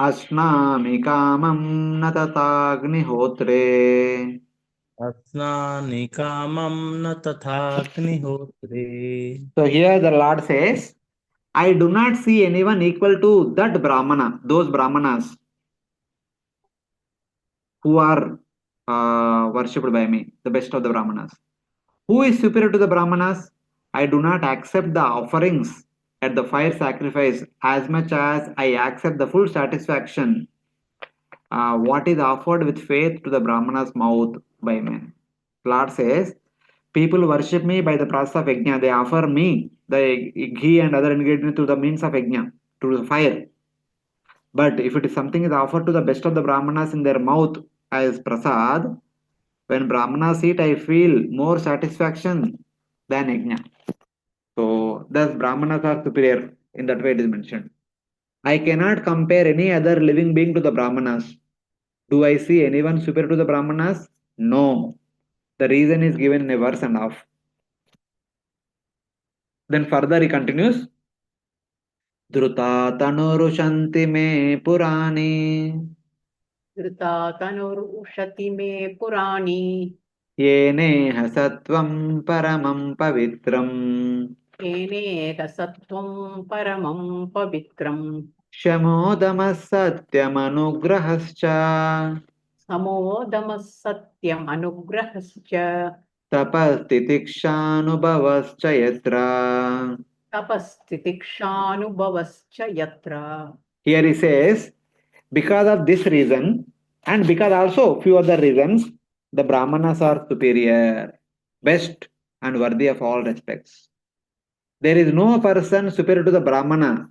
अश्नामि कामं न तथाग्निहोत्रे. अश्नामि कामं न तथाग्निहोत्रे। So here the Lord says, I do not see anyone equal to that Brahmana, those Brahmanas who are worshipped by me, the best of the Brahmanas. Who is superior to the Brahmanas? I do not accept the offerings at the fire sacrifice as much as I accept the full satisfaction what is offered with faith to the Brahmana's mouth by men. Lord says, people worship me by the process of yajna. They offer me the ghee and other ingredients through the means of yajna, through the fire. But if it is something is offered to the best of the Brahmanas in their mouth as prasad, when Brahmanas eat, I feel more satisfaction than yajna. So thus Brahmanas are superior. In that way it is mentioned. I cannot compare any other living being to the Brahmanas. Do I see anyone superior to the Brahmanas? No. The reason is given in a verse and half. Then further he continues. Dhruta tanurushanti me purani धृता तनुरुषति मे पुराणी येनेह सत्वं परमं पवित्रम् येनेह सत्त्वं परमं पवित्रम् शमोदमः सत्यमनुग्रहश्च समोदमः सत्यमनुग्रहश्च तपस्तितिक्षानुभवश्च यत्र. तपस्तितिक्षानुभवश्च यत्र. Here he says, because of this reason and because also few other reasons, the Brahmanas are superior, best and worthy of all respects. There is no person superior to the Brahmana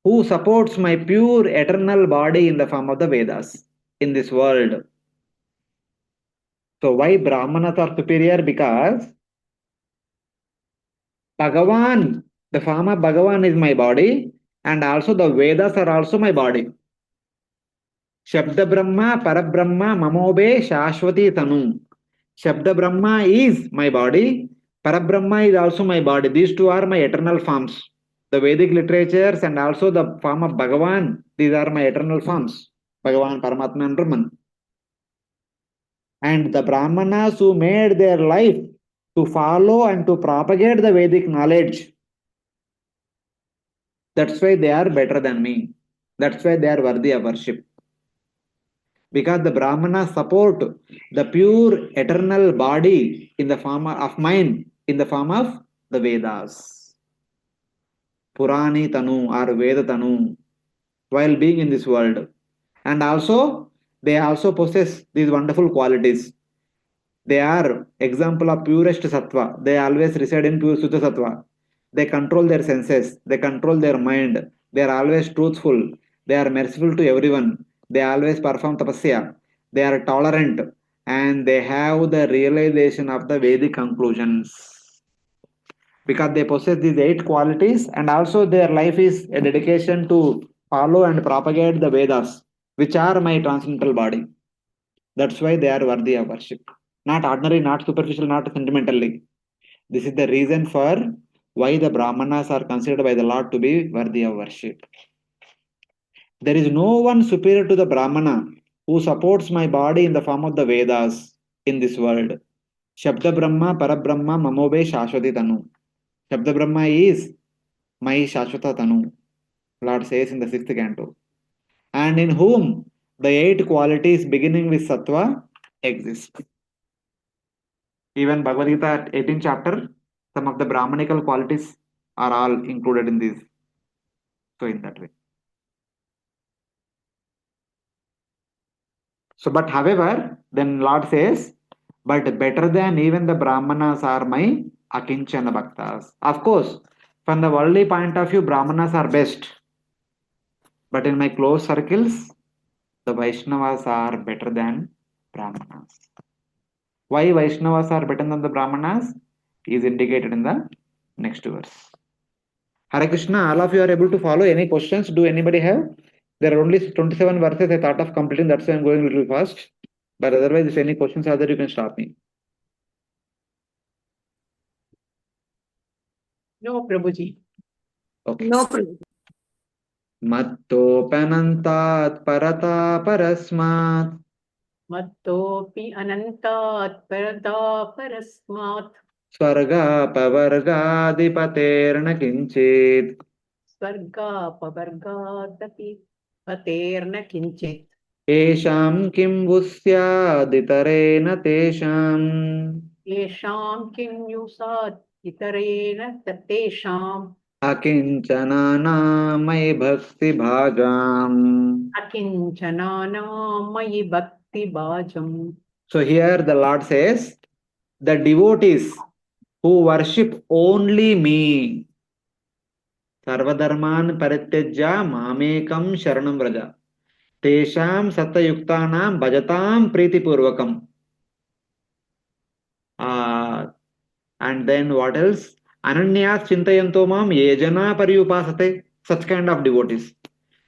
who supports my pure eternal body in the form of the Vedas in this world. So why Brahmanas are superior? Because Bhagavan, the form of Bhagavan is my body and also the Vedas are also my body. Shabda Brahma, Parabrahma, Mamobe, Shashwati Tanu. Shabda Brahma is my body, Parabrahma is also my body. These two are my eternal forms. The Vedic literatures and also the form of Bhagavan, these are my eternal forms. Bhagavan, Paramatma and Brahman. And the Brahmanas who made their life to follow and to propagate the Vedic knowledge, that's why they are better than me. That's why they are worthy of worship. Because the Brahmanas support the pure eternal body in the form of mind, in the form of the Vedas. Purani Tanu or Veda Tanu, while being in this world. And also, they also possess these wonderful qualities. They are example of purest sattva. They always reside in pure Shuddha sattva. They control their senses. They control their mind. They are always truthful. They are merciful to everyone. They always perform tapasya. They are tolerant and they have the realization of the Vedic conclusions. Because they possess these 8 qualities and also their life is a dedication to follow and propagate the Vedas, which are my transcendental body. That's why they are worthy of worship. Not ordinary, not superficial, not sentimentally. This is the reason for why the Brahmanas are considered by the Lord to be worthy of worship. There is no one superior to the Brahmana who supports my body in the form of the Vedas in this world. Shabda Brahma, Parabrahma, Mamobe, Shashwati Tanu. Shabda Brahma is my Shashwata Tanu, Lord says in the 6th canto. And in whom the 8 qualities beginning with Sattva exist. Even Bhagavad Gita 18th chapter, some of the Brahmanical qualities are all included in this. So in that way. So but however, then Lord says, but better than even the Brahmanas are my Akinchana Bhaktas. Of course, from the worldly point of view, Brahmanas are best. But in my close circles, the Vaishnavas are better than Brahmanas. Why Vaishnavas are better than the Brahmanas is indicated in the next verse. Hare Krishna, all of you are able to follow. Any questions? Do anybody have? There are only 27 verses I thought of completing, that's why I'm going a little fast. But otherwise, if any questions are there, you can stop me. No, Prabhuji. Okay. No, Prabhu. मत्तोपनन्तात् परता परस्मात् Mattopi anantat parada parasmat स्वर्गापवर्गाधिपतेर्न किञ्चित् Svarga pavargadapi paterna kinchit. येषां किं वुस्यादितरेण तेषाम् Yesham kim yusat itarena tatesham अकिञ्चनानामयि भक्तिभाजाम्. akinchanana mayi bhakti bhajam. So here the Lord says, the devotees who worship only me, sarvadharman parityajya mamekam sharanam vraja, tesham satyayuktanam bhajatam pritipurvakam. And then what else? Ananyas chintayanto mam yejana paryupasate. Such kind of devotees.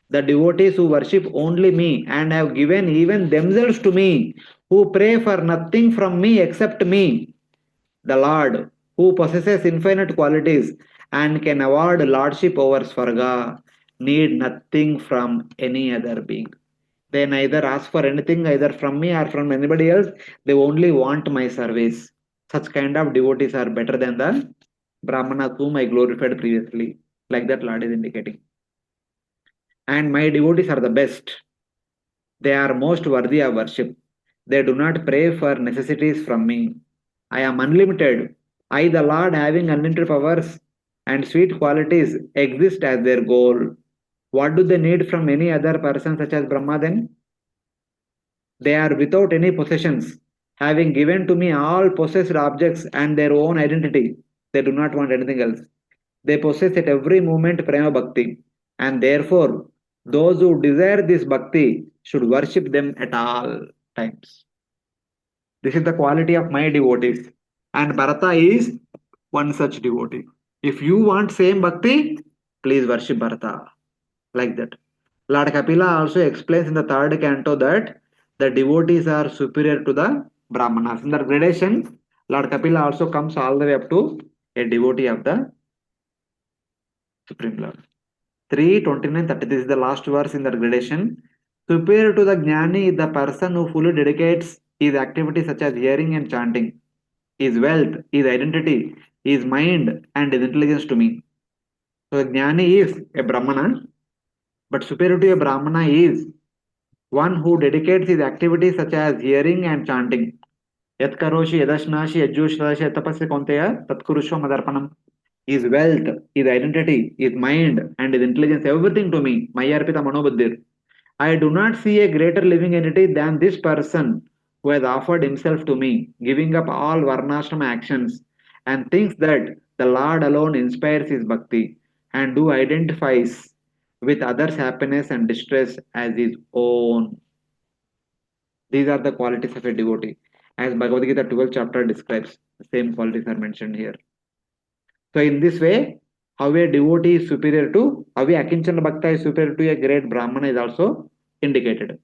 The devotees who worship only me and have given even themselves to me, who pray for nothing from me except me, the Lord, who possesses infinite qualities and can award lordship over Swarga, need nothing from any other being. They neither ask for anything either from me or from anybody else. They only want my service. Such kind of devotees are better than the Brahmanas whom I glorified previously. Like that Lord is indicating. And my devotees are the best. They are most worthy of worship. They do not pray for necessities from me. I am unlimited. I, the Lord, having unlimited powers and sweet qualities, exist as their goal. What do they need from any other person such as Brahma then? They are without any possessions, having given to me all possessed objects and their own identity. They do not want anything else. They possess at every moment prema bhakti, and therefore those who desire this bhakti should worship them at all times. This is the quality of my devotees, and Bharata is one such devotee. If you want same bhakti, please worship Bharata like that. Lord Kapila also explains in the third canto that the devotees are superior to the Brahmanas. In the gradation, Lord Kapila also comes all the way up to a devotee of the Supreme Lord. 3:29, 30. This is the last verse in the gradation. Superior to the Jnani is the person who fully dedicates his activities such as hearing and chanting, his wealth, his identity, his mind, and his intelligence to me. So, Jnani is a Brahmana, but superior to a Brahmana is one who dedicates his activities such as hearing and chanting. Yat karoshi yadashnashi yajjushrashi yatapasya konteya tatkurushva madarpanam. His wealth, his identity, his mind, and his intelligence, everything to me. Mayarpita manobuddhir. I do not see a greater living entity than this person who has offered himself to me, giving up all varnashrama actions, and thinks that the Lord alone inspires his bhakti, and who identifies with others' happiness and distress as his own. These are the qualities of a devotee. As Bhagavad Gita 12th chapter describes, the same qualities are mentioned here. So in this way, how a devotee is superior to, how a Akinchana Bhakta is superior to a great Brahmana is also indicated.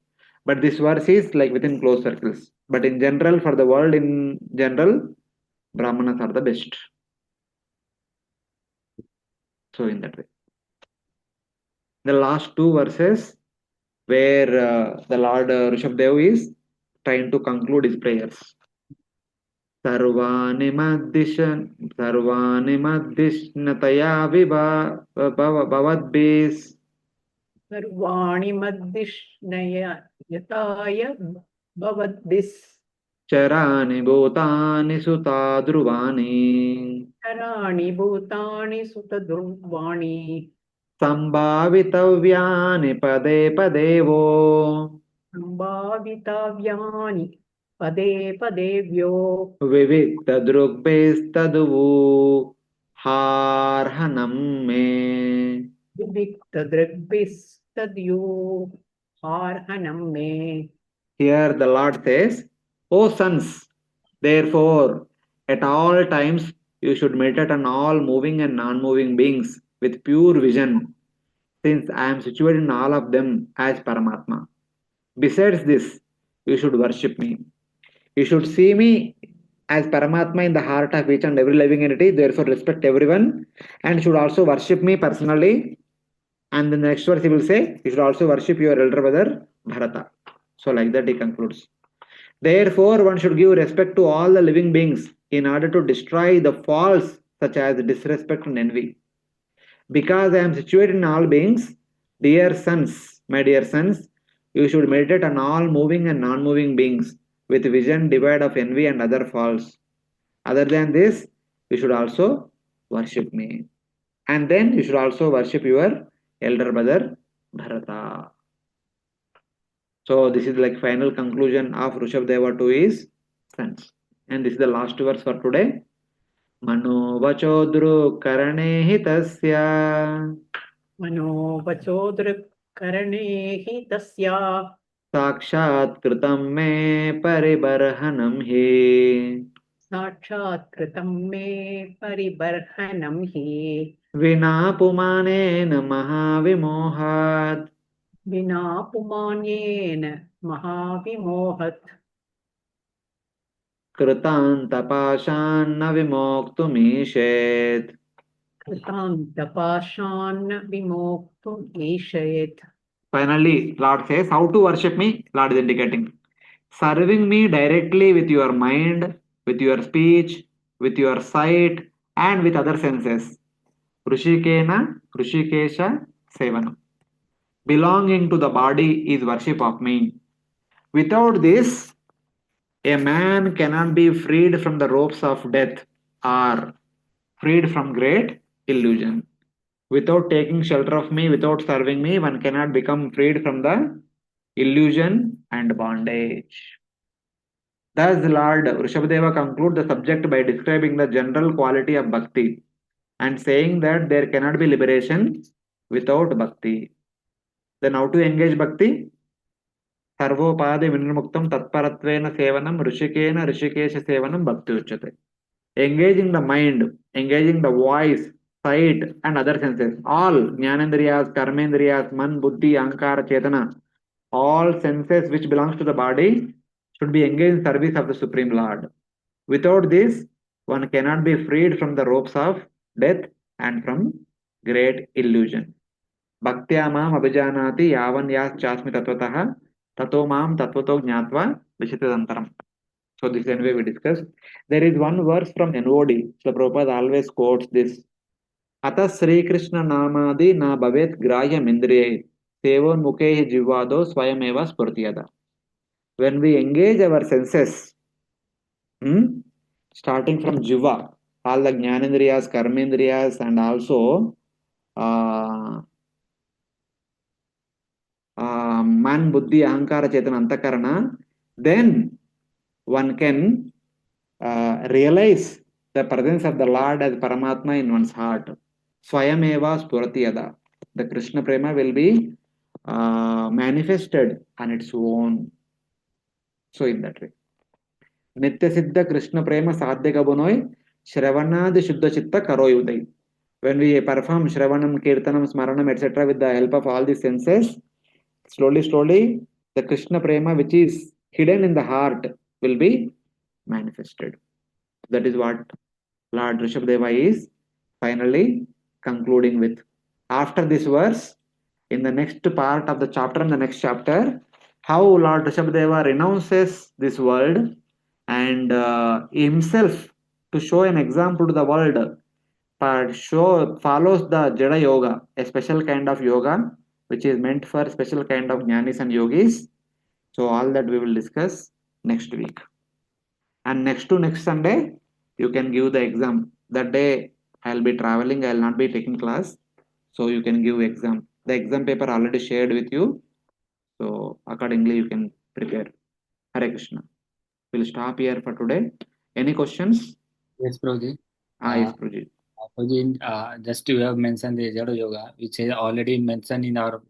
But this verse is like within close circles. But in general, for the world in general, Brahmanas are the best. So in that way. The last two verses where the Lord Rushabhadeva is trying to conclude his prayers. सर्वाणि मद्दिष्णतया भवद्भिः Sarvani madishnaya yataya bhavadvis चराणि भूतानि सुता ध्रुवाणि karani bhutani sutadurvani सम्भावितव्यानि पदे पदे वो sambhavitavyani pade padevyo विविक्तदृग्भिस्तदुवु हार्हनं may. viviktadrigbhis tadyo harhanam me. Here the Lord says, O sons, therefore, at all times you should meditate on all moving and non-moving beings with pure vision, since I am situated in all of them as Paramatma. Besides this, you should worship me. You should see me as Paramatma in the heart of each and every living entity, therefore respect everyone, and should also worship me personally. And then the next verse he will say, you should also worship your elder brother Bharata. So like that he concludes. Therefore, one should give respect to all the living beings in order to destroy the faults such as disrespect and envy. Because I am situated in all beings, dear sons, my dear sons, you should meditate on all moving and non-moving beings with vision devoid of envy and other faults. Other than this, you should also worship me. And then you should also worship your elder brother Bharata. So this is like final conclusion of Rushabdeva to his sons. And this is the last verse for today. Mano karane hitasya मनोवचोदृक्करणे हि तस्या साक्षात् कृतं मे परिबर्हनं हि साक्षात् कृतं मे परिबर्हनं हि विना पुमानेन महाविमोहात् विना पुमान्येन महाविमोहत् कृतान्तपाशान्न विमोक्तुमीशेत्. कृतान्तपाशान् विमोक्तुम् ईशयेत्. Finally, Lord says, how to worship me? Lord is indicating. Serving me directly with your mind, with your speech, with your sight, and with other senses. Rushikena, Rushikesha, Sevanam. Belonging to the body is worship of me. Without this, a man cannot be freed from the ropes of death or freed from great illusion. Without taking shelter of me, without serving me, one cannot become freed from the illusion and bondage. Thus, Lord Rushabhadeva concludes the subject by describing the general quality of bhakti and saying that there cannot be liberation without bhakti. Then, how to engage bhakti? Sarvopadi vinmuktam tatparatvena sevanam rushikena rishikesha sevanam bhakti uchyate. Engaging the mind, engaging the voice, sight, and other senses. All jnanendriyas, karmendriyas, man, buddhi, ankara, chetana, all senses which belongs to the body should be engaged in service of the Supreme Lord. Without this, one cannot be freed from the ropes of death and from great illusion. Bhaktya mam abhijanati yavan yas chasmi tatvatah tato mam tatvato jnatva vishitadantaram. So this anyway we discussed. There is one verse from NOD. So Prabhupada always quotes this. Ata Sri Krishna namadi na bhavet grahya mindriye sevon mukhe jivado swayameva spurtiyada. When we engage our senses, starting from jiva, all the jnanendriyas, karmendriyas, and also man, buddhi, ahankara, chetana, antakarana, then one can realize the presence of the Lord as Paramatma in one's heart. Swayameva Spuratiyada. The Krishna Prema will be manifested on its own. So, in that way. Nitya Siddha Krishna Prema Sadhyaka Bunoi Shravanadi Shuddha Chitta Karoyudai. When we perform Shravanam, Kirtanam, Smaranam, etc., with the help of all the senses, slowly, the Krishna Prema which is hidden in the heart will be manifested. That is what Lord Rushabhadeva is finally concluding with. After this verse, in the next part of the chapter, in the next chapter, how Lord Rushabhadeva renounces this world and himself to show an example to the world, but follows the Jada Yoga, a special kind of yoga which is meant for special kind of jnanis and yogis. So all that we will discuss next week. And next to next Sunday, you can give the exam. That day I'll be traveling, I'll not be taking class. So you can give exam. The exam paper already shared with you. So accordingly you can prepare. Hare Krishna. We'll stop here for today. Any questions? Yes, Prabhuji. Yes, Prabhuji. Prabhuji, just you have mentioned the Jada Yoga, which is already mentioned in our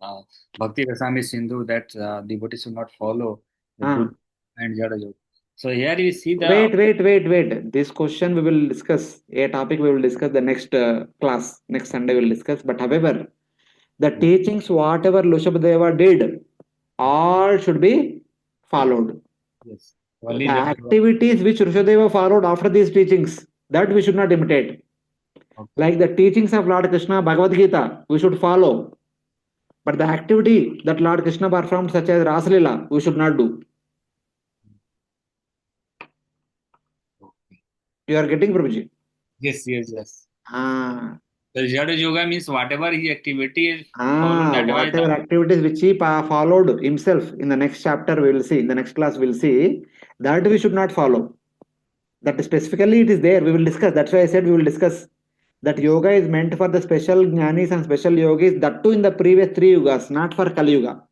Bhakti Rasami Sindhu that devotees should not follow the good and Jada Yoga. So here we see the... Wait. This question we will discuss. A topic we will discuss the next class. Next Sunday we will discuss. But however, The teachings, whatever Rushabhadeva did, all should be followed. Yes. The Only activities which Rushabhadeva followed after these teachings, that we should not imitate. Okay. Like the teachings of Lord Krishna, Bhagavad Gita, we should follow. But the activity that Lord Krishna performed, such as Rasalila, we should not do. You are getting, Prabhuji? Yes, yes, yes. Ah. The Jada Yoga means whatever his activity is, follow that way. Whatever activities which he followed himself, in the next chapter we will see, in the next class we will see, that we should not follow. That specifically it is there, we will discuss. That's why I said we will discuss. That yoga is meant for the special jnanis and special yogis, that too in the previous 3 yugas, not for Kali Yuga.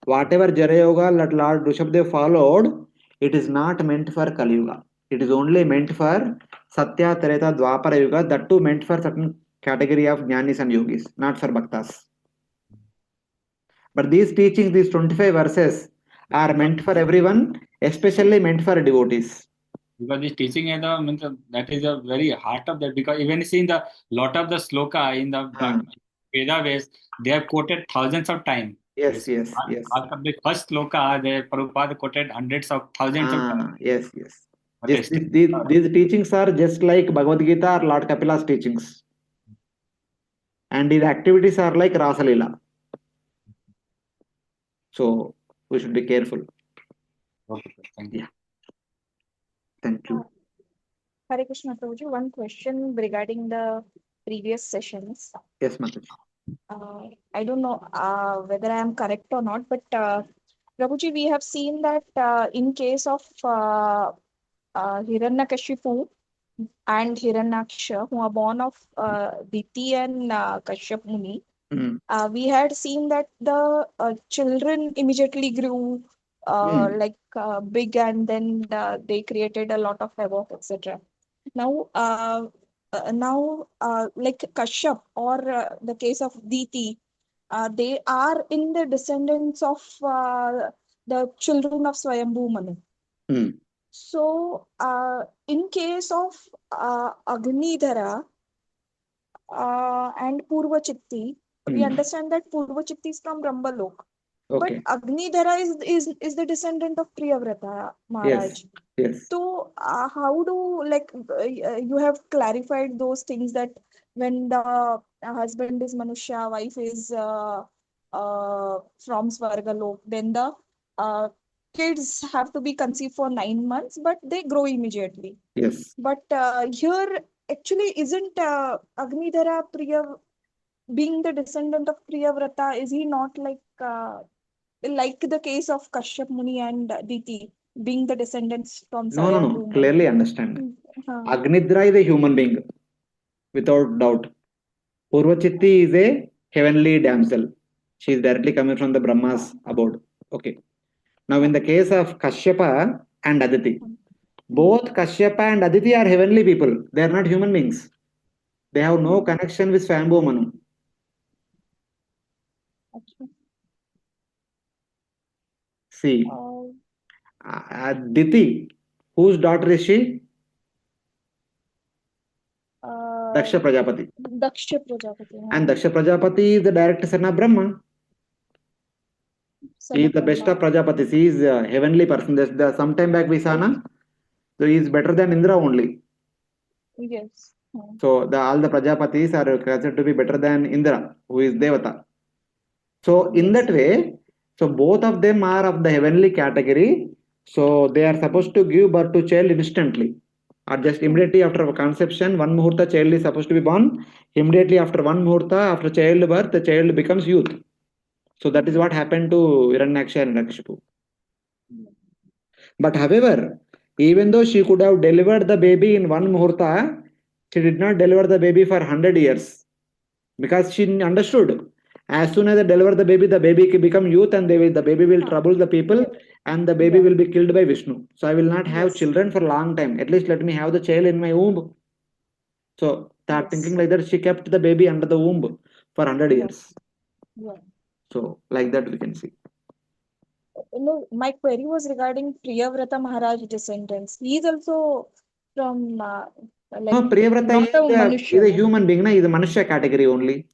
Whatever Jara Yoga that Lord Rushabhadeva followed, it is not meant for Kali Yuga. It is only meant for Satya, Treta, Dwapara Yuga, that too meant for certain category of jnanis and yogis, not for bhaktas. But these teachings, these 25 verses, are meant for everyone, especially meant for devotees. Because this teaching is that is a very heart of that. Because even see in the lot of the sloka in the Veda Veds, they have quoted thousands of times. Yes. The first sloka, the Prabhupada quoted hundreds of thousands of times. Yes. But These teachings are just like Bhagavad Gita or Lord Kapila's teachings. And these activities are like Rasalila. So we should be careful. Okay, thank you. Yeah. Thank you. Hare Krishna Prabhuji, one question regarding the previous sessions. Yes, Mataji. I don't know whether I am correct or not, but Prabhuji, we have seen that in case of Hiranyakashipu and Hiranyaksha, who are born of Diti and Kashyap Muni, we had seen that the children immediately grew big, and then they created a lot of havoc, etc. Now, like Kashyap or the case of Diti, they are in the descendants of the children of Swayambhu Manu. So, in case of Agnidhara and Purvachitti, we understand that Purvachitti is from Brahmalok. Okay. But Agnidhara is the descendant of Priyavrata Maharaj. Yes. So, how do, like, you have clarified those things that when the husband is Manushya, wife is from Svargalok, then the kids have to be conceived for 9 months, but they grow immediately. Yes. But here, actually, isn't Agnidhara being the descendant of Priyavrata, is he not like the case of Kashyap Muni and Diti, being the descendants from Swayambhu? No. Clearly understand. Agnidhara is a human being, without doubt. Purvachitti is a heavenly damsel. She is directly coming from the Brahma's abode. Okay. Now, in the case of Kashyapa and Aditi, both Kashyapa and Aditi are heavenly people. They are not human beings. They have no connection with Swayambhu Manu. See, Aditi, whose daughter is she? Daksha Prajapati. And Daksha Prajapati is the direct son of Brahma. He is the best of Prajapatis. He is a heavenly person. Some time back we saw, na? So he is better than Indra only. Yes. So all the Prajapatis are considered to be better than Indra, who is Devata. So in that way, so both of them are of the heavenly category. So they are supposed to give birth to child instantly. Or just immediately after conception, one muhurta child is supposed to be born. Immediately after one muhurta, after childbirth, the child becomes youth. So that is what happened to Hiranyaksha and Hiranyakashipu. But however, even though she could have delivered the baby in one muhurta, she did not deliver the baby for 100 years. Because she understood, as soon as I deliver the baby can become youth, and the baby will trouble the people, and the baby will be killed by Vishnu. So I will not have children for a long time. At least let me have the child in my womb. So that thinking like that, she kept the baby under the womb for 100 years. So like that we can see. No, my query was regarding Priyavrata Maharaj descendants. He is also from Priyavrata is a human being, he is a Manushya category only.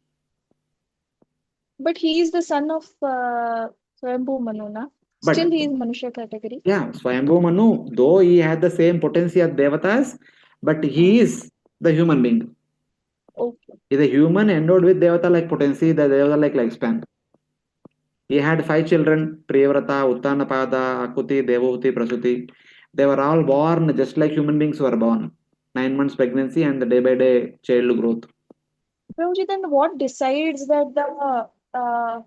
But he is the son of Swayambhu Manu, na? But Still, he is Manusha category. yeah, Swayambhu Manu, though he had the same potency as Devatas, but he is the human being. Okay. He's a human endowed with Devata-like potency, the Devata-like lifespan. He had 5 children: Priyavrata, Uttanapada, Akuti, Devahuti, Prasuti. They were all born just like human beings were born. 9 months pregnancy and the day by day child growth. Prabhuji, then what decides that uh,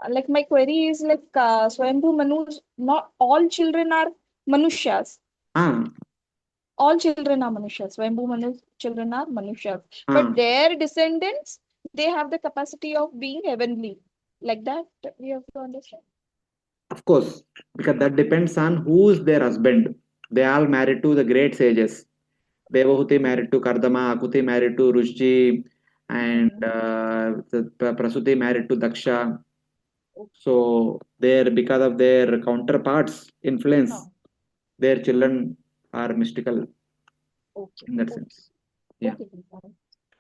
like my query is like Swayambhu Manu's, not all children are Manushas. Ah, All children are Manushas. Swayambhu Manu's children are Manushas. ah. But their descendants, they have the capacity of being heavenly. Like that, we have to understand. Of course, because that depends on who's their husband. They all married to the great sages. Devahuti married to Kardama, Akuti married to Rushji, and Prasuti married to Daksha. So there, because of their counterparts' influence, their children are mystical Okay. in that sense. Yeah. Okay.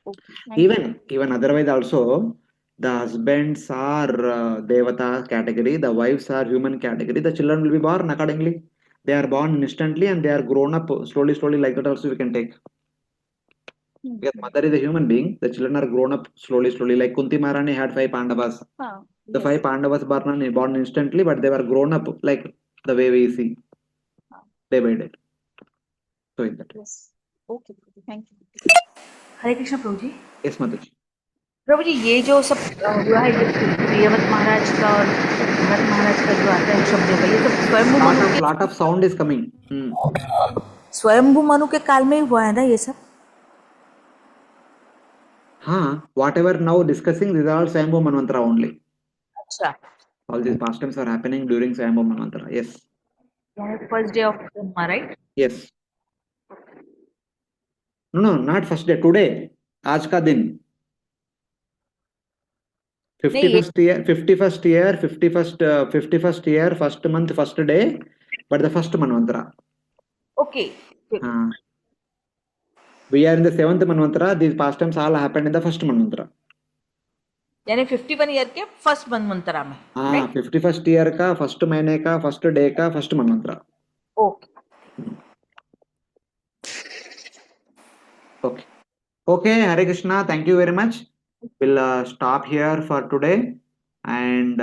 Okay. Thank you. Even otherwise also, the husbands are Devata category, the wives are human category. The children will be born accordingly. They are born instantly and they are grown up slowly, like that also we can take. Because mother is a human being, the children are grown up slowly. Like Kunti Maharani had 5 Pandavas. The 5 Pandavas born instantly, but they were grown up like the way we see day by day. So in that. Yes. Okay. Thank you. Hare Krishna Prabhu ji. Yes, Mataji. प्रभु जी, ये जो सब हुआ है, ये प्रियव्रत महाराज का और भरत महाराज का जो आता है ऋषभदेव का, ये सब स्वयंभू मनु के Lot of sound is coming. स्वयंभू मनु के काल में ही हुआ है ना ये सब? हाँ, whatever now discussing, these are all Swayambhu Manvantara only. अच्छा, All these pastimes are happening during Swayambhu Manvantara. Yes. First day of Brahma, right? Yes. No, not first day. Today. आज का दिन. 51st year, 51st year, 51st year, first month, first day, but the first Manvantara. Okay. We are in the 7th Manvantara. These pastimes all happened in the first Manvantara. यानी 51 year के first मनवंतरा में। हाँ, 51st year का first महीने का first day का first मनवंतरा। Okay okay okay, Hare Krishna, thank you very much. We'll stop here for today and